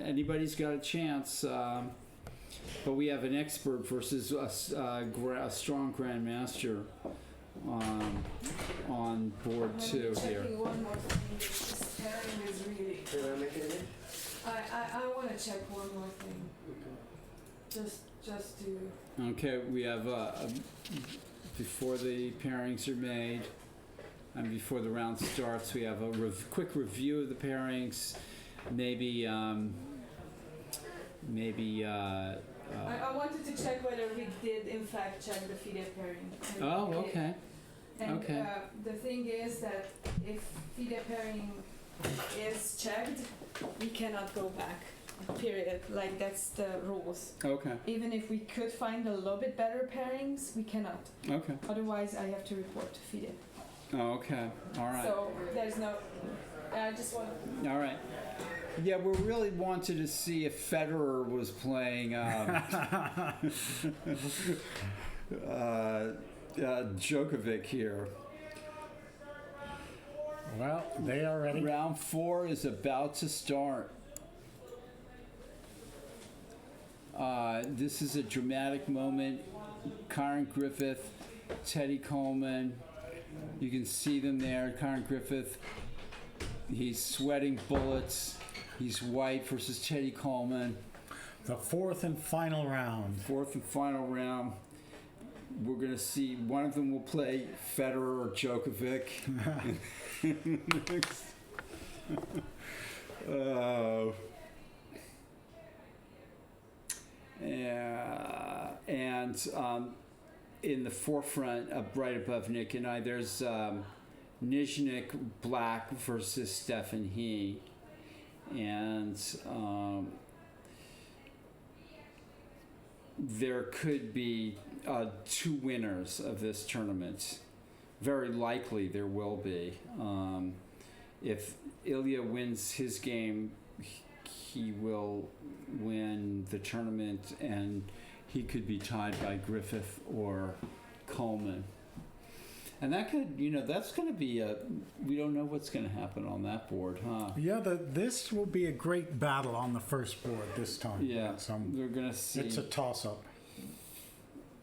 Anybody's got a chance, but we have an expert versus a strong grandmaster on board 2 here. Checking one more thing. This pairing is really. Do you want to make it in? I want to check one more thing. Just to. Okay, we have before the pairings are made and before the round starts, we have a quick review of the pairings. Maybe. I wanted to check whether we did in fact check the FIDE pairing. Oh, okay. And Okay. The thing is that if FIDE pairing is checked, we cannot go back. Period. Like that's the rules. Okay. Even if we could find a little bit better pairings, we cannot. Okay. Otherwise, I have to report to FIDE. Oh, okay. All right. So there's no. I just want. All right. Yeah, we really wanted to see if Federer was playing Djokovic here. Well, they are ready. Round 4 is about to start. This is a dramatic moment. Kyron Griffith, Teddy Coleman. You can see them there. Kyron Griffith, he's sweating bullets. He's white versus Teddy Coleman. The fourth and final round. Fourth and final round. We're going to see one of them will play Federer or Djokovic. And in the forefront, right above Nick and I, there's Nyzhnyk black versus Stefan He, and there could be 2 winners of this tournament. Very likely there will be. If Ilya wins his game, he will win the tournament, and he could be tied by Griffith or Coleman. And that could, that's going to be we don't know what's going to happen on that board, huh? Yeah, this will be a great battle on the first board this time. Yeah, we're going to see. It's a toss-up.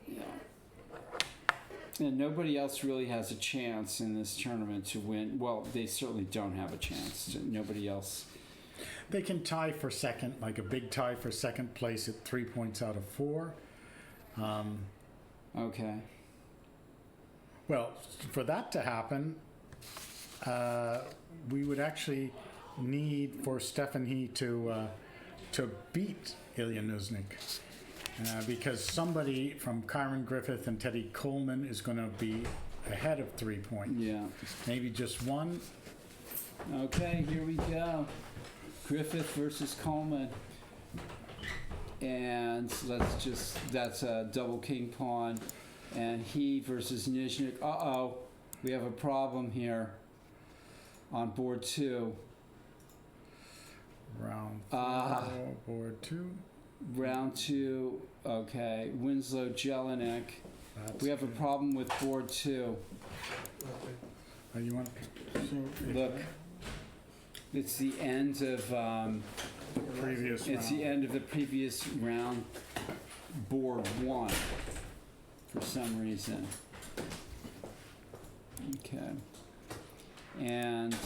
Yeah. And nobody else really has a chance in this tournament to win. Well, they certainly don't have a chance. Nobody else. They can tie for second, like a big tie for second place at 3 points out of 4. Okay. Well, for that to happen, we would actually need for Stefan He to beat Illia Nyzhnyk, because somebody from Kyron Griffith and Teddy Coleman is going to be ahead of 3 points. Yeah. Maybe just one. Okay, here we go. Griffith versus Coleman. And that's a double king pawn. And He versus Nyzhnyk. Uh-oh, we have a problem here on board 2. Round 4, board 2. Round 2, okay. Winslow, Jelinek. We have a problem with board 2. You want? Look, it's the end of previous. It's round. the end of the previous round, board 1. For some reason. Okay. And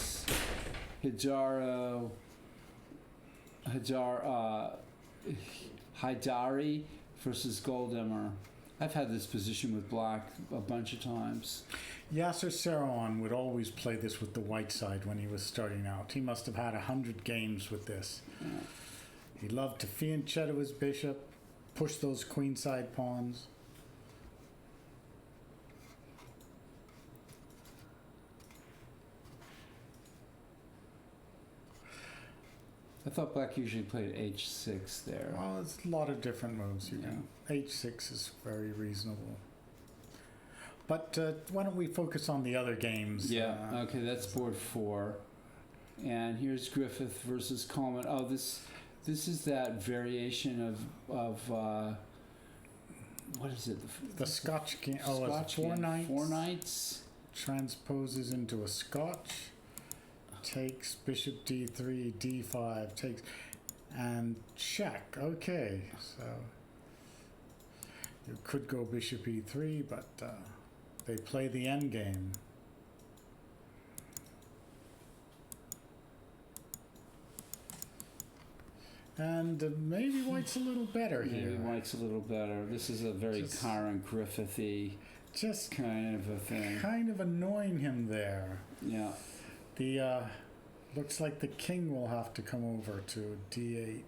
Haidari versus Goldemmer. I've had this position with black a bunch of times. Yasser Serouan would always play this with the white side when he was starting out. He must have had 100 games with this. Yeah. He loved to fianchetto his bishop, push those queenside pawns. I thought black usually played h6 there. Well, there's a lot of different moves. H6 is very reasonable. But why don't we focus on the other games? Yeah, okay, that's board 4. And here's Griffith versus Coleman. Oh, this is that variation of what is it? The Scotch game. Oh, Scotch it's 4 game. knights. 4 knights. Transposes into a Scotch. Takes bishop d3, d5, takes, and check. Okay, so you could go bishop e3, but they play the end game. And maybe white's a little better here. Maybe white's a little better. This is a very Kyron Griffithy just kind of a thing. Kind of annoying him there. Yeah. The looks like the king will have to come over to d8.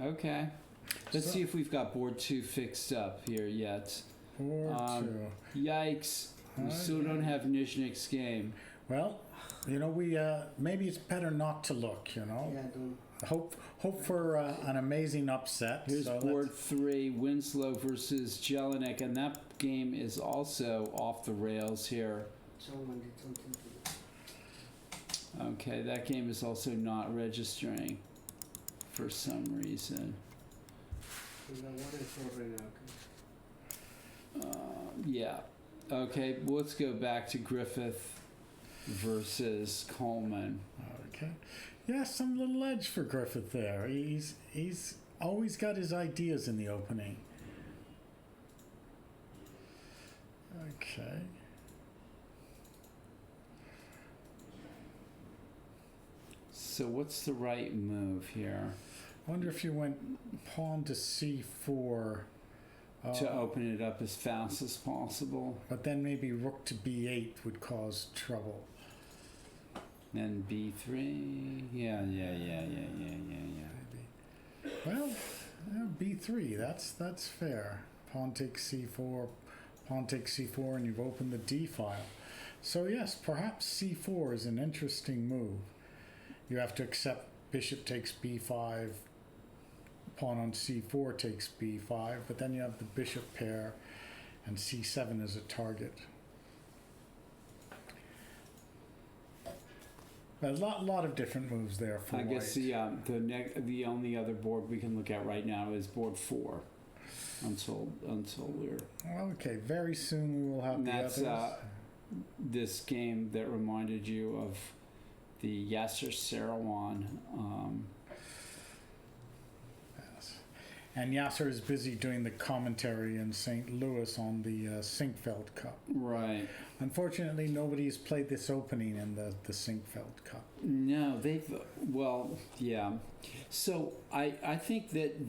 Okay. Let's see if we've got board 2 fixed up here yet. Board 2. Yikes. We still don't have Nyzhnyk's game. Well, we maybe it's better not to look, Yeah, don't. Hope for an amazing upset. Here's board 3, Winslow versus Jelinek, and that game is also off the rails here. Someone did something to it. Okay, that game is also not registering for some reason. So now what is over now? Yeah. Okay, well, let's go back to Griffith versus Coleman. Okay. Yeah, some little edge for Griffith there. He's always got his ideas in the opening. Okay. So what's the right move here? I wonder if you went pawn to c4. To open it up as fast as possible. But then maybe rook to b8 would cause trouble. Then b3. Yeah. Maybe. Well, b3. That's fair. Pawn takes c4. pawn takes c4, and you've opened the d file. So yes, perhaps c4 is an interesting move. You have to accept bishop takes b5, pawn on c4 takes b5, but then you have the bishop pair, and c7 is a target. A lot of different moves there for I white. guess the only other board we can look at right now is board 4. Until we're Okay, very soon we will have and the that's others. this game that reminded you of the Yasser Seirawan. Yes. And Yasser is busy doing the commentary in St. Louis on the Sinkfeld Cup. Right. Unfortunately, nobody's played this opening in the Sinkfeld Cup. No, yeah. So I think that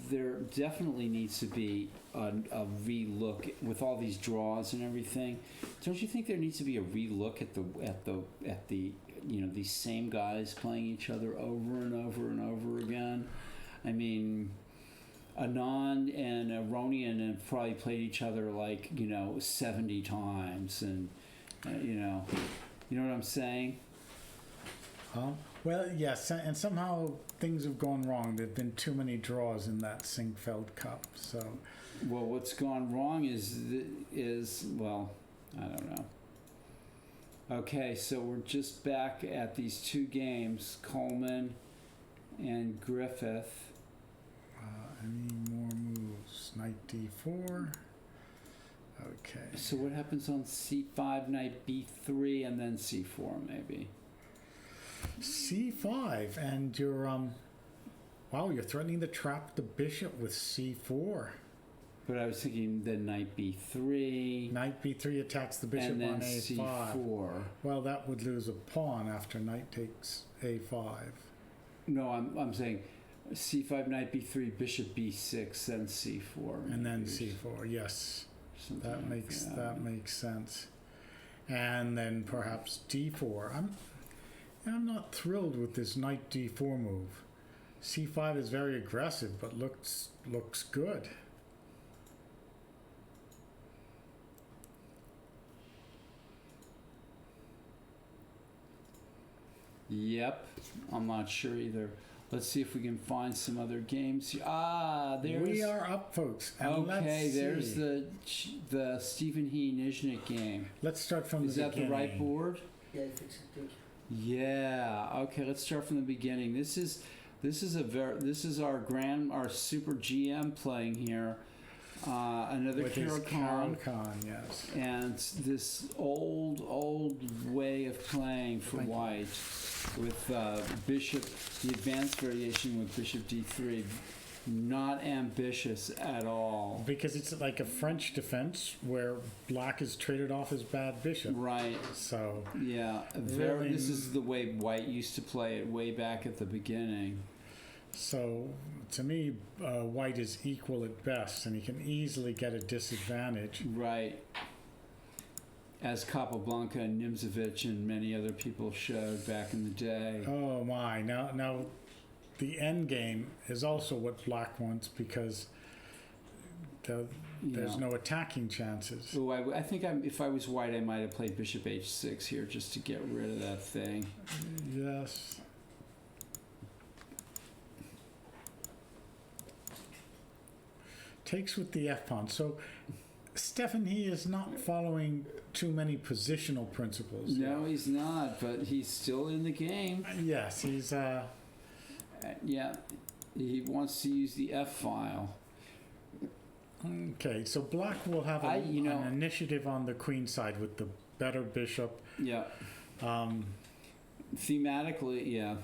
there definitely needs to be a relook with all these draws and everything. Don't you think there needs to be a relook at the these same guys playing each other over and over and over again? I mean, Anand and Aronian have probably played each other 70 times, and you know what I'm saying? Well, yes, and somehow things have gone wrong. There have been too many draws in that Sinkfeld Cup. So, well, what's gone wrong is I don't know. Okay, so we're just back at these two games, Coleman and Griffith. Any more moves? Knight d4. Okay. So what happens on c5, knight b3, and then c4 maybe? c5, and you're you're threatening to trap the bishop with c4. But I was thinking the knight b3. Knight b3 attacks the bishop and then on a5. c4. Well, that would lose a pawn after knight takes a5. No, I'm saying c5, knight b3, bishop b6, then c4. And then c4. Yes, that makes sense. And then perhaps d4. I'm not thrilled with this knight d4 move. c5 is very aggressive, but looks good. Yep, I'm not sure either. Let's see if we can find some other games. There's. We are up, folks. And Okay, let's there's see. the Stephen He Nyzhnyk game. Let's start from Is the that beginning. the right board? Yeah, I think so. Thank you. Yeah. Okay, let's start from the beginning. This is our super GM playing here. Another With his Khan. Khan, yes. And this old way of playing for Thank you. white with bishop, the advanced variation with bishop d3, not ambitious at all. Because it's like a French defense where black is traded off as bad bishop. Right. So Yeah. Really- This is the way white used to play it way back at the beginning. So to me, white is equal at best, and he can easily get a disadvantage. Right. As Capablanca and Nimzovich and many other people showed back in the day. Oh my! Now, the end game is also what black wants because there's no attacking chances. Oh, I think if I was white, I might have played bishop h6 here just to get rid of that thing. Yes. Takes with the f pawn. So Stephen He is not following too many positional principles. No, he's not, but he's still in the game. Yes, he's Yeah, he wants to use the F file. okay. So black will have an initiative on the queen side with the better bishop. Yeah. Thematically, yeah.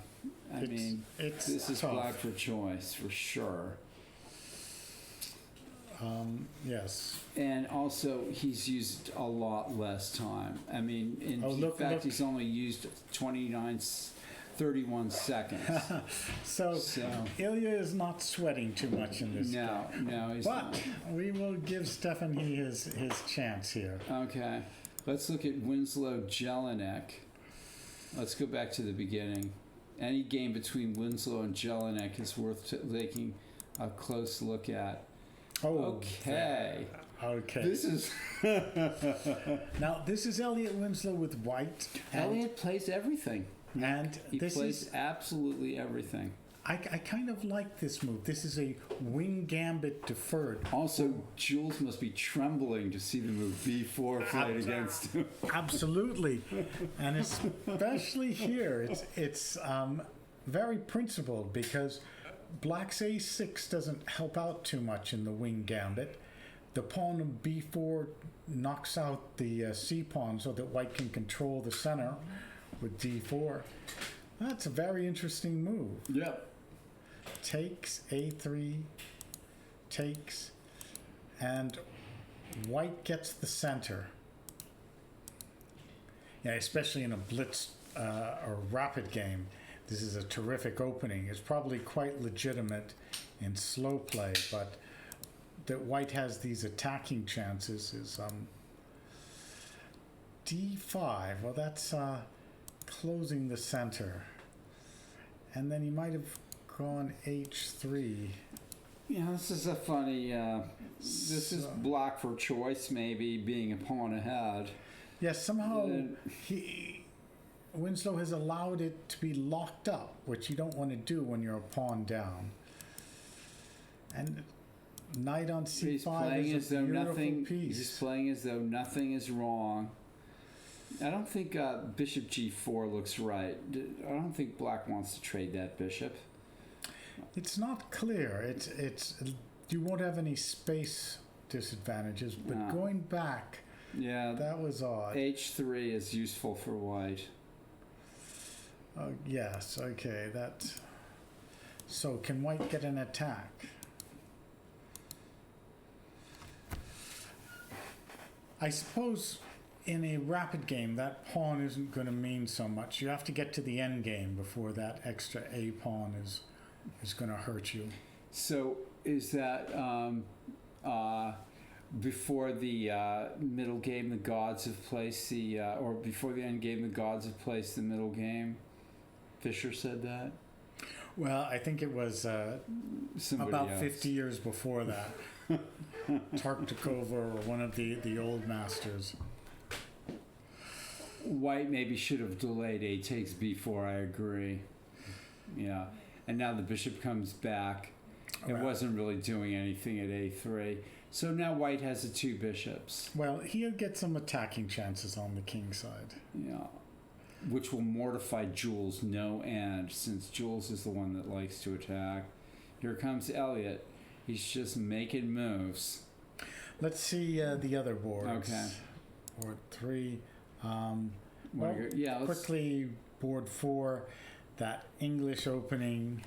I mean, it's this is tough. black for choice for sure. Yes. And also, he's used a lot less time. I mean, in look. he's only used 31 seconds. So Ilya is not sweating too much in this game. No, he's But not. we will give Stephen He his chance here. Okay, let's look at Winslow Jelinek. Let's go back to the beginning. Any game between Winslow and Jelinek is worth taking a close look at. Oh, Okay. Okay. This is Now, this is Elliot Winslow with white. And, Elliot plays everything. and He this plays is, absolutely everything. I kind of like this move. This is a wing gambit deferred. Also, Jules must be trembling to see the move B4 played against him. Absolutely. And especially here, it's very principled because Black's A6 doesn't help out too much in the wing gambit. The pawn of B4 knocks out the C pawn so that White can control the center with D4. That's a very interesting move. Yep. Takes, A3, takes, and White gets the center. Yeah, especially in a blitz or rapid game, this is a terrific opening. It's probably quite legitimate in slow play, but that White has these attacking chances is D5. Well, that's closing the center. And then he might have gone H3. Yeah, this is a funny. This is black for choice, maybe being a pawn ahead. Yes, somehow Winslow has allowed it to be locked up, which you don't want to do when you're a pawn down. And knight on C5 He's playing is as a though beautiful nothing. piece. He's playing as though nothing is wrong. I don't think bishop G4 looks right. I don't think black wants to trade that bishop. It's not clear. It's you won't have any space disadvantages, but No. going back, Yeah, that was odd. H3 is useful for white. Yes, okay, that. So can White get an attack? I suppose in a rapid game, that pawn isn't going to mean so much. You have to get to the end game before that extra A pawn is going to hurt you. So is that before the middle game, the gods have placed the, or before the end game, the gods have placed the middle game? Fisher said that? Well, I think it was Somebody about else. 50 years before that. Tarktikova or one of the old masters. White maybe should have delayed A takes B4, I agree. Yeah. And now the bishop comes back. It Right. wasn't really doing anything at A3. So now White has the two bishops. Well, he'll get some attacking chances on the king side. Yeah. Which will mortify Jules no end, since Jules is the one that likes to attack. Here comes Elliot. He's just making moves. Let's see the other boards. Okay. Board 3. Wanna Well, go- yeah, let's, quickly, board 4. That English opening.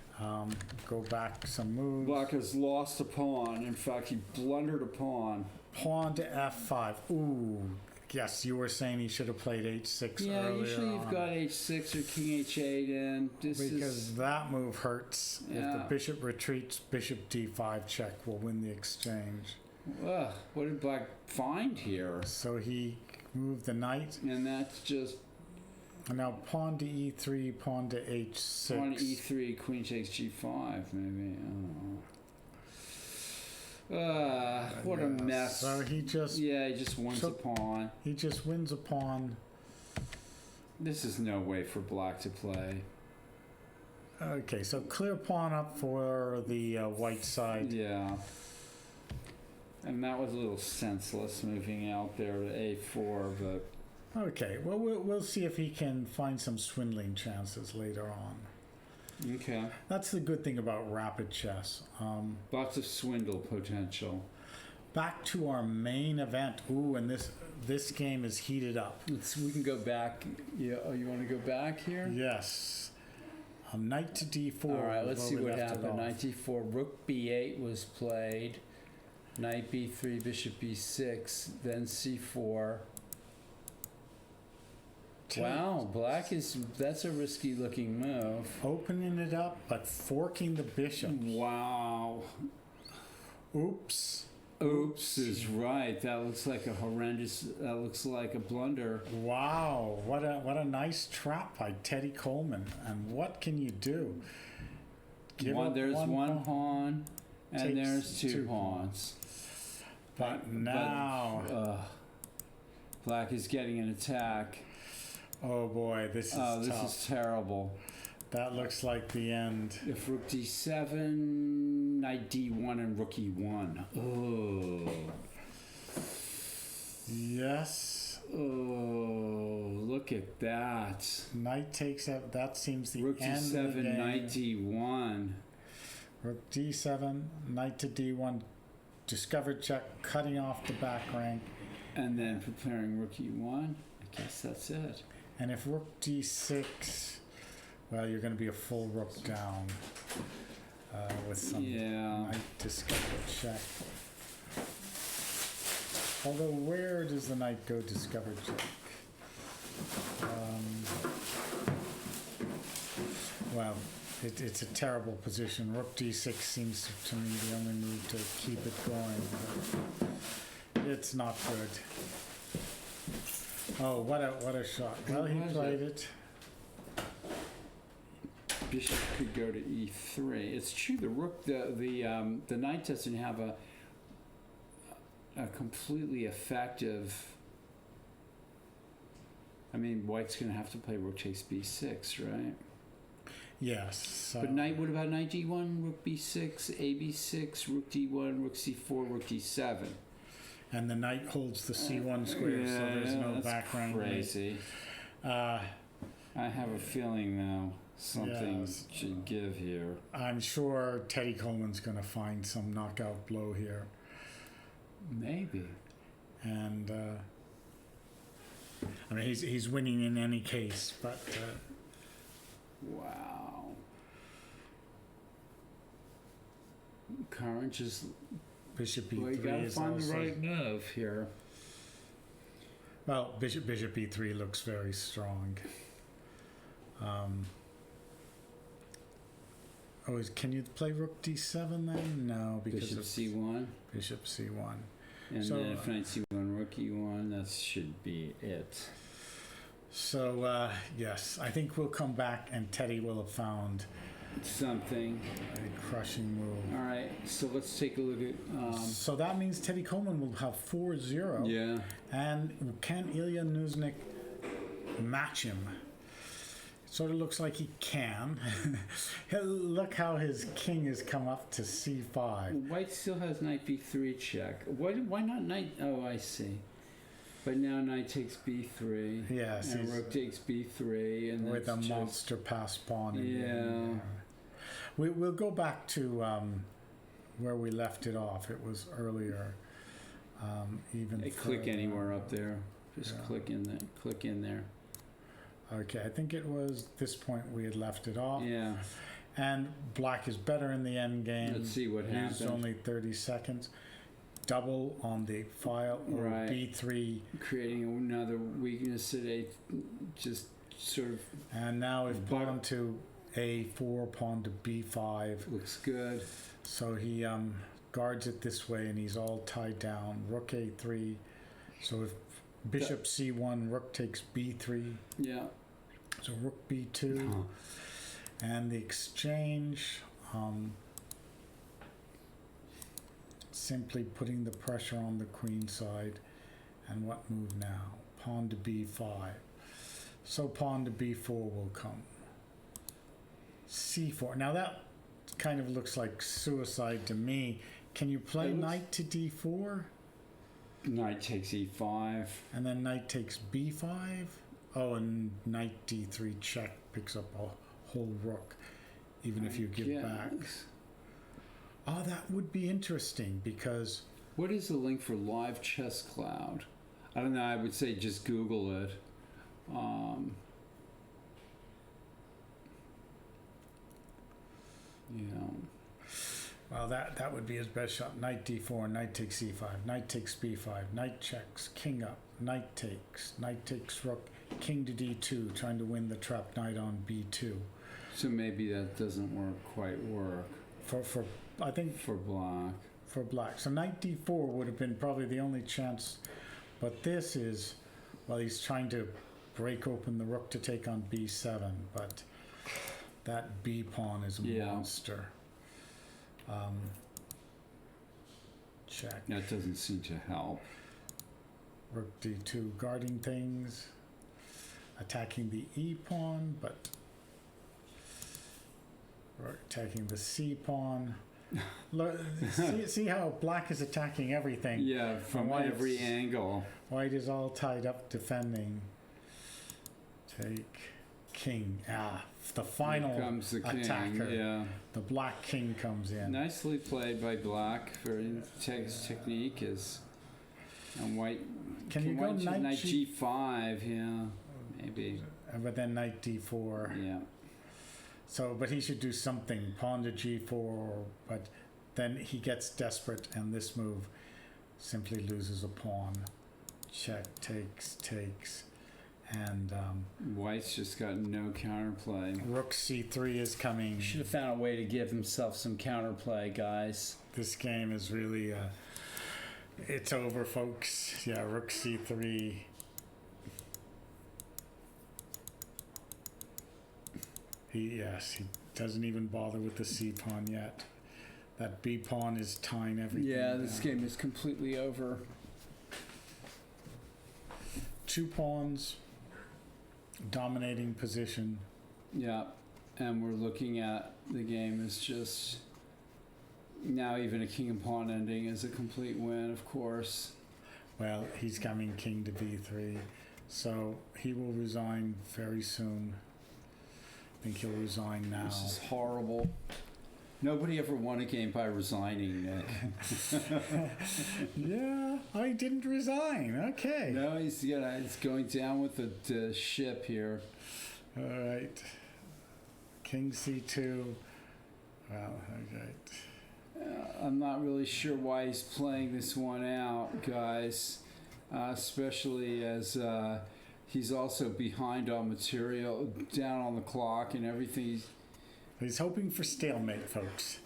Go back some moves. Black has lost a pawn. In fact, he blundered a pawn. Pawn to F5. Ooh. Yes, you were saying he should have played H6 Yeah, earlier usually you've on. got H6 or King H8 in. This Because is that move hurts. If the Yeah. bishop retreats, bishop D5 check will win the exchange. ugh, what did Black find here? So he moved the knight. And that's just And now pawn to E3, pawn to H6. pawn E3, Queen takes G5, maybe. I don't know. What a Yeah, mess. So he just Yeah, he just wins a pawn. wins a pawn. This is no way for Black to play. Okay, so clear pawn up for the white side. Yeah. And that was a little senseless moving out there to A4, but Okay, well, we'll see if he can find some swindling chances later on. okay. That's the good thing about rapid chess. Lots of swindle potential. Back to our main event. Ooh, and this game is heated up. We can go back. Yeah, oh, you want to go back here? Yes. Knight to D4. All right, is let's where see we what left it happened. off. Knight D4, Rook B8 was played. Knight B3, Bishop B6, then C4. Wow, Black that's a risky looking move. Opening it up, but forking the bishop. Wow. Oops. Oops is right. That looks like that looks like a blunder. Wow, what a nice trap by Teddy Coleman. And what can you do? Give up There's one pawn, and takes there's two two pawns. But now, Black is getting an attack. oh boy, this is This tough. is terrible. That looks like the end. If Rook D7, Knight D1, and Rook E1. Oh. Yes. Oh, look at that. Knight takes up. That seems the Rook end of the D7, game. Knight D1. Rook D7, Knight to D1, discovered check, cutting off the back rank. And then preparing Rook E1. I guess that's it. And if Rook D6, well, you're going to be a full Rook down with some Knight discovered check. Although, where does the Knight go discovered check? Well, it's a terrible position. Rook D6 seems to me the only move to keep it going. But it's not good. Oh, what a shot! Well, he played it. Bishop could go to E3. It's true. The rook, the knight doesn't have a completely effective. I mean, White's going to have to play Rook takes B6, right? Yes. But knight. What about Knight D1, Rook B6, A B6, Rook D1, Rook C4, Rook D7? And the Knight holds the C1 square, so there's no background. Crazy. I have a feeling now something should give here. I'm sure Teddy Coleman's going to find some knockout blow here. Maybe. And I mean, he's winning in any case, but wow. Current just Bishop well, you E3 gotta is find also, the right move here. Well, Bishop E3 looks very strong. Can you play Rook D7 then? No, because Bishop of C1. Bishop C1. And So, then if Knight C1, Rook E1, that should be it. So, yes, I think we'll come back and Teddy will have found Something. a crushing move. All right, so let's take a look at. So that means Teddy Coleman will have 4-0. Yeah. And can Illia Nyzhnyk match him? It sort of looks like he can. Look how his king has come up to C5. White still has Knight B3 check. Why not Knight? Oh, I see. But now Knight takes B3. Yes, and he's Rook takes B3, and with a that's just- monster pass pawn. Yeah. We'll go back to where we left it off. It was earlier. Even Click further. anywhere up there. Just click in there. Click in there. Okay, I think it was this point we had left it off. Yeah. And Black is better in the end game. Let's see what Used happened. only 30 seconds. Double on the file or Right. B3. Creating another weakness at A. Just sort of And now if pawn to A4, pawn to B5. looks good. So he guards it this way and he's all tied down. Rook A3. So if Bishop C1, Rook takes B3. Yeah. So Rook B2. And the exchange, simply putting the pressure on the queen side. And what move now? Pawn to B5. So pawn to B4 will come. C4. Now that kind of looks like suicide to me. Can you play knight to D4? Knight takes E5. And then knight takes B5? Oh, and knight D3 check picks up a whole rook, even if you give back. Oh, that would be interesting because... What is the link for Live Chess Cloud? I don't know, I would say just Google it. Well, that would be his best shot. Knight D4, knight takes C5, knight takes B5, knight checks, king up, knight takes rook, king to D2, trying to win the trapped knight on B2. So maybe that doesn't quite work. For I think for black. For black. So knight D4 would have been probably the only chance, but this is, well, he's trying to break open the rook to take on B7, but that B pawn is a monster. check. That doesn't seem to help. Rook d2 guarding things, attacking the e pawn, but we're attacking the c pawn. Look, see how black is attacking everything. Yeah, from White's- every angle. White is all tied up defending. Take king. The final Here comes the king. attacker. Yeah. The black king comes in. Nicely played by black. Very technique is. And white. Can you go white knight knight G- g5? Yeah, maybe. But then knight d4. Yeah. So, but he should do something. Pawn to g4. But then he gets desperate, and this move simply loses a pawn. Check, takes, and White's just got no counterplay. rook c3 is coming. Should have found a way to give himself some counterplay, guys. This game is really, it's over, folks. Yeah, rook c3. He doesn't even bother with the c pawn yet. That b pawn is tying everything. Yeah, this down. game is completely over. 2 pawns, dominating position. Yeah, and we're looking at the game as just now even a king and pawn ending is a complete win, of course. Well, he's coming king to b3, so he will resign very soon. I think he'll resign now. This is horrible. Nobody ever won a game by resigning, Nick. Yeah, I didn't resign. Okay. No, he's going down with the ship here. All right. King c2. Well, okay. I'm not really sure why he's playing this one out, guys. Especially as he's also behind on material, down on the clock and everything. He's hoping for stalemate, folks.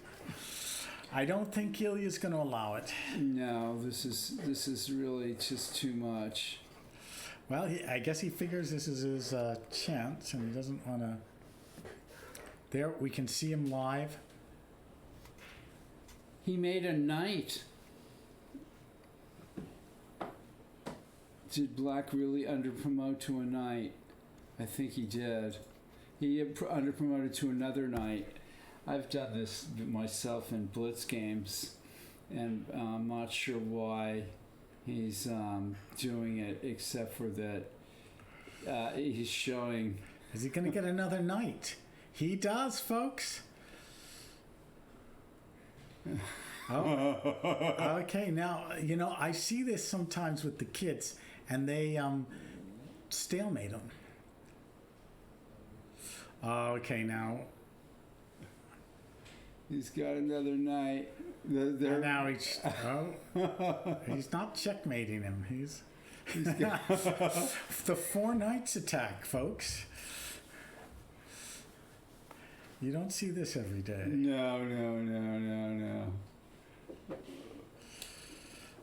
I don't think Ilya's going to allow it. No, this is really just too much. Well, I guess he figures this is his chance, and he doesn't want to. There, we can see him live. He made a knight. Did black really underpromote to a knight? I think he did. He underpromoted to another knight. I've done this myself in blitz games, and I'm not sure why he's doing it, except for that he's showing. Is he going to get another knight? He does, folks. Oh, okay. Now, I see this sometimes with the kids, and they stalemate them. Okay, now. He's got another knight. And now he's not checkmating him. He's got the 4 knights attack, folks. You don't see this every day. No.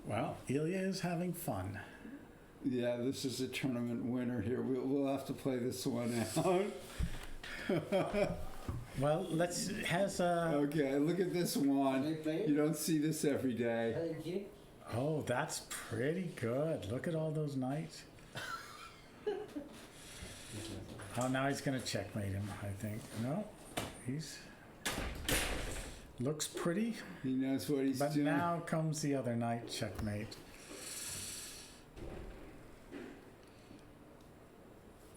Well, Ilya is having fun. Yeah, this is a tournament winner here. We'll have to play this one out. Well, Okay, look at this one. You don't see this every day. Oh, that's pretty good. Look at all those knights. Oh, now he's going to checkmate him, I think. No, looks pretty. He knows what he's doing. But now comes the other knight checkmate.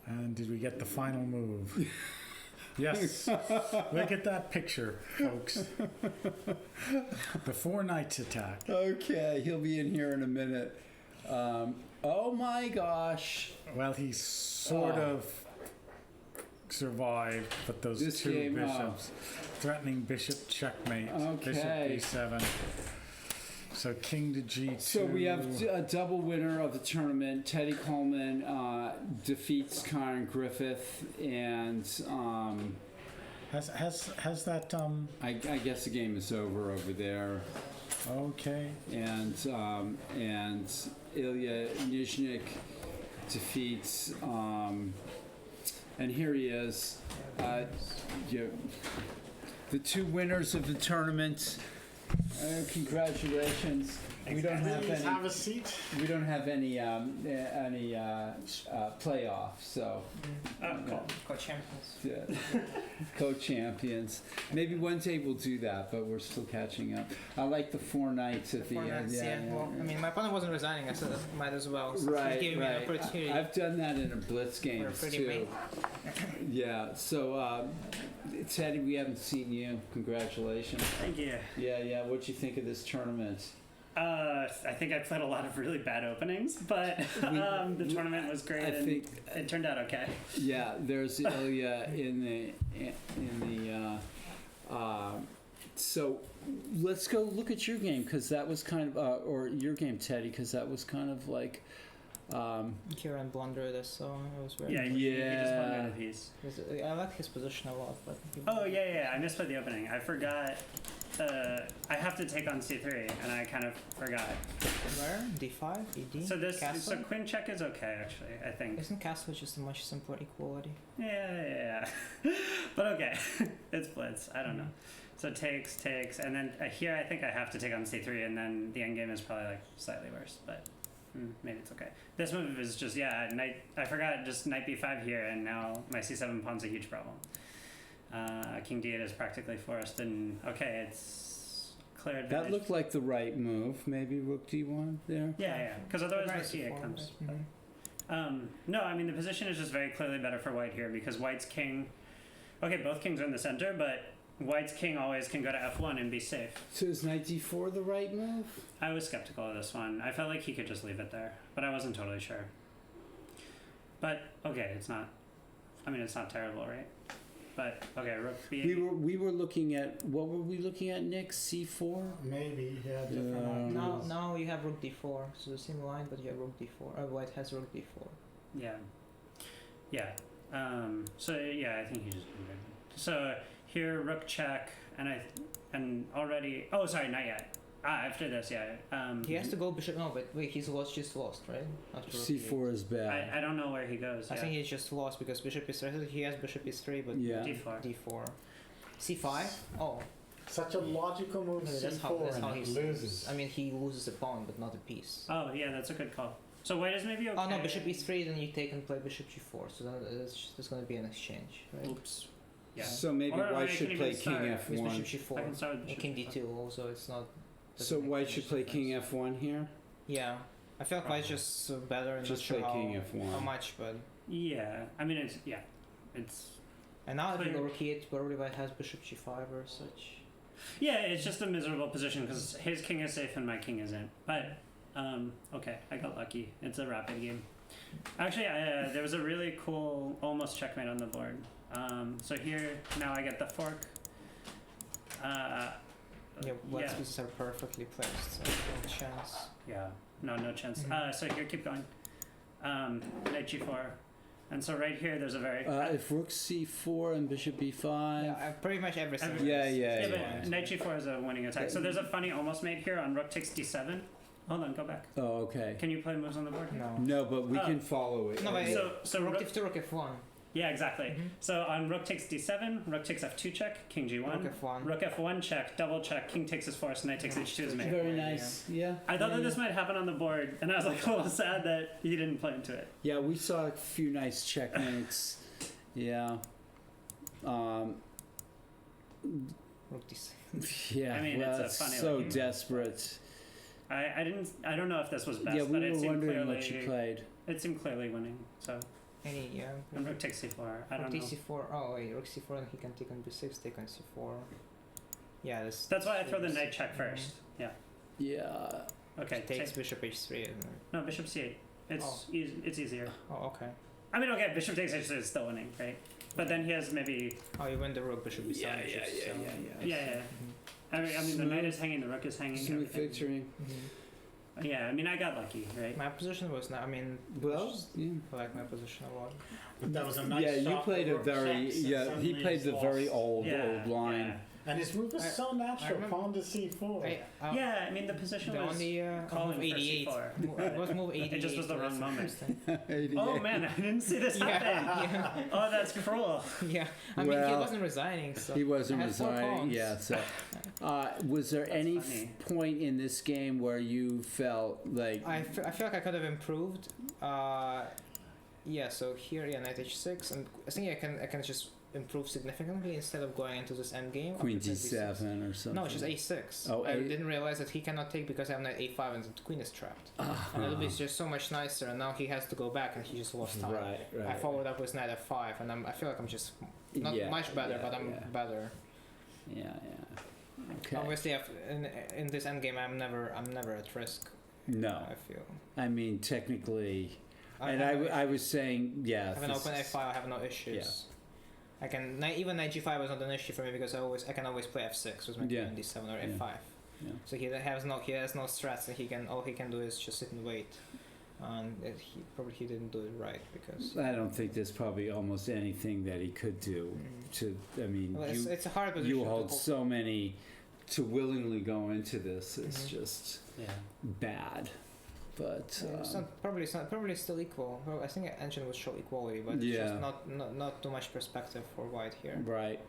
And did we get the final move? Yes. Look at that picture, folks. The 4 knights attack. Okay, he'll be in here in a minute. Oh my gosh. Well, he sort of survived, but those This 2 game, bishops. Threatening bishop checkmate. Okay. Bishop b7. So king to g2. So we have a double winner of the tournament. Teddy Coleman defeats Karen Griffith, and has that I guess the game is over there. Okay. And Illia Nyzhnyk defeats and here he is. The 2 winners of the tournament. Congratulations. We don't have Please any. have a seat. We don't have any playoffs, so Cool. Co-champions. yeah. Co-champions. Maybe one day we'll do that, but we're still catching up. I like the 4 nights at the Four end. nights, yeah. Well, I mean, my opponent wasn't resigning. I said might as well. So Right, he's giving me an right. opportunity. I've done that in a blitz games pretty too. mate. Yeah. So, Teddy, we haven't seen you. Congratulations. Thank you. Yeah. What'd you think of this tournament? I think I played a lot of really bad openings, but the tournament was great. I and think it turned out okay. Yeah, there's Illia in the so let's go look at your game because that was kind of or your game, Teddy, because that was kind of like Kieran blundered us, so it was very. Yeah, he just won a piece. I like his position a lot, but. Oh yeah, I misplayed the opening. I forgot. I have to take on C3, and I kind of forgot. Where? D5? ED? So this, Castle? so queen check is okay actually. I think. Isn't castle just a much simpler equality? Yeah. But okay, it's blitz. I don't know. So takes, and then here I think I have to take on C3, and then the endgame is probably like slightly worse, but maybe it's okay. This move is just knight. I forgot just knight B5 here, and now my C7 pawn's a huge problem. King D8 is practically forced, and okay, it's clear advantage. that looked like the right move. Maybe Rook D1 there. Yeah, because otherwise Rook Right, D8 comes. Mhm. No, I mean the position is just very clearly better for White here because White's king. Okay, both kings are in the center, but White's king always can go to F1 and be safe. So is Knight D4 the right move? I was skeptical of this one. I felt like he could just leave it there, but I wasn't totally sure. But okay, it's not. I mean, it's not terrible, right? But okay, Rook B8. We were looking at what were we looking at, Nick? C4? Maybe, yeah, different ideas. Now you have Rook D4, so the same line, but you have Rook D4. White has Rook D4. Yeah. So yeah, I think he just. So here Rook check, and already. Oh, sorry, not yet. After this, yeah. He has to go bishop. No, but wait, he's just lost, right? After Rook C4 D8. is bad. I don't know where he goes. I think he's just lost because bishop is he has bishop is3, but Yeah. D4. C5. Oh, Such a logical move, maybe C4, that's how and he he loses. I mean, he loses a pawn, but not a piece. Oh yeah, that's a good call. So White is maybe okay. Oh no, bishop e3, then you take and play bishop g4. So then there's going to be an exchange, right? Oops. Yeah. So maybe Or White I should can play even King start With F1. bishop I can g4 start with and bishop king G4. d2. Also, it's not. So doesn't make White much should play King difference. F1 here. Yeah, I feel like White's just better and Just not sure play King F1. how much, but. Yeah. I mean, it's. And now if you Clear. go rook e8, probably White has bishop g5 or such. Yeah, it's just a miserable position because his king is safe and my king isn't. But okay, I got lucky. It's a rapid game. Actually, there was a really cool almost checkmate on the board. So here now I get the fork. Yeah, White's pieces are perfectly placed, so no chance. Yeah, no chance. Mhm. So here, keep going. Knight g4, and so right here there's a very. If Rook C4 and Bishop B5. Yeah, pretty much everything. Yeah. But Knight g4 is a winning attack. So there's a funny almost mate here on Rook takes d7. Hold on, go back. Oh, okay. Can you play moves on the board? No. No, but we Oh. can follow it. No, but So rook Rook, f2, rook f1. yeah, exactly. Mhm. So on Rook takes d7, Rook takes f2 check, King g1, Rook f1. Rook f1 check, double check, King takes his force, Knight takes h2 is mate. Very nice. Yeah. I thought that this might happen on the board, and I was like a little sad that he didn't play into it. Yeah, we saw a few nice checkmates. Yeah. Rook d7. Yeah. I mean, well, it's a funny so looking- desperate. I don't know if this was best, Yeah, but we it were seemed wondering clearly what you played. it seemed clearly winning. So Yeah. and Rook takes c4. I Rook don't know. d4. Oh wait, rook c4, and he can take on b6, take on c4. Yeah, this. That's why I throw the this- knight check first. Yeah. Yeah. Okay. Takes take- bishop h3. Isn't it? no, bishop c8. It's it's easier. Oh, okay. I mean, okay, bishop takes h3 is still winning, right? But then he has maybe Oh, you win the rook, bishop b7. Yeah. yeah. I mean the knight is hanging, the rook is hanging. Smooth everything. victory. Yeah, I mean I got lucky, right? My position was not. I mean, Well, yeah. I like my position a lot. That was a nice Yeah, you shot played for a Rook very checks, and he suddenly played he's the very lost. old Yeah, line. yeah. And his move is so natural, remember- pawn to c4. Yeah, I mean the position The was only calling move for 88. c4. Was move 88. It just was the so wrong that's moment. interesting. Oh man, I didn't see this happen. Yeah, Oh, that's cruel. yeah. I mean, he Well, wasn't resigning, so He wasn't I had 4 resigning. pawns. Yeah. So Was there That's any funny. point in this game where you felt like I feel like I could have improved. Yeah, so here, knight h6, and I think I can just improve significantly instead of going into this endgame. queen d7 or something? No, it's just a6. Oh, I didn't realize that he cannot take because I have knight a5 and the queen is trapped. And it'll be just so much nicer, and now he has to go back and he just lost time. Right. I followed up with knight f5, and I feel like I'm just not much better, but I'm better. Yeah. Okay. Obviously, in this endgame, I'm never at risk. No. I feel. I mean, technically, I was saying, I have an open a5. I have no issues. Yeah. I can even knight g5 is not an issue for me because I can always play f6 with my queen d7 or f5. Yeah. So he has no strats, and all he can do is just sit and wait. And he didn't do it right because I don't think there's probably almost anything that he could do it's a hard position. You hold so many to willingly go into this. It's just bad. But it's probably still equal. Well, I think engine would show equality, but it's just not too much perspective for white here. Right.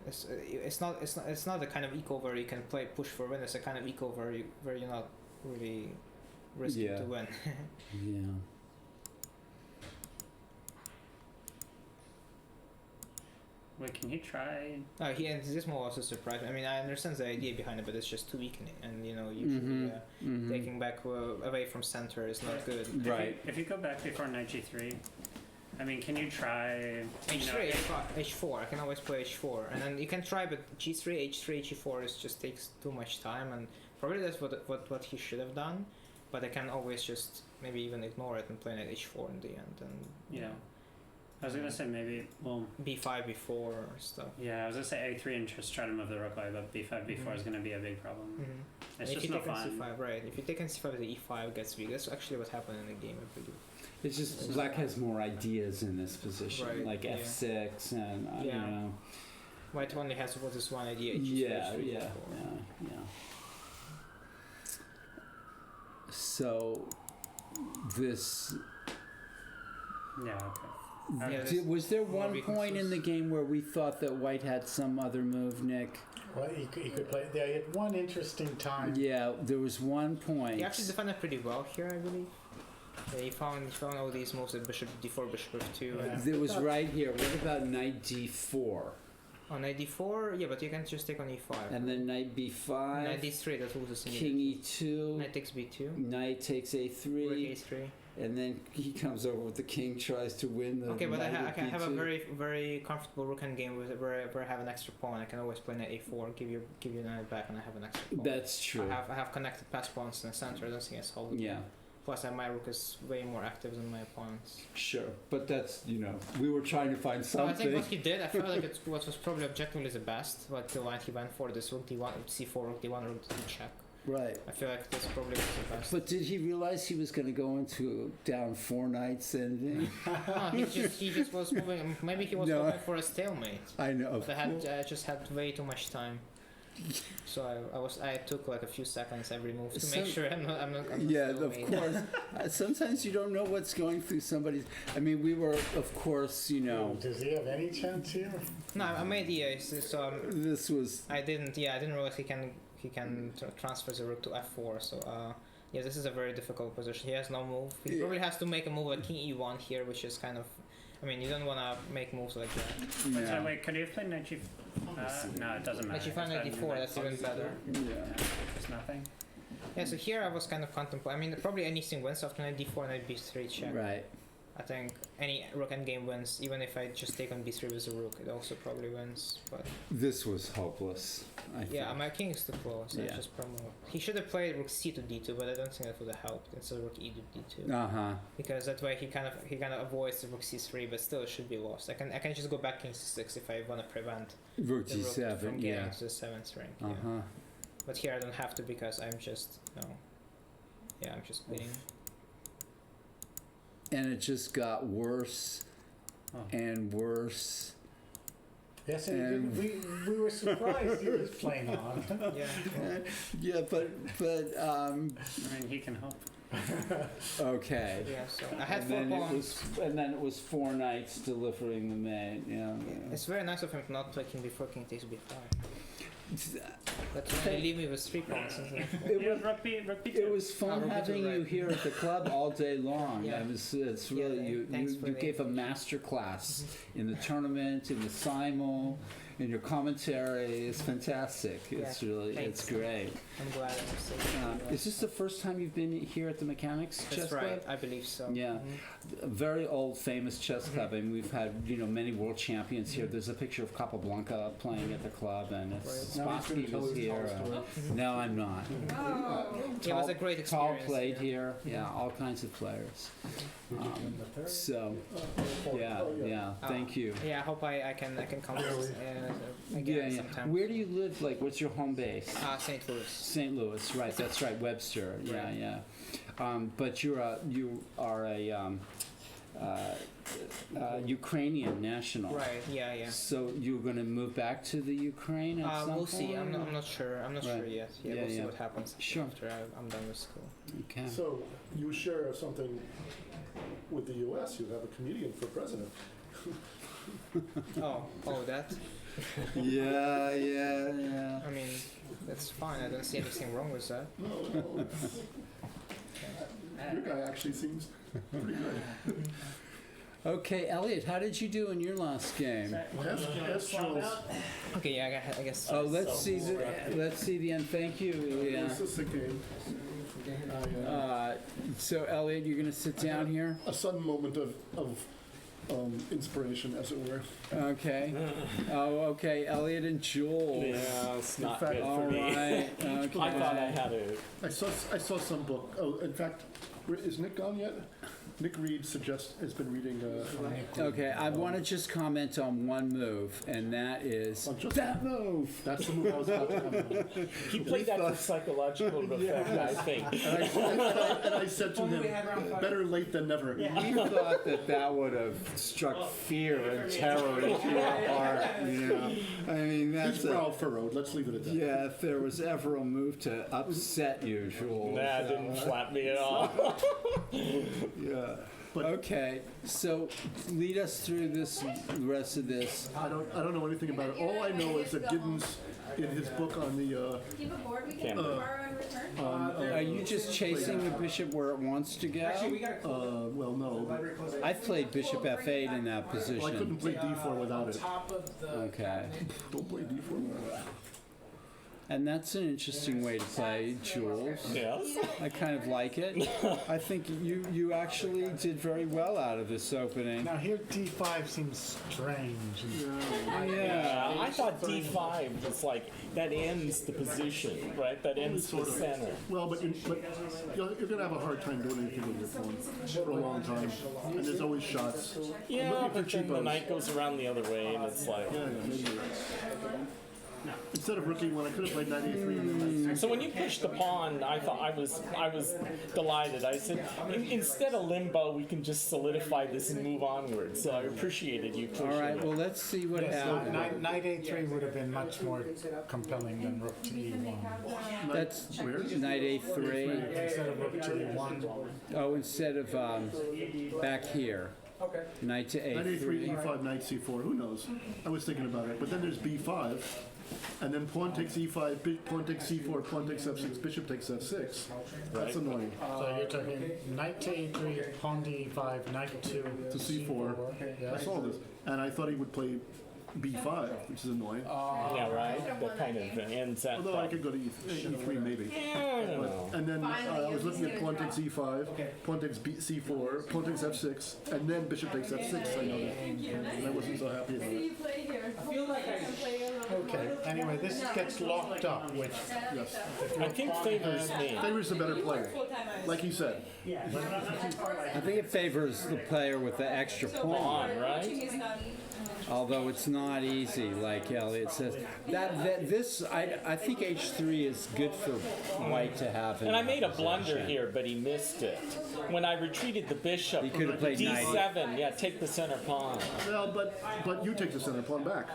It's not the kind of eco where you can push for win. It's a kind of eco where you're not really risking to win. Yeah. Wait, can he try? This move also surprised me. I mean, I understand the idea behind it, but it's just too weakening, and usually taking back away from center is not good. Right. If you go back before knight g3, I mean, can you try h3, h4? I can always play h4, and then you can try, but g3, h3, g4 just takes too much time, and probably that's what he should have done. But I can always just maybe even ignore it and play knight h4 in the end, and I was gonna say maybe b5, b4 or stuff. Yeah, I was gonna say a3 and just try to move the rook away, but b5, b4 is gonna be a big problem. Mm-hmm. It's if just you no take fun. c5, right? If you take c5, the e5 gets weak. That's actually what happened in the game, I believe. It's just black has more ideas in this position, Right, like f6 and you know. White only has this one idea. Yeah. So this. Yeah. Okay. Was there one point in the game where we thought that White had some other move, Nick? Well, he could play. They had one interesting time. Yeah, there was one point. He actually defended pretty well here, I believe. Yeah, he found all these moves at bishop d4, bishop f2. It was right here. What about knight d4? On knight d4, yeah, but you can just take on e5. And then knight b5. Knight d3, that loses. King e2. Knight takes b2. Knight takes a3. Rook a3. And then he comes over with the king, tries to win the. Okay, but I can b2. have a very, very comfortable rook endgame where I have an extra pawn. I can always play knight a4, give you knight back, and I have an extra pawn. That's true. I have connected pass pawns in the center. I don't think it's holding. Yeah. Plus, my rook is way more active than my opponent's. Sure, but that's we were trying to find something. I think what he did, I felt like it's what was probably objectively the best. What the line he went for, this rook d1, c4, rook d1, rook d2 check. Right. I feel like this probably was the best. But did he realize he was going to go into down 4 knights ending? No, he just was moving. Maybe he was hoping for a stalemate. I know. But I just had way too much time. So I took like a few seconds every move to make sure I'm not yeah, of course. Sometimes you don't know what's going through somebody's. I mean, we were, of course, Does he have any chance here? No, I made the ace. So this was. I didn't realize he can transfer the rook to f4. So this is a very difficult position. He has no move. He probably has to make a move like king e1 here, which is kind of. I mean, you don't want to make moves like that. Yeah. So wait, could you have played knight g? No, it doesn't matter. Knight g5, knight d4. That's even better. Yeah. It's nothing. Yeah. So here I was kind of contemplating. I mean, probably anything wins after knight d4, knight b3 check. Right. I think any rook endgame wins, even if I just take on b3 with a rook, it also probably wins. But this was hopeless. I think. My king is too close. I just promote. He should have played rook c to d2, but I don't think that would have helped. Instead of rook e to d2. Because that way he kind of avoids the rook c3, but still it should be lost. I can just go back king c6 if I want to prevent rook the g7 rook from getting to the 7th rank. But here I don't have to because I'm just I'm just winning. And it just got worse and worse. Yes, and we were surprised he was playing on. Yeah, but I mean, he can help. Okay. Yeah, so I had 4 pawns. And then it was 4 knights delivering the mate. Yeah. It's very nice of him to not play king before king takes b5. But when you leave me with 3 points, isn't it? Rugby It was fun Rugby having too, you right. here at the club all day long. Yeah. It's really Yeah, you thanks for you the gave a master class in the tournament, in the simul, in your commentary. It's fantastic. It's really thanks. it's great. I'm glad I'm safe. Is this the first time you've been here at the Mechanics Chess That's Club? right, I believe so. Yeah, a very old, famous chess club, and we've had many world champions here. There's a picture of Capablanca playing at the club, and it's Now he's gonna Spassky tell was his here. tall story. No, I'm not. It was a great Tall experience. played yeah. here. Yeah, all kinds of players. So, yeah. Thank you. Yeah, I hope I can come again sometime. Where do you live? Like, what's your home base? St. Louis. St. Louis, right? That's right. Webster. Yeah. But you are a Ukrainian national. Right. Yeah. So you're going to move back to the Ukraine at some We'll point? see. I'm not sure. I'm not Right. sure yet. Yeah, we'll see what happens Sure. after I'm done with school. Okay. So you share something with the U.S. You have a comedian for president. Oh, that. Yeah. I mean, that's fine. I don't see anything wrong with that. No. Your guy actually seems pretty good. Okay, Elliot, how did you do in your last game? Yes, Jules. Okay, yeah, I guess. Oh, let's see the end. Thank you, Ilya. This is the game. So, Elliot, you're going to sit down here? A sudden moment of inspiration, as it were. Okay. Oh, okay. Elliot and Jules. Yeah, it's not fact, good All for me. right. Okay. I thought I had a. I saw some book. Oh, in fact, is Nick gone yet? Nick Reed has been reading. Okay, I want to just comment on one move, and that is just that move. That's the move I was about to have. He played that for psychological effect, I think. And I said to him, better late than never. We thought that would have struck fear and terror into your heart. I mean, that's His brow furrowed. Let's leave it at that. Yeah, if there was ever a move to upset you, Jules. That didn't flap me at all. Yeah. Okay, so lead us through the rest of this. I don't know anything about it. All I know is that Giddens, in his book on the Keep a board we can borrow and return. Are you just chasing the bishop where it wants to go? well, no. I've played bishop f8 in that position. Well, I couldn't play d4 without it. Okay. Don't play d4 without it. And that's an interesting way to play, Jules. Yes. I kind of like it. I think you actually did very well out of this opening. Now here D5 seems strange. Yeah, I thought D5 was like, that ends the position, right? That ends the center. Well, but you're going to have a hard time doing anything with your pawn for a long time. And there's always shots. Yeah, but then the knight goes around the other way, and it's like... Yeah, maybe. Instead of rookie one, I could have played knight a3 and then So when you pushed the pawn, I thought I was delighted. I said, instead of limbo, we can just solidify this and move onward. So I appreciated you pushing All right, it. well, let's see what happens. Knight A3 would have been much more compelling than rook to E1. That's knight a3. Instead of rook to E1. Oh, instead of back here. Okay. Knight to knight a3. a3, e5, knight c4. Who knows? I was thinking about it. But then there's b5. And then pawn takes e5, pawn takes c4, pawn takes f6, bishop takes f6. That's annoying. So you're talking knight to e3, pawn to e5, knight to c4. Yeah. I saw this. And I thought he would play b5, which is annoying. Yeah, right? That kind of ends that. Although I could go to e3 maybe. Yeah, I don't know. And then I was looking at pawn takes e5, pawn takes c4, pawn takes f6, and then bishop takes f6. I know that. And I wasn't so happy about it. You play here. I feel like Okay, anyway, this gets locked up, which... Yes. I think favors me. Favors the better player, like he said. I think it favors the player with the extra pawn, right? Although it's not easy, like Elliot says. I think h3 is good for white to have. And I made a blunder here, but he missed it. When I retreated the bishop, He could have played d7, yeah, take the center pawn. Well, but you take the center pawn back.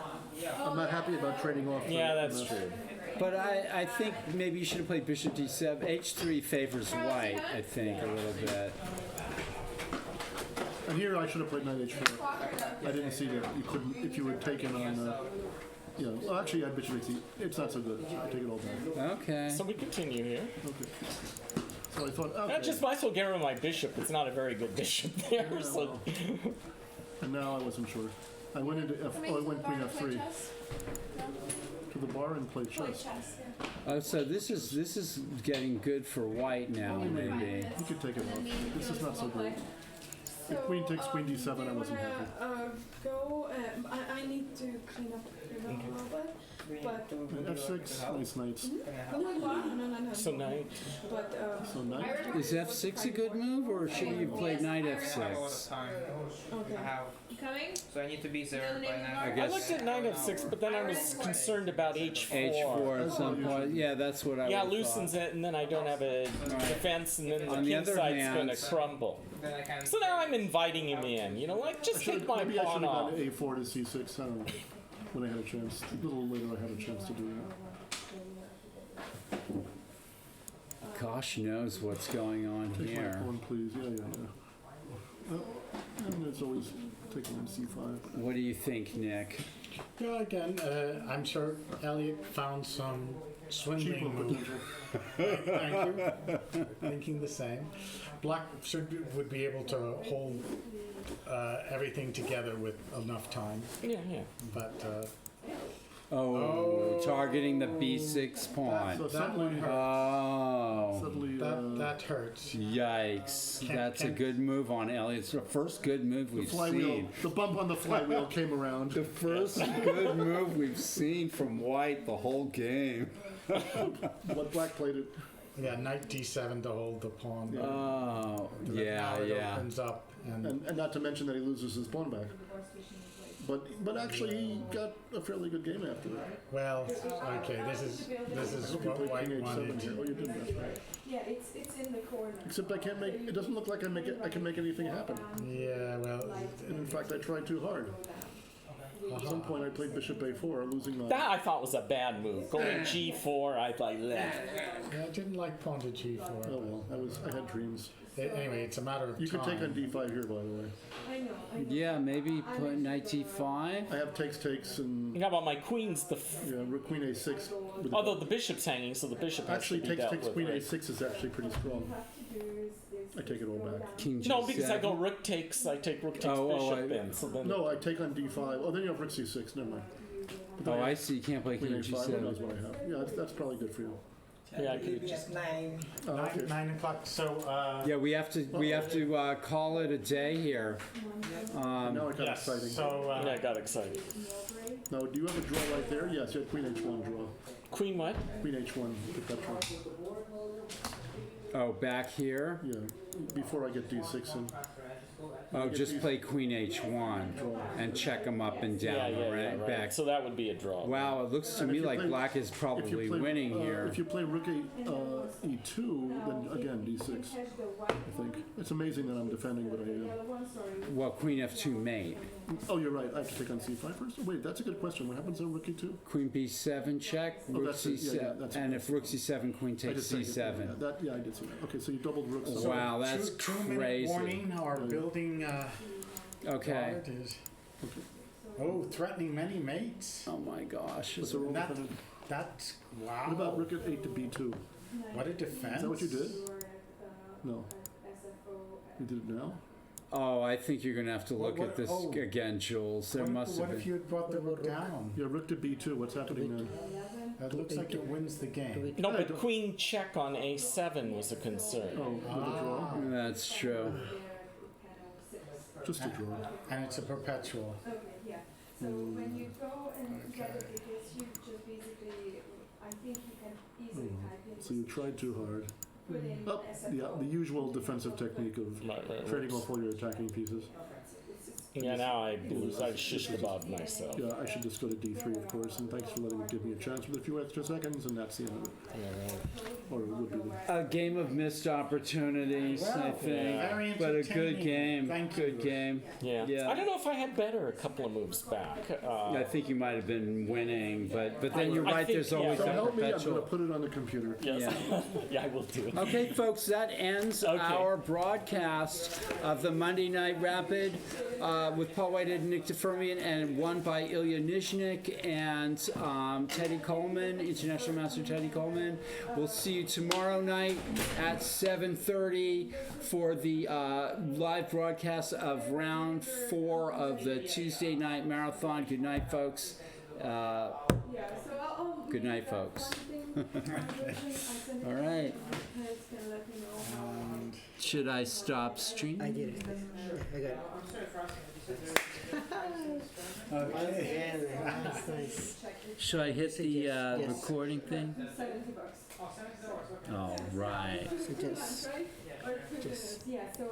I'm not happy about trading off. Yeah, that's true. But I think maybe you should have played bishop d7. h3 favors white, I think, a little bit. And here I should have played knight h4. I didn't see that you couldn't, if you were taken on Yeah. Well, actually, I had bishop takes it's not so good. I take it all back. Okay. So we continue here. Okay. So I thought, okay. I just might as well get rid of my bishop. It's not a very good bishop there. Yeah, So. well. And now I wasn't sure. I went into F. I went queen F3 to the bar and played chess. Oh, so this is getting good for white now, maybe. You could take it off. This is not so great. If queen takes queen d7, I wasn't happy. Go. I need to clean up a little bit. But And F6, nice knights. no. So knight. But So knight. Is F6 a good move, or should you play knight F6? okay. Coming? So I need to be there by now. I I guess looked at knight f6, but then I was concerned about h4. H4 at some point. Yeah, that's what I Yeah, would've loosens thought. it, and then I don't have a defense, and then the On the king other side's hand- gonna crumble. Then I can. So now I'm inviting him in. You know, like just take my Maybe I pawn should have off. gone A4 to C6. I don't know. When I had a chance. A little later, I had a chance to do that. Gosh knows what's going on Take my here. pawn, please. Yeah. And it's always taking on C5. What do you think, Nick? Yeah, again, I'm sure Elliot found some Cheaper swindling move. potential. Thank you. Thinking the same. Black would be able to hold everything together with enough time, Yeah. but Oh, targeting the B6 pawn. So that suddenly, one hurt. Oh, suddenly, That hurts. yikes. Can- That's a can- good move on Elliot's. The first good move the we've flywheel, seen. the bump on the flywheel came around. The first good move we've seen from white the whole game. What black played it? Yeah, knight d7 to hold the pawn. Yeah. Oh, yeah, Now it yeah. opens up and And not to mention that he loses his pawn back. But actually, he got a fairly good game after that. well, okay, this is You what played white king H7 wanted. here. Oh, you did that, right? Yeah, it's in the corner. Except I can't make. It doesn't look like I can make anything happen. Yeah, well, And in fact, I tried too hard. At some point, I played bishop A4, losing my. That I thought was a bad move. Going G4, I like that. yeah, I didn't like pawn to g4. Oh well, I had dreams. Anyway, it's a matter of You time. could take on D5 here, by the way. I know. Yeah, maybe put knight G5. I have takes and How about my queen's the? rook queen A6. With Although the bishop's hanging, so the bishop has actually to be dealt takes with. queen right? A6 is actually pretty strong. I take it all back. King G7. No, because I go rook takes. I take rook takes bishop in. So then No, I take on D5. Oh, then you have rook C6. Never mind. But then Oh, I I see. You can't play queen King A5. Who knows G7. what I have? Yeah, that's probably good for you. yeah, I could Just 9. Oh, okay. 9 o'clock. So Yeah, we have to call it a day here. Now it got yes. exciting. So yeah, I got excited. Now, do you have a draw right there? Yes, you had queen H1 draw. Queen what? Queen H1 with that draw. Oh, back here. Yeah, before I get D6 in. Oh, just play Queen H1 and check them up and down, right? Back. So that would be a draw. Wow, it looks to And me if you like play- black is If you probably play, winning here. If you play rook E2, then again D6. I think it's amazing that I'm defending, but I am. Well, Queen F2 mate. Oh, you're right. I have to take on C5 first. Oh, wait, that's a good question. What happens on rook E2? Queen B7 check, Oh, Rook that's it. Yeah, C7, yeah, that's and it. if Rook C7, Queen I takes just take it. C7. Yeah, I did see that. Okay, so you doubled rooks. Wow, that's 2-minute crazy. warning. Our building Okay. guard is. Oh, threatening many mates. Oh my gosh. What's the roll? That- What That's wow. about rook at 8 to B2? What a defense. Is that what you did? No. You did it now? Oh, I think you're gonna have to look What- at this oh. again, Jules. There must What have if been. you had brought the rook down? Yeah, rook to B2. What's happening now? That looks like it wins the game. No, but queen check on A7 was a concern. Oh, with a draw? That's true. Just a draw. And it's a perpetual. Okay, yeah. So when you go and get it, because you just basically, I think you can easily type in. So you tried too hard. Put in Oh, yeah, the usual defensive technique of trading off all your attacking pieces. Yeah, now I lose. I shish kebab myself. Yeah, I should just go to D3, of course, and thanks for letting me give me a chance with a few extra seconds, and that's the end of it. Yeah, right. Or it would be. A game of missed opportunities, I think. Very But a good entertaining. game. Thank Good you. game. Yeah. Yeah. I don't know if I had better a couple of moves back. I think you might have been winning, but then you're I right. think, There's yeah. always So a help me, I'm going to perpetual. put it on the computer. Yes. Yeah. Yeah, I will do. Okay, folks, that ends Okay. our broadcast of the Monday Night Rapid with Paul Whitehead and Nick Firmian, and one by Illia Nyzhnyk and Teddy Coleman, International Master Teddy Coleman. We'll see you tomorrow night at 7:30 for the live broadcast of round 4 of the Tuesday night marathon. Good night, folks. Good night, folks. All right. Should I stop streaming? I did it. I got it. Okay. Yeah, that's nice. Should I hit the Yes. recording thing? $70. All right. So just Yeah, so